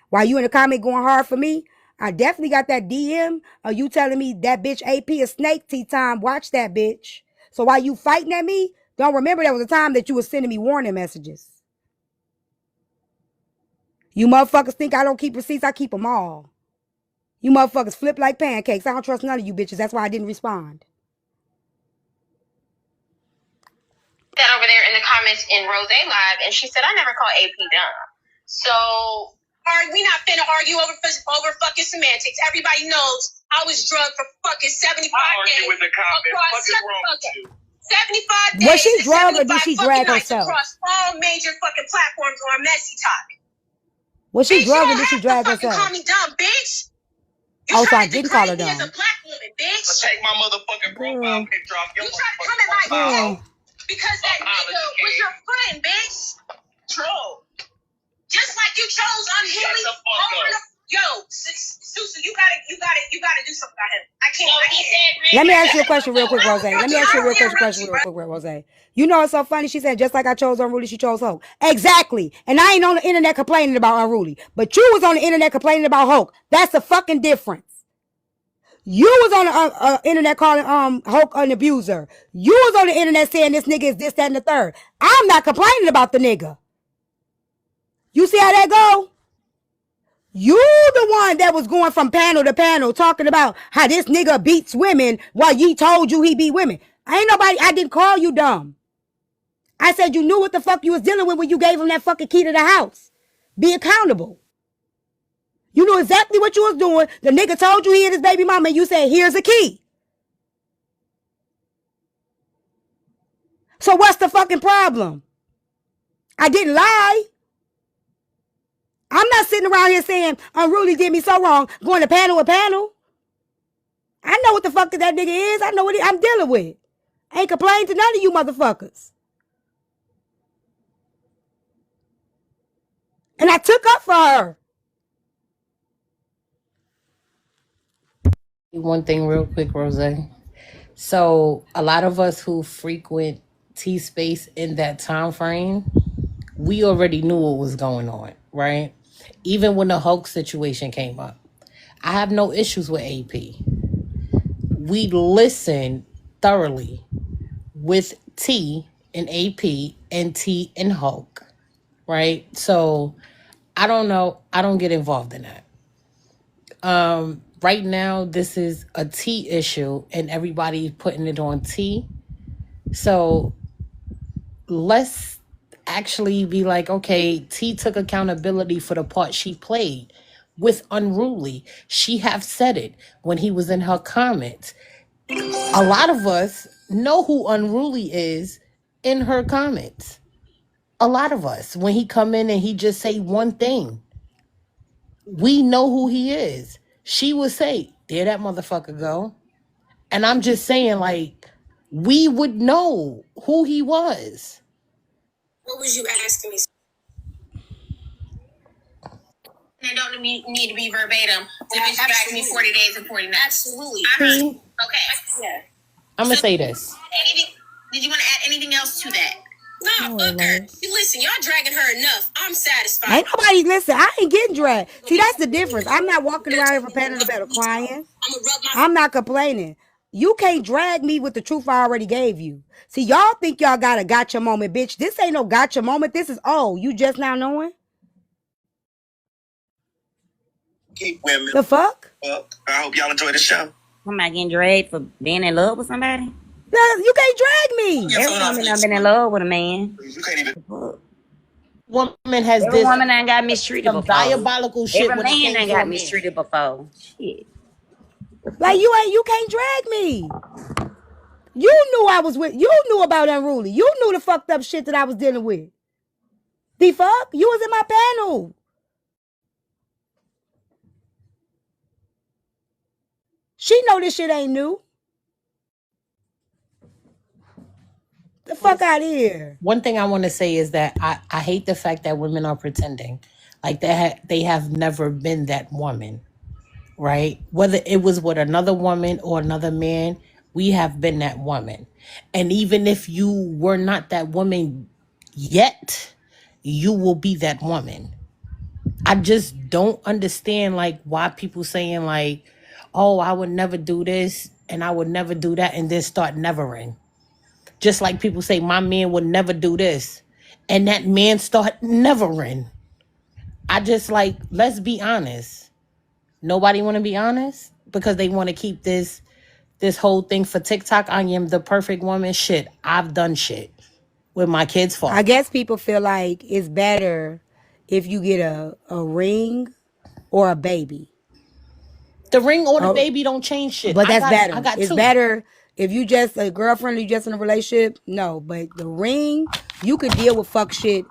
While you in the comment going hard for me, I definitely got that DM of you telling me that bitch AP a snake. Time. Watch that bitch. So while you fighting at me, don't remember there was a time that you was sending me warning messages. You motherfuckers think I don't keep receipts. I keep them all. You motherfuckers flip like pancakes. I don't trust none of you bitches. That's why I didn't respond. That over there in the comments in Rozay Live, and she said, I never call AP dumb. So, we not finna argue over fucking semantics. Everybody knows I was drugged for fucking 75 days. With the comments. What is wrong with you? 75 Was days she and drugged or 75 did she fucking drag nights herself? across all major fucking platforms on Messy Talk. Was she Bitch, you drugged or don't did she have to drag fucking herself? call me dumb, bitch. You Oh, so I trying to didn't call her degrade me as a dumb. black woman, bitch. Take my motherfucking profile Girl, picture off your You try to come at my girl. phone because that nigga was your friend, bitch. Troll. Just like you chose Henley over the yo, Susu, you gotta do something about him. I can't. No, he said. Let me ask you a question real quick, Rose. I Let me ask you a real quick question real quick, Rose. You know it's so funny? She said, just like I chose Unruly, she chose Hulk. Exactly. And I ain't on the internet complaining about Unruly. But you was on the internet complaining about Hulk. That's the fucking difference. You was on the internet calling Hulk an abuser. You was on the internet saying this nigga is this, that, and the third. I'm not complaining about the nigga. You see how that go? You the one that was going from panel to panel talking about how this nigga beats women while he told you he beat women. I didn't call you dumb. I said you knew what the fuck you was dealing with when you gave him that fucking key to the house. Be accountable. You knew exactly what you was doing. The nigga told you he hit his baby mama and you said, here's a key. So what's the fucking problem? I didn't lie. I'm not sitting around here saying Unruly did me so wrong, going to panel with panel. I know what the fuck that nigga is. I know what I'm dealing with. I ain't complaining to none of you motherfuckers. And I took up for her. One thing real quick, Rose. So a lot of us who frequent T space in that time frame, we already knew what was going on, right? Even when the Hulk situation came up. I have no issues with AP. We listened thoroughly with T and AP and T and Hulk, right? So I don't know. I don't get involved in that. Right now, this is a T issue and everybody's putting it on T. So let's actually be like, okay, T took accountability for the part she played with Unruly. She have said it when he was in her comments. A lot of us know who Unruly is in her comments. A lot of us, when he come in and he just say one thing. We know who he is. She would say, there that motherfucker go. And I'm just saying, like, we would know who he was. What was you asking me? That don't need to be verbatim. If it's asked me 40 days and 40 nights. Absolutely. I heard. See, Okay. Yeah. I'm So, gonna say this. did you want to add anything else to that? Nah, No, fuck her. Lois. You listen, y'all dragging her enough. I'm satisfied. Ain't nobody listen. I ain't getting dragged. See, that's the difference. I'm not walking around here for panting the bed crying. I'm gonna rub my. I'm not complaining. You can't drag me with the truth I already gave you. See, y'all think y'all got a gotcha moment, bitch. This ain't no gotcha moment. This is, oh, you just now knowing? Keep women. The fuck? Well, I hope y'all enjoy the show. Somebody getting dragged for being in love with somebody? No, you can't drag me. Every woman done been in love with a man. You can't even. Woman has Every this woman done got mistreated some before. diabolical shit Every when it man came done to a got man. mistreated before. Shit. Like you can't drag me. You knew I was with, you knew about Unruly. You knew the fucked up shit that I was dealing with. The fuck? You was in my panel. She know this shit ain't new. The fuck out of here. One thing I want to say is that I hate the fact that women are pretending like they have never been that woman, right? Whether it was with another woman or another man, we have been that woman. And even if you were not that woman yet, you will be that woman. I just don't understand like why people saying like, oh, I would never do this and I would never do that and then start nevering. Just like people say, my man would never do this. And that man start nevering. I just like, let's be honest. Nobody want to be honest because they want to keep this whole thing for TikTok. I am the perfect woman. Shit, I've done shit with my kids' fault. I guess people feel like it's better if you get a ring or a baby. The ring or the baby don't change shit. But that's better. I got it's two. better if you just a girlfriend or you just in a relationship. No, but the ring, you could deal with fuck shit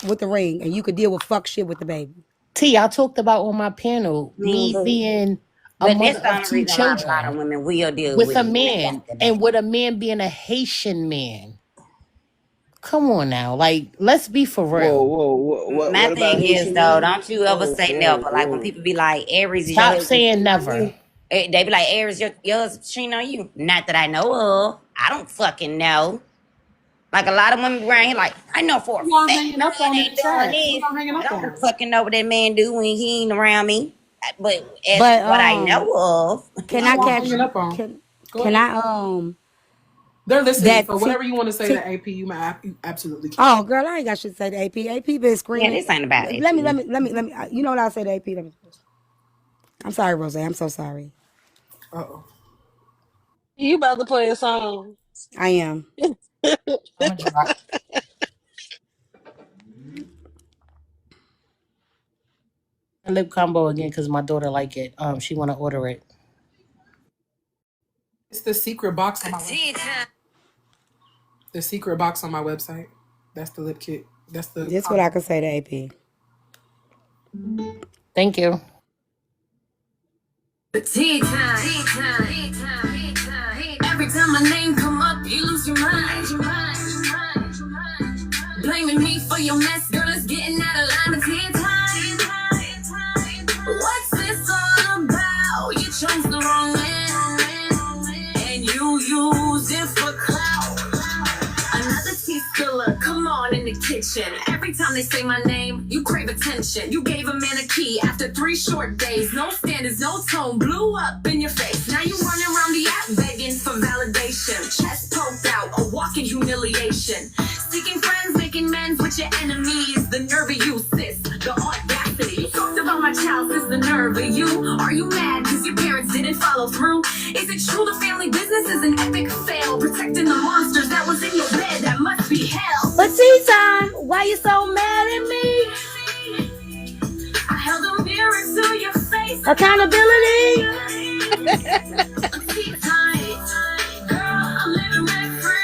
with the ring, and you could deal with fuck shit with the baby. T, I talked about on my panel me being a mother of two children. A lot of women will deal with a man, and with a man being a Haitian man. Come on now, like let's be for real. Whoa. My thing is though, don't you ever say never. Like when people be like, Aries is Stop your saying never. They be like, Aries, yours cheating on you. Not that I know of. I don't fucking know. Like a lot of women around here, like I know for a fact hanging up on ain't it. doing this. Hanging I up on don't it. fucking know what that man do when he ain't around me. But what I know of, can I catch? Hanging up on. Can I They're listening, that so whatever you want to say to AP, you might absolutely can. Oh, girl, I ain't got shit to say to AP. AP been screaming. Yeah, this ain't about AP. Let me. You know what I'll say to AP? I'm sorry, Rozay. I'm so sorry. Uh-oh. You about to play a song. I am. I'm gonna drop. Lip combo again because my daughter like it. She want to order it. It's the secret box on my website. The secret box on my website. That's the lip kit. That's the. That's what I can say to AP. Thank you. Every time my name come up, you lose your mind. Blaming me for your mess, girl, it's getting out of line. It's tea time. What's this all about? You chose the wrong man, and you use it for clout. Another tea spiller, come on in the kitchen. Every time they say my name, you crave attention. You gave a man a key after 3 short days. No standards, no tone, blew up in your face. Now you running around the app begging for validation. Chest poked out, a walking humiliation. Seeking friends, making amends with your enemies. The nerve of you, sis, the audacity. You talked about my child, sis, the nerve of you. Are you mad because your parents didn't follow through? Is it true the family business is an epic fail? Protecting the monsters that was in your bed, that must be hell. But T-Time, why you so mad at me? I held a mirror to your face. Accountability. Girl, I'm living rent free.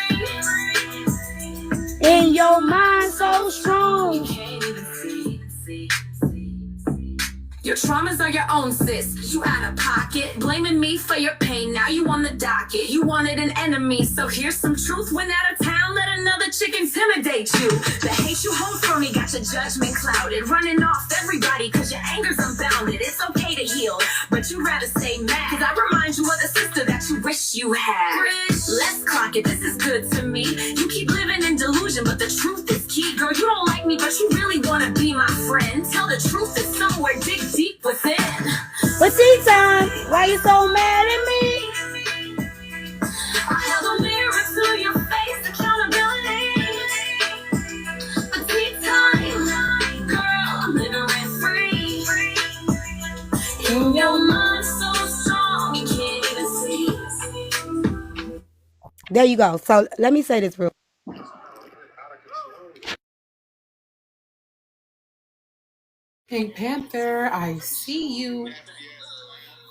In your mind so strong. You can't even see. Your traumas are your own, sis. You out of pocket, blaming me for your pain. Now you on the docket. You wanted an enemy, so here's some truth. Went out of town, let another chick intimidate you. The hate you hold for me got your judgment clouded. Running off everybody cause your anger's unbounded. It's okay to heal, but you rather stay mad. Cause I remind you of the sister that you wish you had. Let's clock it, this is good to me. You keep living in delusion, but the truth is key. Girl, you don't like me, but you really wanna be my friend. Tell the truth is somewhere deep within. But tea time, why you so mad at me? I held a mirror to your face, accountability. But tea time, girl, I'm living rent free. In your mind so strong, you can't even see. There you go. So let me say this real. Pink Panther, I see you.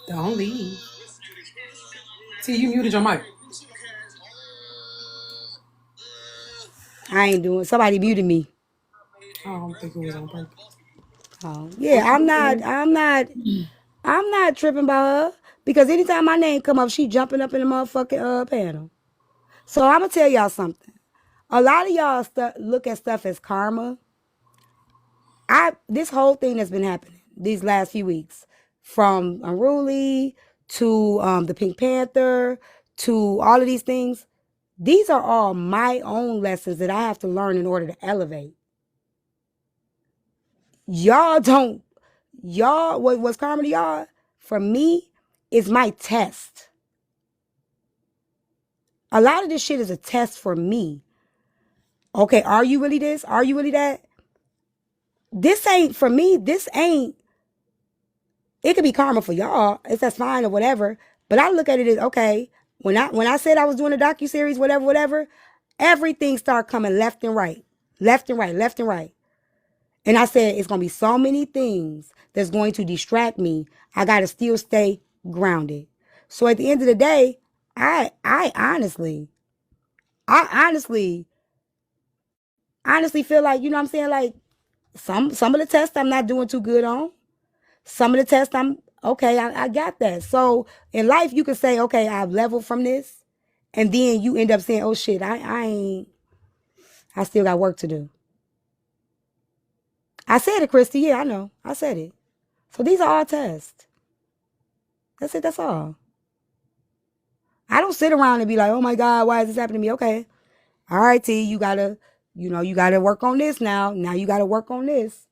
Don't leave. See, you muted your mic. I ain't doing. Somebody muted me. I don't think it was on purpose. Oh yeah, I'm not tripping about her because anytime my name come up, she jumping up in the motherfucking panel. So I'm gonna tell y'all something. A lot of y'all look at stuff as karma. This whole thing that's been happening these last few weeks, from Unruly to the Pink Panther to all of these things, these are all my own lessons that I have to learn in order to elevate. What's karma to y'all? For me, is my test. A lot of this shit is a test for me. Okay, are you really this? Are you really that? This ain't, for me, it could be karma for y'all. That's fine or whatever. But I look at it as, okay, when I said I was doing a docuseries, whatever, everything started coming left and right. Left and right, left and right. And I said, it's going to be so many things that's going to distract me. I got to still stay grounded. So at the end of the day, I honestly feel like, you know what I'm saying? Like some of the tests I'm not doing too good on. Some of the tests I'm okay, I got that. So in life, you can say, okay, I've leveled from this. And then you end up saying, oh shit, I still got work to do. I said it, Christy. Yeah, I know. I said it. So these are all tests. That's it. That's all. I don't sit around and be like, oh my God, why is this happening to me? Okay. All right, T, you gotta work on this now. Now you gotta work on this.